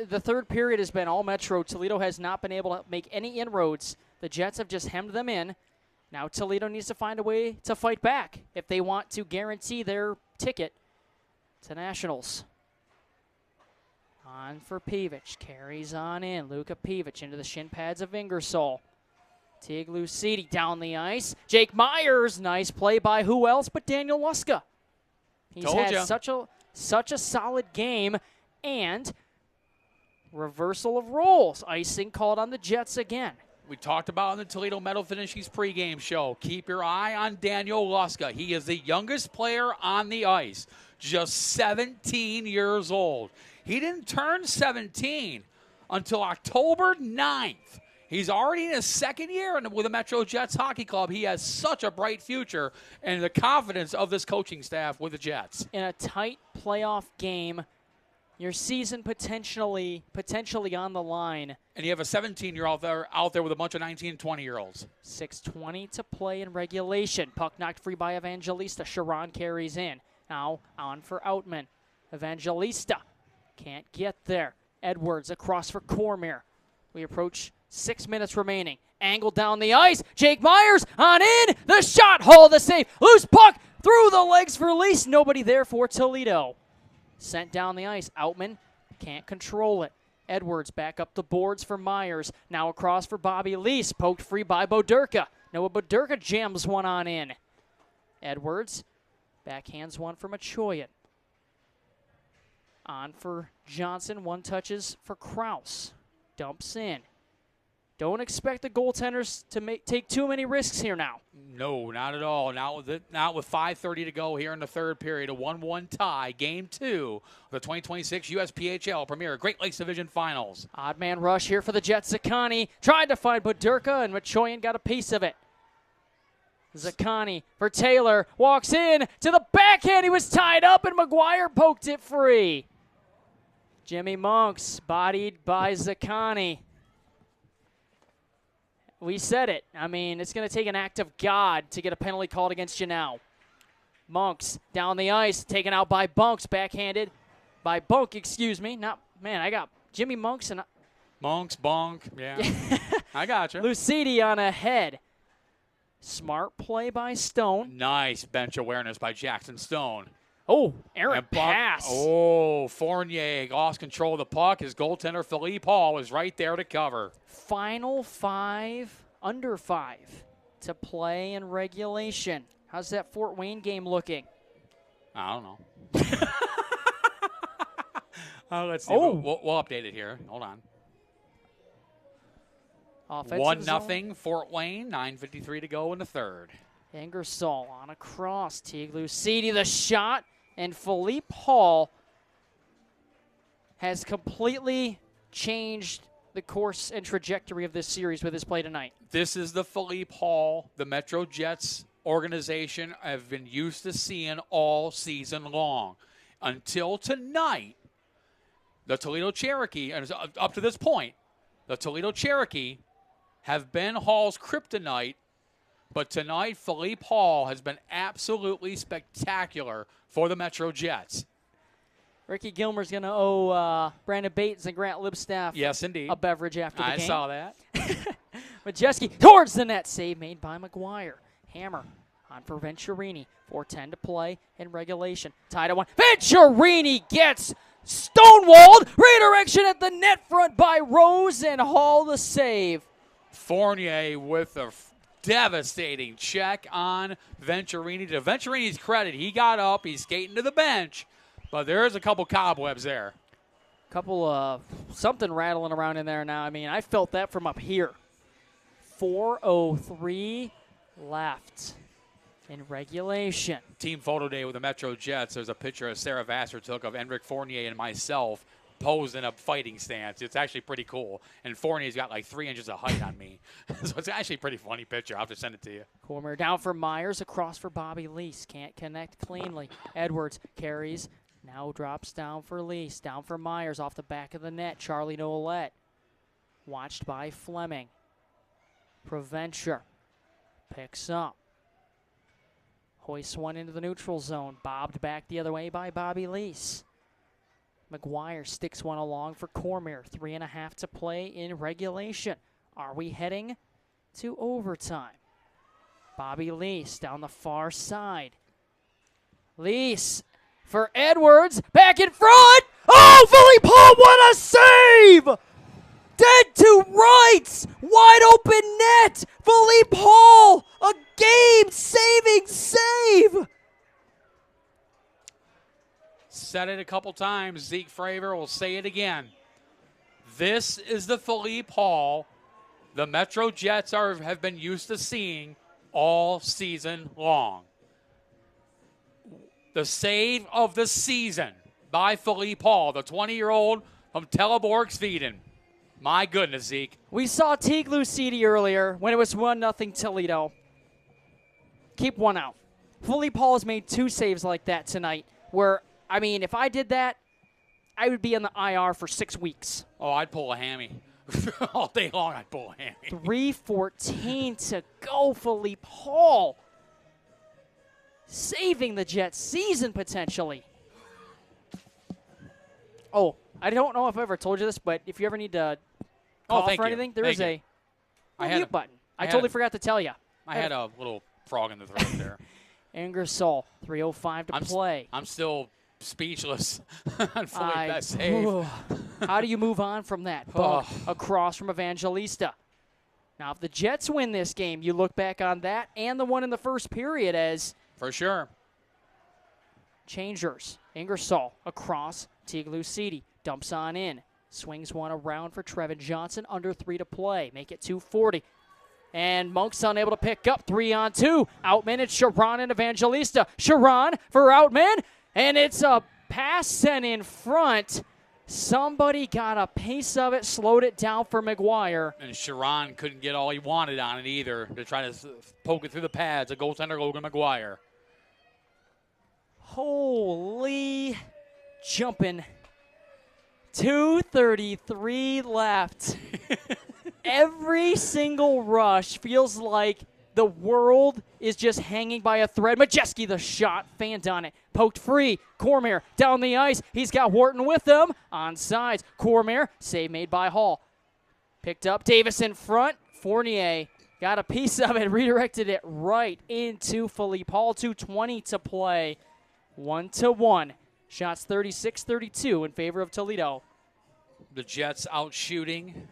The third period has been all Metro. Toledo has not been able to make any inroads. The Jets have just hemmed them in. Now Toledo needs to find a way to fight back if they want to guarantee their ticket to Nationals. On for Peevich. Carries on in. Luka Peevich into the shin pads of Ingersoll. Teague Lucidi down the ice. Jake Myers. Nice play by who else but Daniel Luska. He's had such a solid game. And reversal of roles. Icing called on the Jets again. We talked about in the Toledo Metal Finishes pregame show. Keep your eye on Daniel Luska. He is the youngest player on the ice, just 17 years old. He didn't turn 17 until October 9th. He's already in his second year with the MetroJets Hockey Club. He has such a bright future and the confidence of this coaching staff with the Jets. In a tight playoff game, your season potentially on the line. And you have a 17-year-old out there with a bunch of 19 and 20-year-olds. 6:20 to play in regulation. Puck knocked free by Evangelista. Sharon carries in. Now on for Outman. Evangelista can't get there. Edwards across for Cormier. We approach 6 minutes remaining. Angle down the ice. Jake Myers on in. The shot. Hole the save. Loose puck through the legs for Lease. Nobody there for Toledo. Sent down the ice. Outman can't control it. Edwards back up the boards for Myers. Now across for Bobby Lease. Poked free by Boderka. Noah Boderka jams one on in. Edwards backhands one for Machoyan. On for Johnson. One touches for Kraus. Dumps in. Don't expect the goaltenders to take too many risks here now. No, not at all. Not with 5:30 to go here in the third period. A 1-1 tie. Game 2 of the 2026 USPHL Premier Great Lakes Division Finals. Odd man rush here for the Jets. Zakani tried to find Boderka, and Machoyan got a piece of it. Zakani for Taylor. Walks in to the backhand. He was tied up, and McGuire poked it free. Jimmy Monks bodied by Zakani. We said it. I mean, it's going to take an act of God to get a penalty called against you now. Monks down the ice, taken out by Bunks, backhanded by Bunk, excuse me. I got Jimmy Monks and Monks, Bunk, yeah. I got you. Lucidi on ahead. Smart play by Stone. Nice bench awareness by Jackson Stone. Oh, errant pass. Oh, Fournier lost control of the puck. His goaltender, Philippe Hall, is right there to cover. Final 5, under 5 to play in regulation. How's that Fort Wayne game looking? I don't know. Let's see. We'll update it here. Hold on. 1-0 Fort Wayne. 9:53 to go in the third. Ingersoll on a cross. Teague Lucidi the shot. And Philippe Hall has completely changed the course and trajectory of this series with his play tonight. This is the Philippe Hall the MetroJets organization have been used to seeing all season long. Until tonight, the Toledo Cherokee, and up to this point, the Toledo Cherokee have been Hall's kryptonite. But tonight, Philippe Hall has been absolutely spectacular for the MetroJets. Ricky Gilmer's going to owe Brandon Bates and Grant Lipstaff a beverage after the game. I saw that. Majeski towards the net. Save made by McGuire. Hammer on for Venturini. 4:10 to play in regulation. Tied at 1. Venturini gets stonewalled. Redirection at the net front by Rose, and Hall the save. Fournier with a devastating check on Venturini. To Venturini's credit, he got up, he's skating to the bench, but there's a couple cobwebs there. Couple of something rattling around in there now. I mean, I felt that from up here. 4:03 left in regulation. Team photo day with the MetroJets. There's a picture Sarah Vassar took of Enric Fournier and myself posed in a fighting stance. It's actually pretty cool. And Fournier's got like 3 inches of height on me. So it's actually a pretty funny picture. I'll have to send it to you. Cormier down for Myers, across for Bobby Lease. Can't connect cleanly. Edwards carries, now drops down for Lease. Down for Myers off the back of the net. Charlie Nolet. Watched by Fleming. Provencher picks up. Hoists one into the neutral zone. Bobbed back the other way by Bobby Lease. McGuire sticks one along for Cormier. 3.5 to play in regulation. Are we heading to overtime? Bobby Lease down the far side. Lease for Edwards, back in front. Oh, Philly Paul, what a save! Dead to rights, wide open net. Philippe Hall, a game-saving save. Said it a couple times. Zeke Fravor will say it again. This is the Philippe Hall the MetroJets have been used to seeing all season long. The save of the season by Philippe Hall, the 20-year-old from Teleborg, Sweden. My goodness, Zeke. We saw Teague Lucidi earlier when it was 1-0 Toledo. Keep one out. Philippe Hall has made 2 saves like that tonight where, I mean, if I did that, I would be in the IR for 6 weeks. Oh, I'd pull a hammy. All day long, I'd pull a hammy. 3:14 to go, Philippe Hall. Saving the Jets' season, potentially. Oh, I don't know if I ever told you this, but if you ever need to cough or anything, there is a mute button. I totally forgot to tell you. I had a little frog in the throat there. Ingersoll, 3:05 to play. I'm still speechless on Philippe's save. How do you move on from that? Bug across from Evangelista. Now, if the Jets win this game, you look back on that and the one in the first period as for sure. Changers. Ingersoll across. Teague Lucidi dumps on in. Swings one around for Trevin Johnson. Under 3 to play. Make it 2:40. And Monk's unable to pick up. 3-on-2. Outman and Sharon and Evangelista. Sharon for Outman. And it's a pass sent in front. Somebody got a piece of it, slowed it down for McGuire. And Sharon couldn't get all he wanted on it either to try to poke it through the pads. A goaltender, Logan McGuire. Holy jumping. 2:33 left. Every single rush feels like the world is just hanging by a thread. Majeski, the shot, fanned on it. Poked free. Cormier down the ice. He's got Wharton with him. On sides. Cormier, save made by Hall. Picked up. Davis in front. Fournier got a piece of it. Redirected it right into Philippe Hall. 2:20 to play. 1-1. Shots 36-32 in favor of Toledo. The Jets out shooting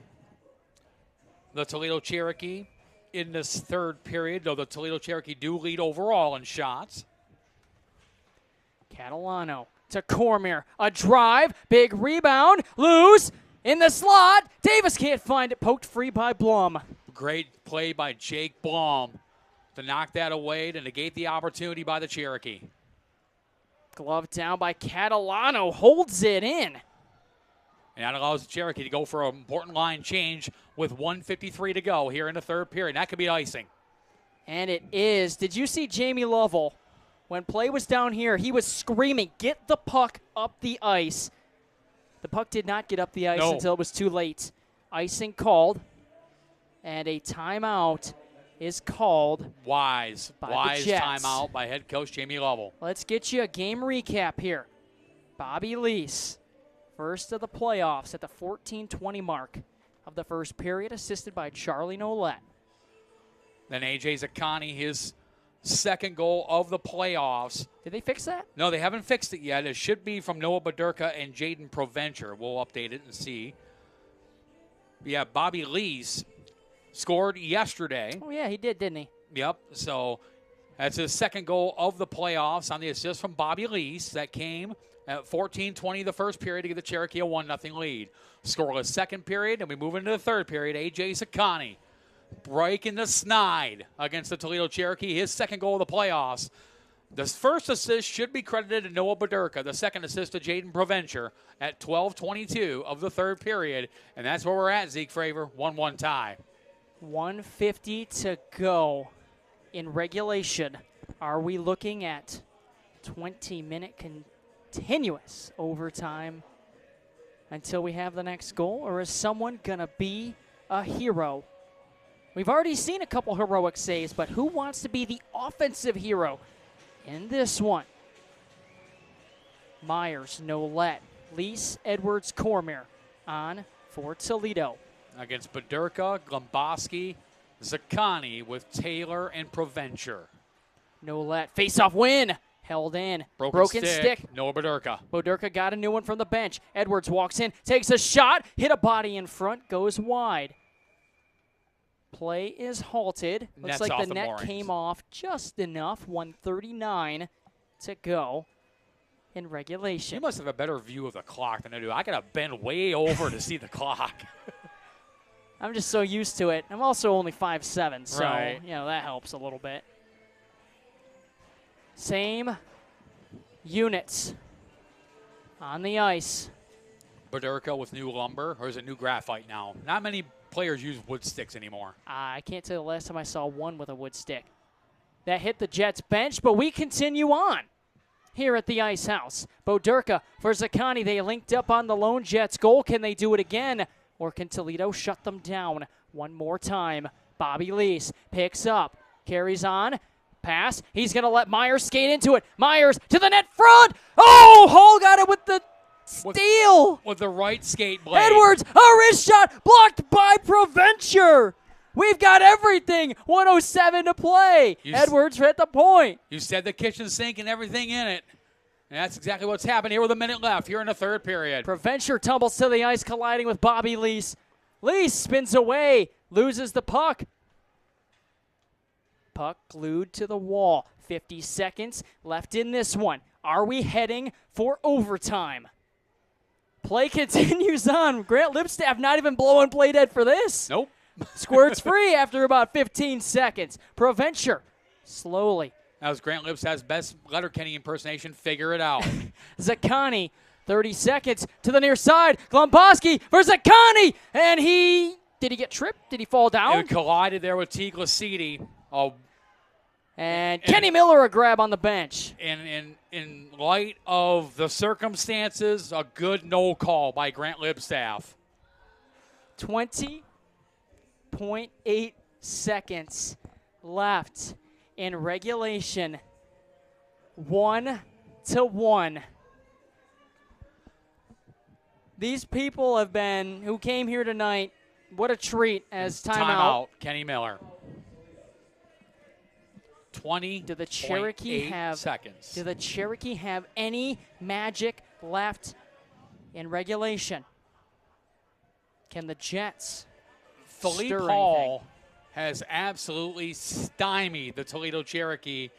the Toledo Cherokee in this third period, though the Toledo Cherokee do lead overall in shots. Catalano to Cormier. A drive. Big rebound. Loose. In the slot. Davis can't find it. Poked free by Blum. Great play by Jake Blum to knock that away to negate the opportunity by the Cherokee. Glove down by Catalano. Holds it in. And that allows the Cherokee to go for an important line change with 1:53 to go here in the third period. That could be icing. And it is. Did you see Jamie Lovell? When play was down here, he was screaming, get the puck up the ice. The puck did not get up the ice until it was too late. Icing called. And a timeout is called. Wise timeout by head coach Jamie Lovell. Let's get you a game recap here. Bobby Lease. First of the playoffs at the 14:20 mark of the first period, assisted by Charlie Nolette. Then A.J. Zaccani, his second goal of the playoffs. Did they fix that? No, they haven't fixed it yet. It should be from Noah Badurka and Jaden Provencher. We'll update it and see. Yeah, Bobby Lease scored yesterday. Oh, yeah, he did, didn't he? Yep, so that's his second goal of the playoffs on the assist from Bobby Lease. That came at 14:20 the first period to give the Cherokee a 1-0 lead. Scoreless second period, and we move into the third period. A.J. Zaccani breaking the snide against the Toledo Cherokee. His second goal of the playoffs. The first assist should be credited to Noah Badurka. The second assist to Jaden Provencher at 12:22 of the third period. And that's where we're at, Zeke Fravor. 1-1 tie. 1:50 to go in regulation. Are we looking at 20-minute continuous overtime until we have the next goal, or is someone going to be a hero? We've already seen a couple heroic saves, but who wants to be the offensive hero in this one? Myers, Nolette, Lease, Edwards, Cormier on for Toledo. Against Badurka, Glomboski, Zaccani with Taylor and Provencher. No let. Face-off win. Held in. Broken stick. Noah Boderka. Boderka got a new one from the bench. Edwards walks in, takes a shot, hit a body in front, goes wide. Play is halted. Looks like the net came off just enough. 1:39 to go in regulation. You must have a better view of the clock than I do. I got to bend way over to see the clock. I'm just so used to it. I'm also only 5'7", so right. That helps a little bit. Same units on the ice. Boderka with new lumber, or is it new graphite now? Not many players use wood sticks anymore. I can't tell you the last time I saw one with a wood stick. That hit the Jets bench, but we continue on here at the Ice House. Boderka for Zaccani. They linked up on the lone Jets goal. Can they do it again? Or can Toledo shut them down one more time? Bobby Lease picks up, carries on, pass. He's going to let Myers skate into it. Myers to the net front. Oh, Hall got it with the steal. With the right skate blade. Edwards, a wrist shot blocked by Provencher. We've got everything. 1:07 to play. Edwards hit the point. You said the kitchen sink and everything in it. And that's exactly what's happened here with a minute left here in the third period. Provencher tumbles to the ice, colliding with Bobby Lease. Lease spins away, loses the puck. Puck glued to the wall. 50 seconds left in this one. Are we heading for overtime? Play continues on. Grant Lipstaff not even blowing play dead for this. Nope. Squirts free after about 15 seconds. Provencher slowly. That was Grant Lipstaff's best Letterkenny impersonation. Figure it out. Zaccani, 30 seconds to the near side. Glomboski for Zaccani. And did he get tripped? Did he fall down? It collided there with T. Glacidi. And Kenny Miller a grab on the bench. In light of the circumstances, a good no call by Grant Lipstaff. 20.8 seconds left in regulation. 1-1. These people who came here tonight, what a treat as timeout. Kenny Miller. 20. Do the Cherokee seconds. Do the Cherokee have any magic left in regulation? Can the Jets Philippe Hall has absolutely stymied the Toledo Cherokee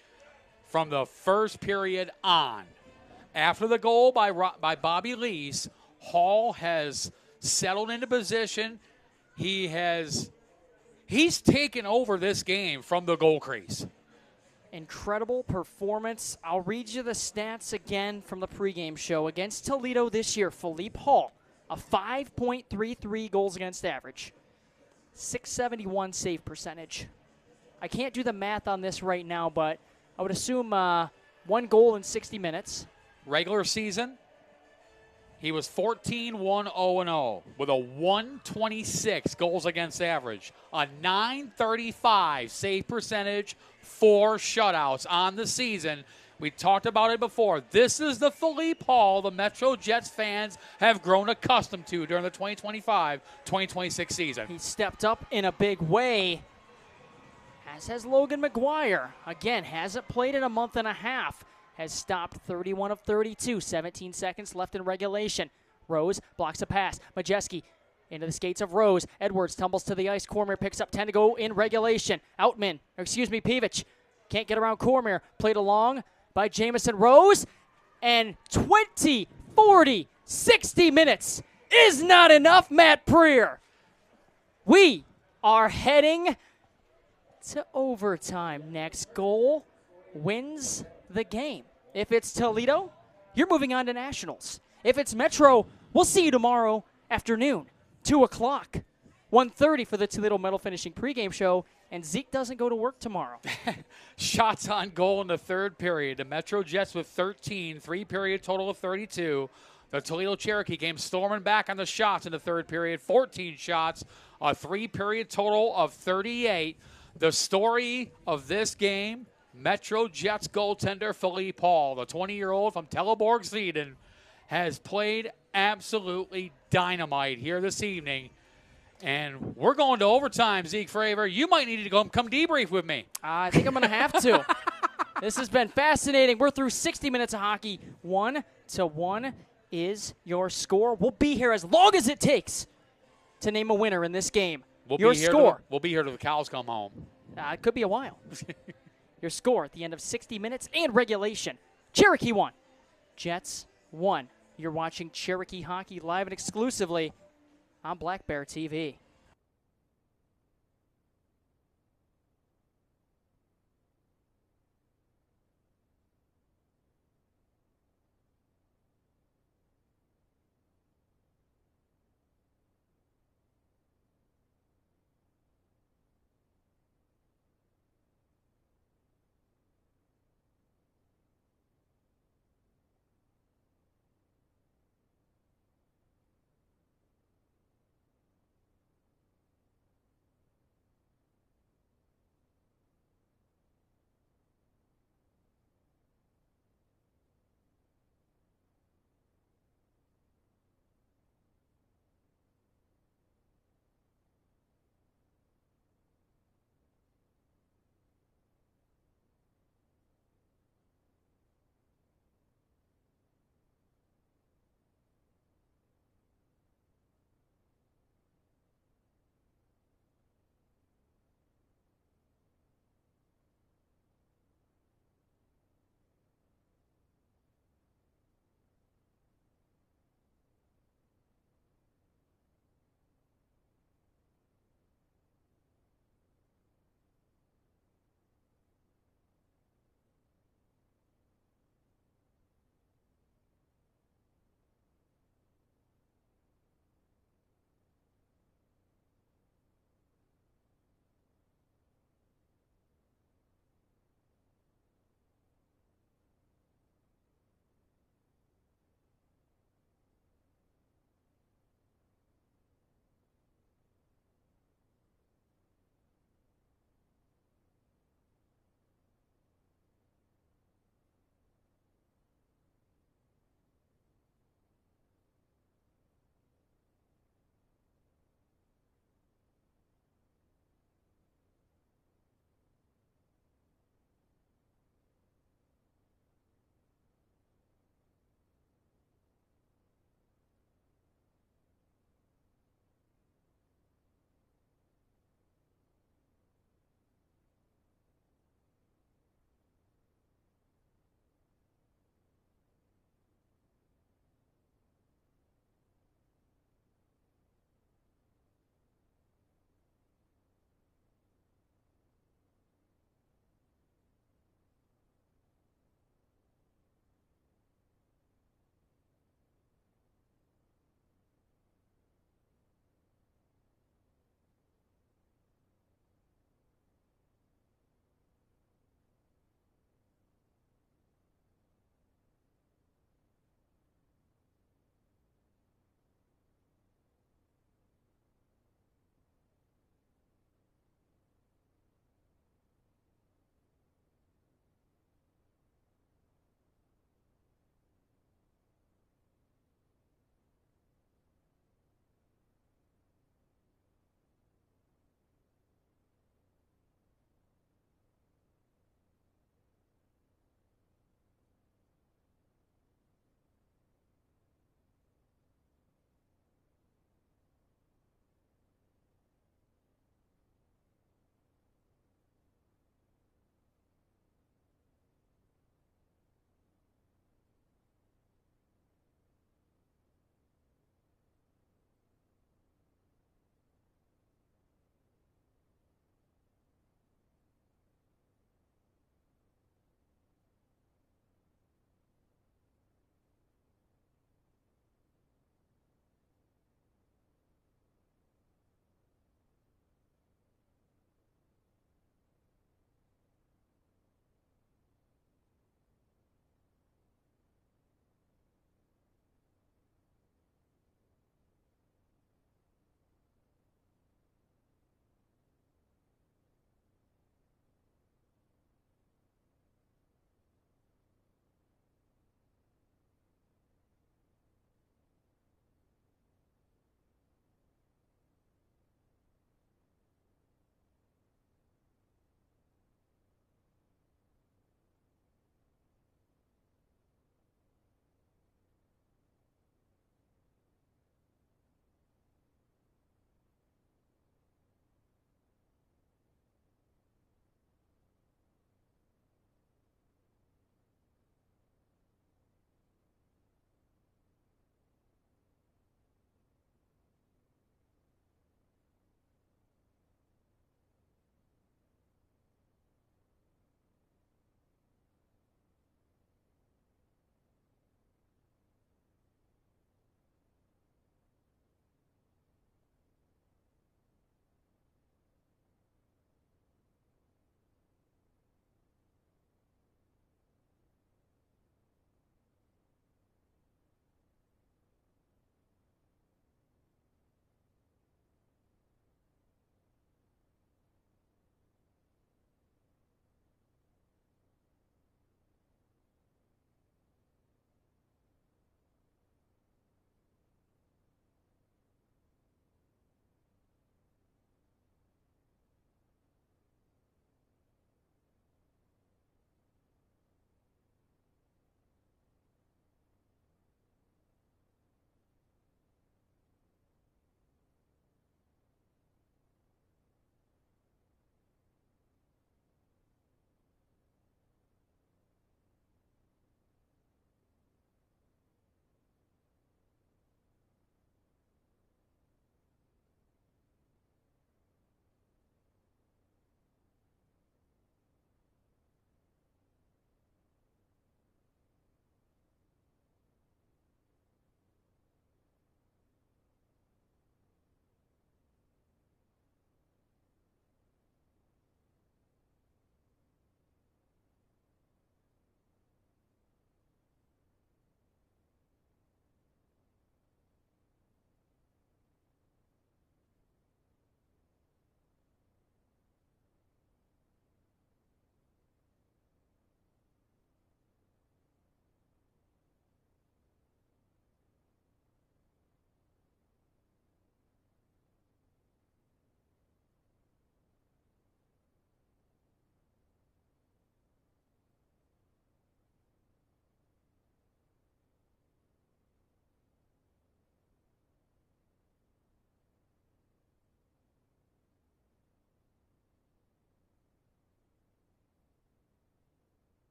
from the first period on. After the goal by Bobby Lease, Hall has settled into position. He's taken over this game from the goal crease. Incredible performance. I'll read you the stats again from the pregame show. Against Toledo this year, Philippe Hall, a 5.33 goals against average, 671 save percentage. I can't do the math on this right now, but I would assume 1 goal in 60 minutes. Regular season, he was 14-1-0-0 with a 126 goals against average, a 935 save percentage, 4 shutouts on the season. We talked about it before. This is the Philippe Hall the MetroJets fans have grown accustomed to during the 2025-2026 season. He stepped up in a big way, as has Logan McGuire. Again, hasn't played in a month and a half. Has stopped 31 of 32. 17 seconds left in regulation. Rose blocks a pass. Majeski into the skates of Rose. Edwards tumbles to the ice. Cormier picks up 10 to go in regulation. Peevich can't get around Cormier. Played along by Jamison. Rose. And 20, 40, 60 minutes is not enough, Matt Preer. We are heading to overtime. Next goal wins the game. If it's Toledo, you're moving on to Nationals. If it's Metro, we'll see you tomorrow afternoon, 2 o'clock, 1:30 for the Toledo Medal Finishing pregame show, and Zeke doesn't go to work tomorrow. Shots on goal in the third period. The MetroJets with 13, 3-period total of 32. The Toledo Cherokee came storming back on the shots in the third period, 14 shots, a 3-period total of 38. The story of this game, MetroJets goaltender Philippe Hall, the 20-year-old from Teleborg, Sweden, has played absolutely dynamite here this evening And we're going to overtime, Zeke Fravor. You might need to come debrief with me. I think I'm going to have to. This has been fascinating. We're through 60 minutes of hockey. 1-1 is your score. We'll be here as long as it takes to name a winner in this game. Your score. We'll be here till the cows come home. It could be a while. Your score at the end of 60 minutes and regulation. Cherokee 1, Jets 1. You're watching Cherokee Hockey live and exclusively on Black Bear TV.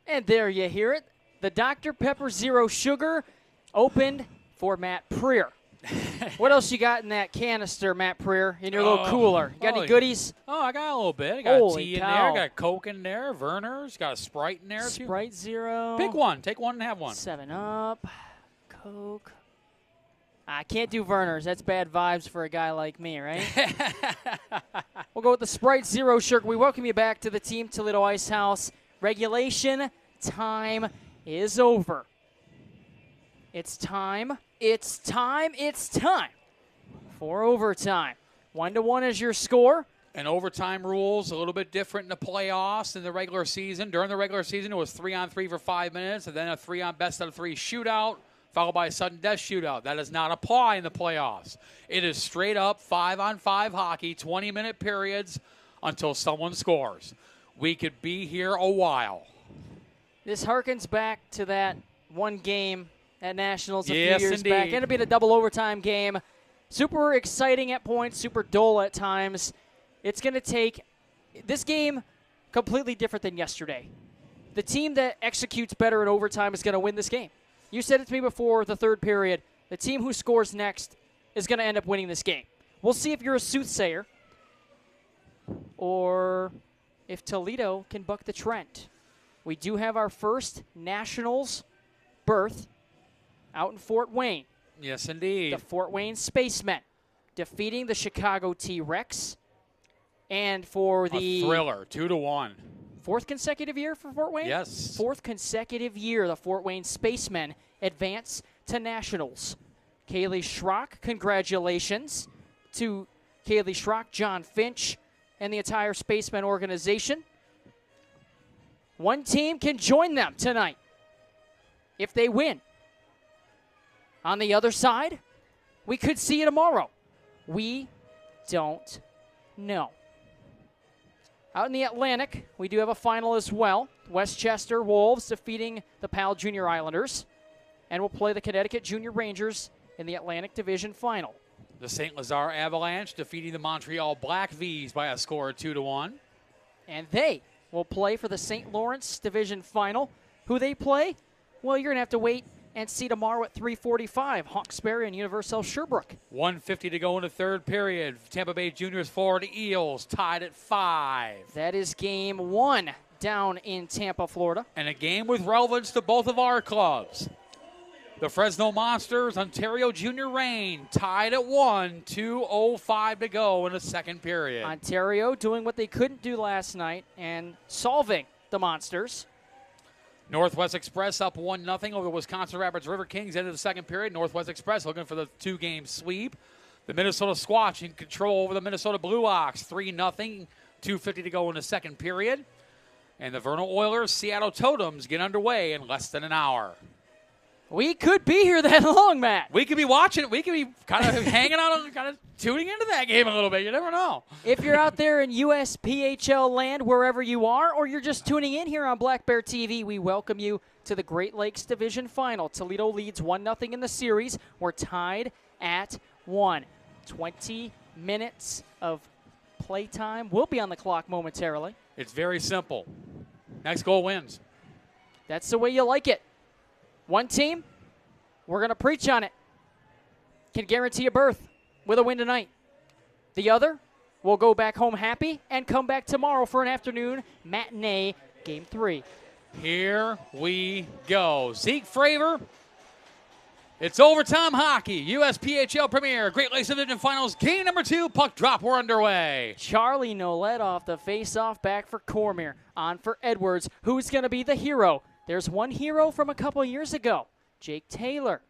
And there you hear it. The Dr. Pepper Zero Sugar opened for Matt Preer. What else you got in that canister, Matt Preer, in your little cooler? You got any goodies? Oh, I got a little bit. I got Holy tea in cow. there. I got a Coke in there. Werner's. Got a Sprite in there, too. Sprite Zero. Pick one. Take one and have one. 7-Up. Coke. I can't do Werner's. That's bad vibes for a guy like me, right? We'll go with the Sprite Zero Sugar. We welcome you back to the Team Toledo Ice House. Regulation time is over. It's time. It's time. It's time for overtime. 1-1 is your score. And overtime rules a little bit different in the playoffs than the regular season. During the regular season, it was 3-on-3 for 5 minutes, and then a 3-on best out of 3 shootout, followed by a sudden death shootout. That does not apply in the playoffs. It is straight up 5-on-5 hockey, 20-minute periods until someone scores. We could be here a while. This harkens back to that one game at Nationals a few Yes, years indeed. back. Ended up being a double overtime game. Super exciting at points, super dull at times. It's going to take this game completely different than yesterday. The team that executes better in overtime is going to win this game. You said it to me before the third period. The team who scores next is going to end up winning this game. We'll see if you're a soothsayer or if Toledo can buck the trend. We do have our first Nationals berth out in Fort Wayne. Yes, indeed. The Fort Wayne Spacemen defeating the Chicago T-Rex. And for the a thriller, 2-1. fourth consecutive year for Fort Wayne? Yes. Fourth consecutive year, the Fort Wayne Spacemen advance to Nationals. Kaylee Schrock, congratulations to Kaylee Schrock, John Finch, and the entire Spacemen organization. One team can join them tonight if they win. On the other side, we could see you tomorrow. We don't know. Out in the Atlantic, we do have a final as well. Westchester Wolves defeating the Powell Junior Islanders. And we'll play the Connecticut Junior Rangers in the Atlantic Division final. The St. Lazare Avalanche defeating the Montreal Black Vs by a score of 2-1. And they will play for the St. Lawrence Division final. Who they play? Well, you're going to have to wait and see tomorrow at 3:45. Hawkesbury and Universal Sherbrooke. 1:50 to go in the third period. Tampa Bay Juniors Florida Eels tied at 5. That is game 1 down in Tampa, Florida. And a game with relevance to both of our clubs. The Fresno Monsters, Ontario Junior Reign tied at 1, 2:05 to go in the second period. Ontario doing what they couldn't do last night and solving the Monsters. Northwest Express up 1-0 over the Wisconsin Rapids River Kings into the second period. Northwest Express looking for the 2-game sweep. The Minnesota Squatch in control over the Minnesota Blue Ox, 3-0, 2:50 to go in the second period. And the Vernal Oilers, Seattle Totems get underway in less than an hour. We could be here that long, Matt. We could be watching it. We could be kind of hanging out, kind of tuning into that game a little bit. You never know. If you're out there in USPHL land, wherever you are, or you're just tuning in here on Black Bear TV, we welcome you to the Great Lakes Division Final. Toledo leads 1-0 in the series. We're tied at 1. 20 minutes of playtime will be on the clock momentarily. It's very simple. Next goal wins. That's the way you like it. One team, we're going to preach on it, can guarantee a berth with a win tonight. The other will go back home happy and come back tomorrow for an afternoon matinee game 3. Here we go. Zeke Fravor. It's overtime hockey. USPHL Premier Great Lakes Division Finals game number 2. Puck drop. We're underway. Charlie Nolet off the face-off back for Cormier. On for Edwards. Who's going to be the hero? There's one hero from a couple years ago, Jake Taylor.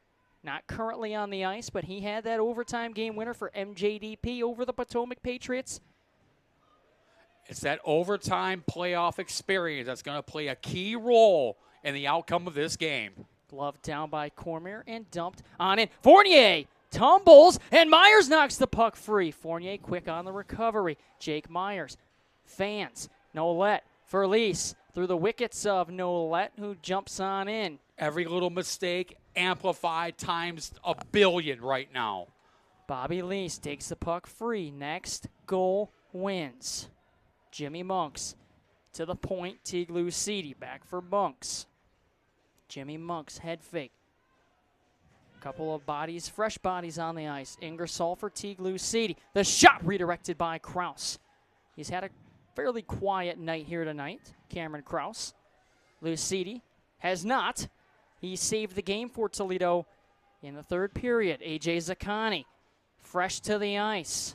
Not currently on the ice, but he had that overtime game winner for MJDP over the Potomac Patriots. It's that overtime playoff experience that's going to play a key role in the outcome of this game. Glove down by Cormier and dumped on in. Fournier tumbles, and Myers knocks the puck free. Fournier quick on the recovery. Jake Myers. Fans. Nolet. Furlise. Through the wickets of Nolet, who jumps on in. Every little mistake amplified times a billion right now. Bobby Lease takes the puck free. Next goal wins. Jimmy Monks to the point, Teague Lucidi back for Monks. Jimmy Monks, head fake. Couple of bodies, fresh bodies on the ice. Ingersoll for Teague Lucidi. The shot redirected by Krause. He's had a fairly quiet night here tonight, Cameron Krause. Lucidi has not. He saved the game for Toledo in the third period. A.J. Zaccani, fresh to the ice.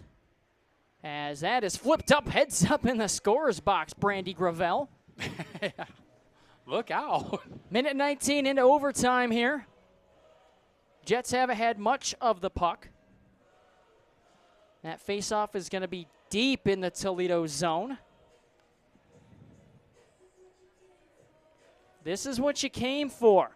As that is flipped up, heads up in the scorer's box, Brandy Gravel. Look out. Minute 19 into overtime here. Jets haven't had much of the puck. That faceoff is going to be deep in the Toledo zone. This is what you came for.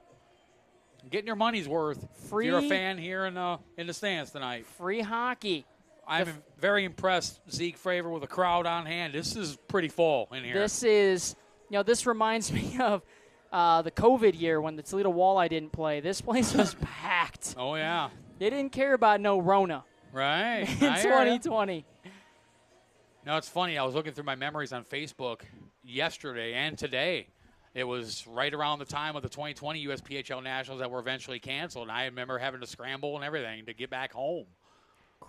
Getting your money's worth. Free, if you're a fan here in the stands tonight. Free hockey. I'm very impressed, Zeke Fravor, with a crowd on hand. This is pretty full in here. This is, this reminds me of the COVID year when the Toledo Walleye didn't play. This place was packed. Oh, yeah. They didn't care about no Rona. Right. In 2020. No, it's funny. I was looking through my memories on Facebook yesterday and today. It was right around the time of the 2020 USPHL Nationals that were eventually canceled, and I remember having to scramble and everything to get back home.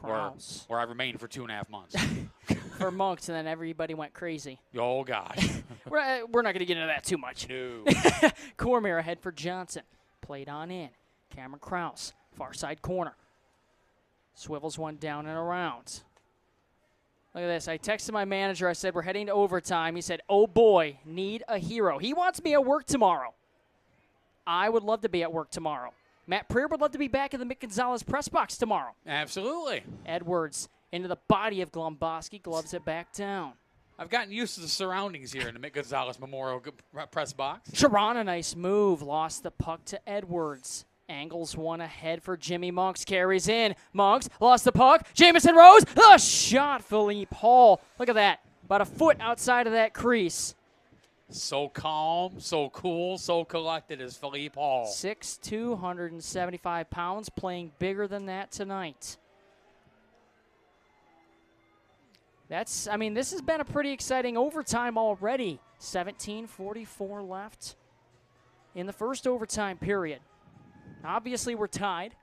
Where I remained for 2.5 months. For Monks, and then everybody went crazy. Oh, gosh. We're not going to get into that too much. No. Cormier ahead for Johnson. Played on in. Cameron Krause, far side corner. Swivels one down and around. Look at this. I texted my manager. I said, we're heading to overtime. He said, oh, boy, need a hero. He wants me at work tomorrow. I would love to be at work tomorrow. Matt Preer would love to be back in the Mick Gonzalez press box tomorrow. Absolutely. Edwards into the body of Glomboski, gloves it back down. I've gotten used to the surroundings here in the Mick Gonzalez Memorial press box. Sharon, a nice move. Lost the puck to Edwards. Angles one ahead for Jimmy Monks. Carries in. Monks lost the puck. Jamison Rose. The shot, Philippe Hall. Look at that. About a foot outside of that crease. So calm, so cool, so collected is Philippe Hall. 6'2", 175 pounds, playing bigger than that tonight. This has been a pretty exciting overtime already. 17:44 left in the first overtime period. Obviously, we're tied,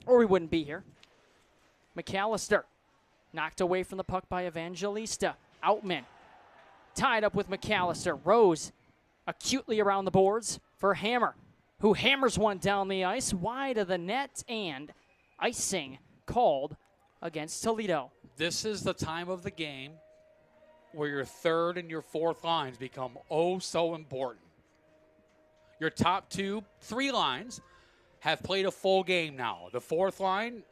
or we wouldn't be here. McAllister knocked away from the puck by Evangelista. Outman tied up with McAllister. Rose acutely around the boards for Hammer, who hammers one down the ice wide of the net, and icing called against Toledo. This is the time of the game where your third and your fourth lines become oh so important. Your top 3 lines have played a full game now. The fourth line,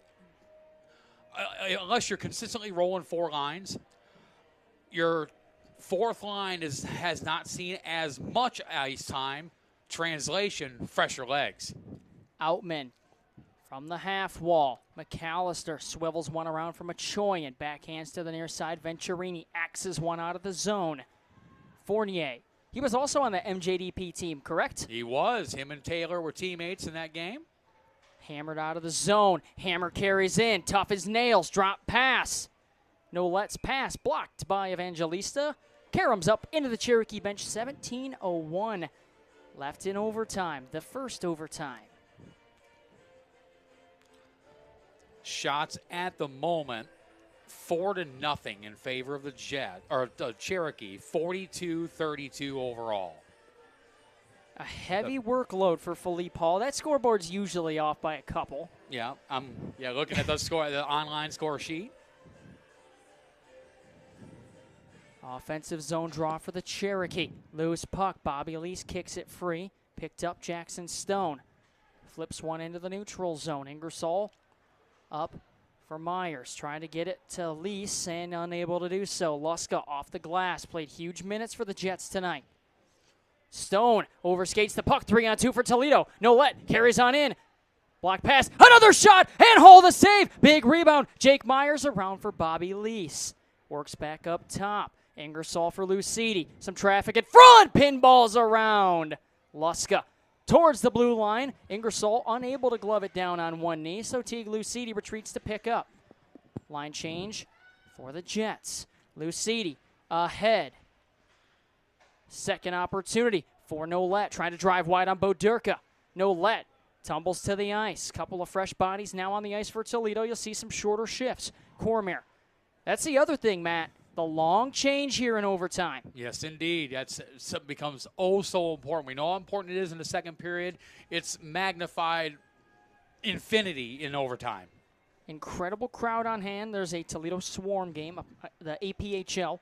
unless you're consistently rolling 4 lines, your fourth line has not seen as much ice time. Translation, fresher legs. Outman from the half wall. McAllister swivels one around from Machoyan. Backhands to the near side. Venturini axes one out of the zone. Fournier. He was also on the MJDP team, correct? He was. Him and Taylor were teammates in that game. Hammered out of the zone. Hammer carries in. Tough as nails. Drop pass. No let's pass. Blocked by Evangelista. Karams up into the Cherokee bench. 17:01 left in overtime. The first overtime. Shots at the moment, 4-0 in favor of the Cherokee. 42-32 overall. A heavy workload for Philippe Hall. That scoreboard's usually off by a couple. Yeah, looking at the online score sheet. Offensive zone draw for the Cherokee. Loose puck. Bobby Elise kicks it free. Picked up Jackson Stone. Flips one into the neutral zone. Ingersoll up for Myers. Trying to get it to Elise and unable to do so. Luska off the glass. Played huge minutes for the Jets tonight. Stone overskates the puck. 3-on-2 for Toledo. No let. Carries on in. Block pass. Another shot. And hold the save. Big rebound. Jake Myers around for Bobby Lease. Works back up top. Ingersoll for Lucidi. Some traffic in front. Pinballs around. Luska towards the blue line. Ingersoll unable to glove it down on one knee, so Teague Lucidi retreats to pick up. Line change for the Jets. Lucidi ahead Second opportunity for Nolet, trying to drive wide on Bodirka. Nolet tumbles to the ice. Couple of fresh bodies now on the ice for Toledo. You'll see some shorter shifts. Cormier. That's the other thing, Matt. The long change here in overtime. Yes, indeed. That becomes oh so important. We know how important it is in the second period. It's magnified infinity in overtime. Incredible crowd on hand. There's a Toledo Swarm game, the APHL.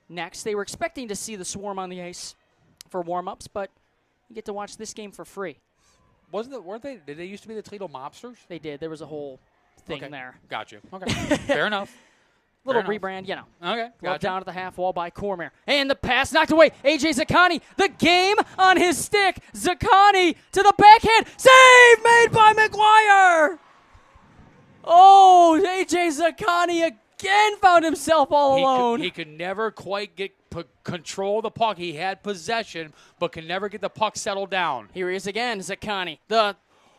Next, they were expecting to see the Swarm on the ice for warm-ups, but you get to watch this game for free. Weren't they? Did they used to be the Toledo Mobsters? They did. There was a whole thing there. Got you. Okay. Fair enough. Little rebrand, you know. Okay. Glove down to the half wall by Cormier. And the pass knocked away. A.J. Zaccani, the game on his stick. Zaccani to the backhand. Save made by McGuire. Oh, A.J. Zaccani again found himself all alone. He could never quite control the puck. He had possession, but could never get the puck settled down. Here he is again, Zaccani. The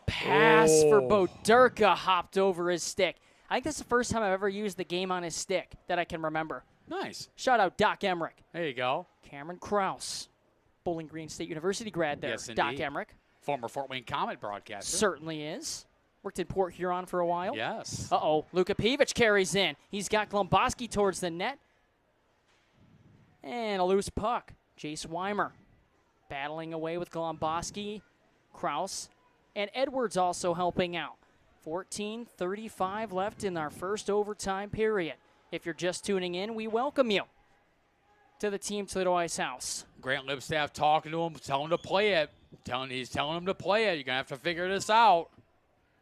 pass for Bodirka hopped over his stick. I think that's the first time I've ever used the game on his stick that I can remember. Nice. Shout out Doc Emmerich. There you go. Cameron Krause, Bowling Green State University grad there. Yes, indeed. Doc Emmerich. Former Fort Wayne Comet broadcaster. Certainly is. Worked in Port Huron for a while. Yes. Uh-oh. Luka Pivich carries in. He's got Glomboski towards the net. And a loose puck. Jace Weimer battling away with Glomboski, Krause, and Edwards also helping out. 14:35 left in our first overtime period. If you're just tuning in, we welcome you to the Team Toledo Ice House. Grant Lipstaff talking to him, telling him to play it. He's telling him to play it. You're going to have to figure this out.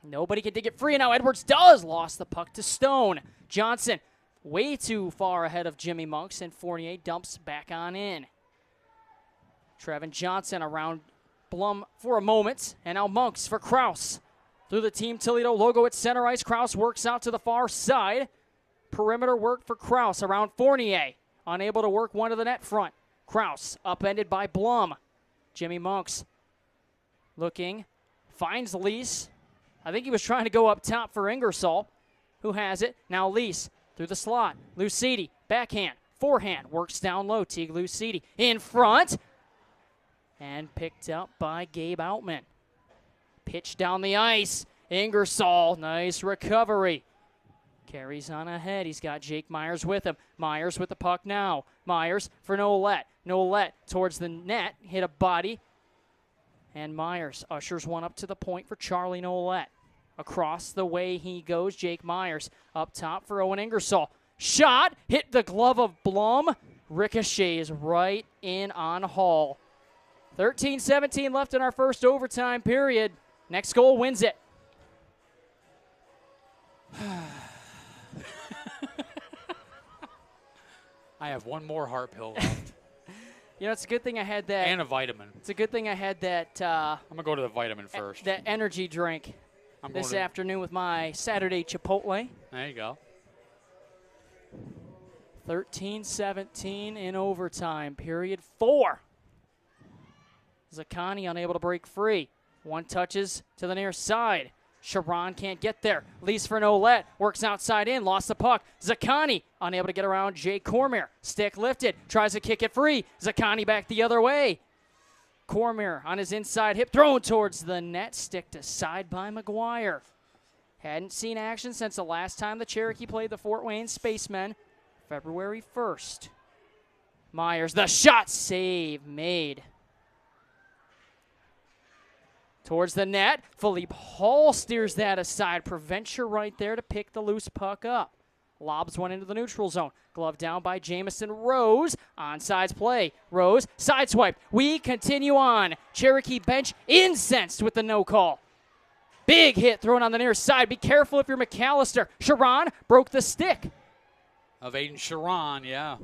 Nobody can dig it free, and now Edwards does. Lost the puck to Stone. Johnson way too far ahead of Jimmy Monks, and Fournier dumps back on in. Trevin Johnson around Blum for a moment, and now Monks for Krause. Through the Team Toledo logo at center ice, Krause works out to the far side. Perimeter work for Krause around Fournier. Unable to work one to the net front. Krause upended by Blum. Jimmy Monks looking, finds Lease. I think he was trying to go up top for Ingersoll, who has it. Now Lease through the slot. Lucidi, backhand, forehand, works down low. Teague Lucidi in front. And picked up by Gabe Outman. Pitch down the ice. Ingersoll, nice recovery. Carries on ahead. He's got Jake Myers with him. Myers with the puck now. Myers for Nolet. Nolet towards the net. Hit a body. And Myers ushers one up to the point for Charlie Nolet. Across the way he goes, Jake Myers up top for Owen Ingersoll. Shot, hit the glove of Blum. Ricochets right in on Hall. 13-17 left in our first overtime period. Next goal wins it. I have one more heart pill left. You know, it's a good thing I had that. And a vitamin. It's a good thing I had that. I'm going to go to the vitamin first. That energy drink this afternoon with my Saturday Chipotle. There you go. 13-17 in overtime. Period 4. Zaccani unable to break free. One touches to the near side. Sharon can't get there. Lease for Nolet. Works outside in. Lost the puck. Zaccani unable to get around Jay Cormier. Stick lifted. Tries to kick it free. Zaccani back the other way. Cormier on his inside hip. Thrown towards the net. Sticked aside by McGuire. Hadn't seen action since the last time the Cherokee played the Fort Wayne Spacemen. February 1st. Myers. The shot. Save made. Towards the net, Philippe Hall steers that aside. Preventure right there to pick the loose puck up. Lobs one into the neutral zone. Glove down by Jamison Rose. Onside play. Rose, sideswipe. We continue on. Cherokee bench incensed with the no call. Big hit thrown on the near side. Be careful if you're McAllister. Sharon broke the stick. Of Aiden Sharon, yeah.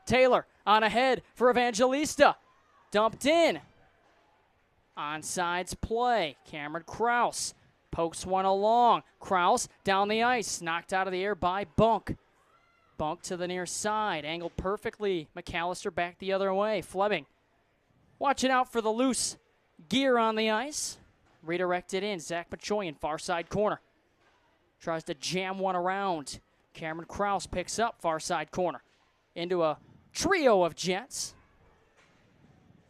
Taylor on ahead for Evangelista. Dumped in. Onsides play. Cameron Krause pokes one along. Krause down the ice. Knocked out of the air by Bunk. Bunk to the near side. Angled perfectly. McAllister back the other way. Fleming watching out for the loose gear on the ice. Redirected in. Zach Pachoyan, far side corner. Tries to jam one around. Cameron Krause picks up far side corner. Into a trio of Jets.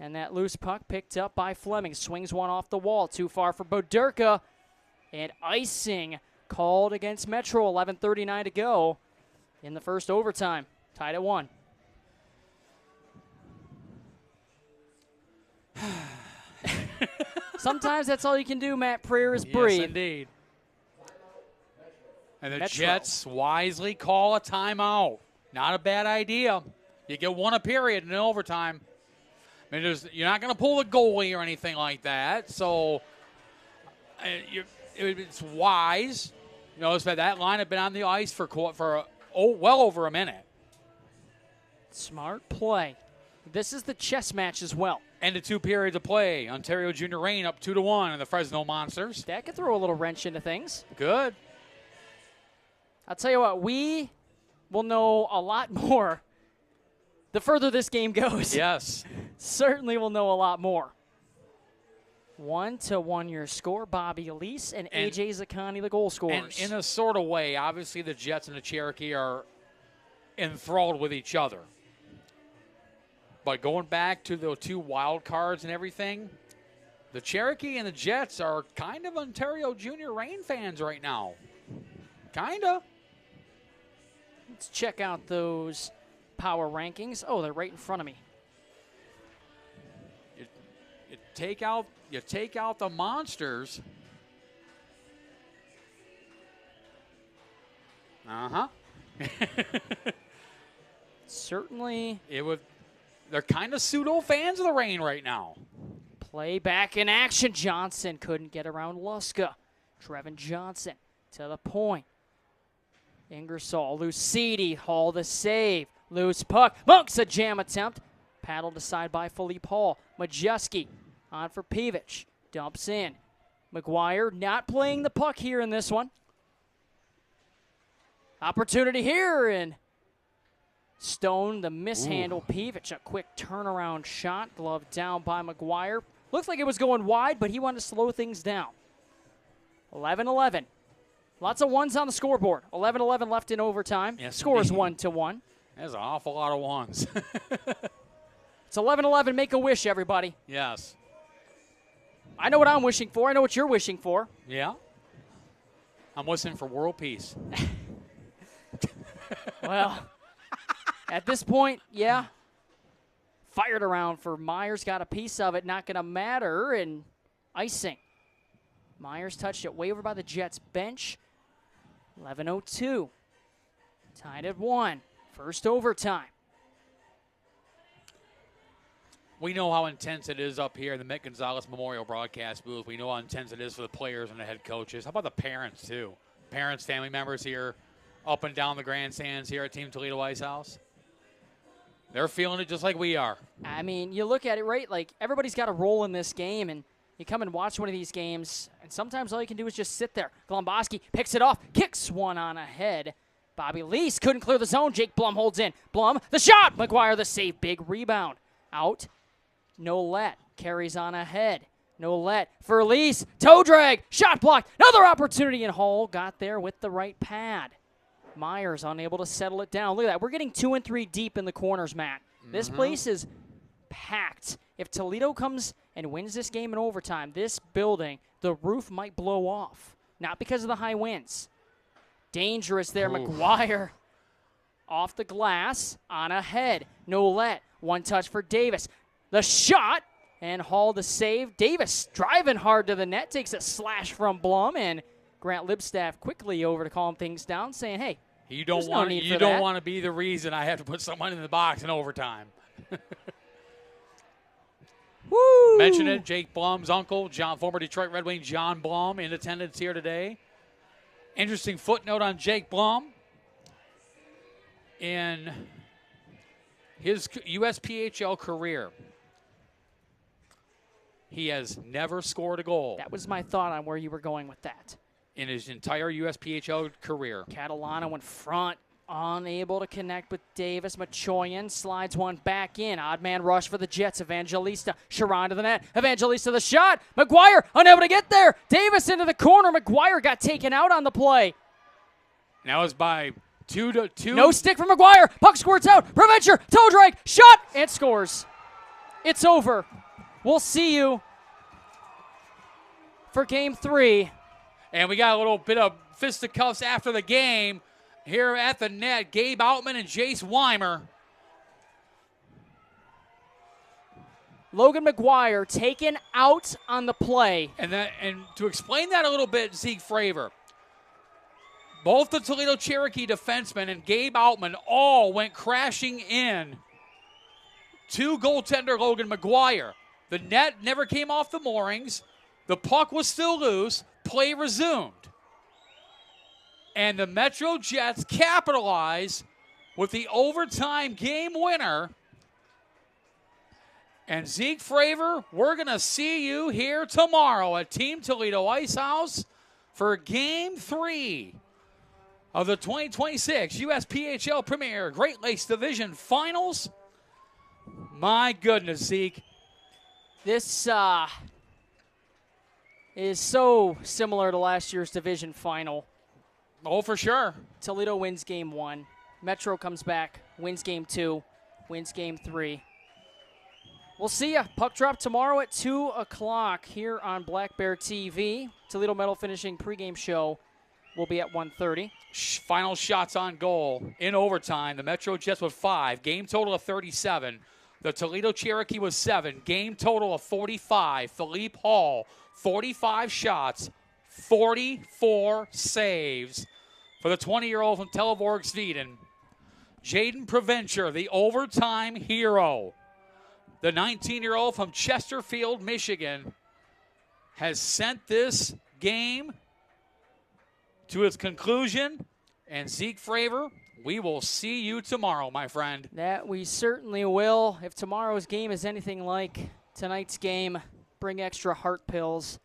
And that loose puck picked up by Fleming. Swings one off the wall. Too far for Boderka. And icing called against Metro. 11:39 to go in the first overtime. Tied at 1. Sometimes that's all you can do, Matt Prayer, is breathe. Yes, indeed. And the Metro. Jets wisely call a timeout. Not a bad idea. You get one a period in overtime. I mean, you're not going to pull the goalie or anything like that. So it's wise. You know, that line had been on the ice for well over a minute. Smart play. This is the chess match as well. And the 2 periods of play. Ontario Junior Reign up 2-1 in the Fresno Monsters. That could throw a little wrench into things. Good. I'll tell you what, we will know a lot more the further this game goes. Yes. Certainly will know a lot more. 1-1 your score. Bobby Elise and AJ Zaccani, the goal scorers. And in a sort of way, obviously the Jets and the Cherokee are enthralled with each other. But going back to the 2 wild cards and everything, the Cherokee and the Jets are kind of Ontario Junior Reign fans right now. Kind of. Let's check out those power rankings. Oh, they're right in front of me. You take out the Monsters. Certainly. They're kind of pseudo fans of the Reign right now. Play back in action. Johnson couldn't get around Luska. Trevin Johnson to the point. Ingersoll, Lucidi, Hall the save. Loose puck. Monks a jam attempt. Paddled aside by Philippe Hall. Majeski on for Pivich. Dumps in. McGuire not playing the puck here in this one. Opportunity here, and Stone, the mishandle. Pivich, a quick turnaround shot. Glove down by McGuire. Looks like it was going wide, but he wanted to slow things down. 11-11. Lots of ones on the scoreboard. 11-11 left in overtime. Yes, Scores indeed. 1-1. There's an awful lot of ones. It's 11-11. Make a wish, everybody. Yes. I know what I'm wishing for. I know what you're wishing for. Yeah. I'm wishing for world peace. Well, at this point, yeah. Fired around for Myers. Got a piece of it. Not going to matter. And icing. Myers touched it way over by the Jets bench. 11:02. Tied at 1. First overtime. We know how intense it is up here in the Mick Gonzalez Memorial Broadcast booth. We know how intense it is for the players and the head coaches. How about the parents, too? Parents, family members here up and down the grandstands here at Team Toledo Ice House. They're feeling it just like we are. I mean, you look at it, right? Like, everybody's got a role in this game, and you come and watch one of these games, and sometimes all you can do is just sit there. Glomboski picks it off, kicks one on ahead. Bobby Lease couldn't clear the zone. Jake Blum holds in. Blum, the shot. McGuire, the save. Big rebound. Out. Nolet carries on ahead. Nolet for Lease. Toe drag. Shot blocked. Another opportunity, and Hall got there with the right pad. Myers unable to settle it down. Look at that. We're getting 2 and 3 deep in the corners, Matt. This place is packed. If Toledo comes and wins this game in overtime, this building, the roof might blow off. Not because of the high winds. Dangerous there. Oof. McGuire off the glass on ahead. Nolet. One touch for Davis. The shot, and Hall the save. Davis driving hard to the net. Takes a slash from Blum, and Grant Libstaff quickly over to calm things down, saying, hey, you don't want to be the reason I have to put someone in the box in overtime. Woo! Mention it, Jake Blum's uncle, former Detroit Red Wing John Blum, in attendance here today. Interesting footnote on Jake Blum. In his USPHL career, he has never scored a goal. That was my thought on where you were going with that. In his entire USPHL career. Catalano in front, unable to connect with Davis. Machoyan slides one back in. Odd man rush for the Jets. Evangelista, Sharon to the net. Evangelista the shot. McGuire unable to get there. Davis into the corner. McGuire got taken out on the play. Now it's by 2-2. No stick from McGuire. Puck squirts out. Preventure, toe drag, shot, and scores. It's over. We'll see you for Game 3. And we got a little bit of fisticuffs after the game here at the net. Gabe Outman and Jace Weimer. Logan McGuire taken out on the play. And to explain that a little bit, Zeke Fravor, both the Toledo Cherokee defensemen and Gabe Outman all went crashing in to goaltender Logan McGuire. The net never came off the moorings. The puck was still loose. Play resumed. And the MetroJets capitalize with the overtime game winner. And Zeke Fravor, we're going to see you here tomorrow at Team Toledo Ice House for Game 3 of the 2026 USPHL Premier Great Lakes Division Finals. My goodness, Zeke. This is so similar to last year's division final. Oh, for sure. Toledo wins Game 1. Metro comes back, wins Game 2, wins Game 3. We'll see ya. Puck drop tomorrow at 2 o'clock here on Black Bear TV. Toledo Medal Finishing pregame show will be at 1:30. Final shots on goal in overtime. The MetroJets with 5. Game total of 37. The Toledo Cherokee was 7. Game total of 45. Philippe Hall, 45 shots, 44 saves for the 20-year-old from Teleborg Sweden. Jaden Preventure, the overtime hero. The 19-year-old from Chesterfield, Michigan, has sent this game to its conclusion. And Zeke Fravor, we will see you tomorrow, my friend. That we certainly will. If tomorrow's game is anything like tonight's game, bring extra heart pills.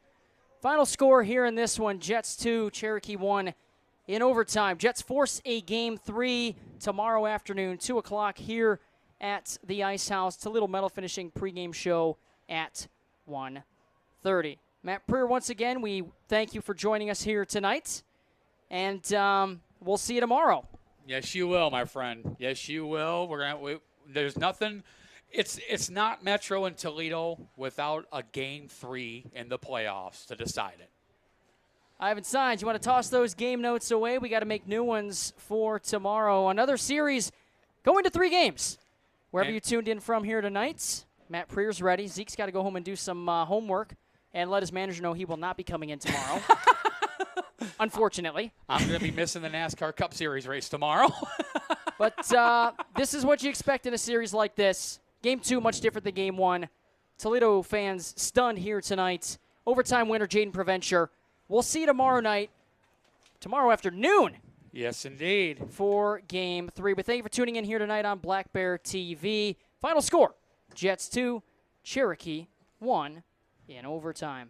Final score here in this one, Jets 2, Cherokee 1 in overtime. Jets force a Game 3 tomorrow afternoon, 2 o'clock here at the Ice House. Toledo Medal Finishing pregame show at 1:30. Matt Preer, once again, we thank you for joining us here tonight, and we'll see you tomorrow. Yes, you will, my friend. Yes, you will. There's nothing. It's not Metro and Toledo without a Game 3 in the playoffs to decide it. Ivan Signs, you want to toss those game notes away? We got to make new ones for tomorrow. Another series going to 3 games. Wherever you tuned in from here tonight, Matt Preer's ready. Zeke's got to go home and do some homework and let his manager know he will not be coming in tomorrow. Unfortunately. I'm going to be missing the NASCAR Cup Series race tomorrow. But this is what you expect in a series like this. Game 2, much different than Game 1. Toledo fans stunned here tonight. Overtime winner, Jaden Preventure. We'll see you tomorrow afternoon. Yes, indeed. For Game 3. But thank you for tuning in here tonight on Black Bear TV. Final score, Jets 2, Cherokee 1 in overtime.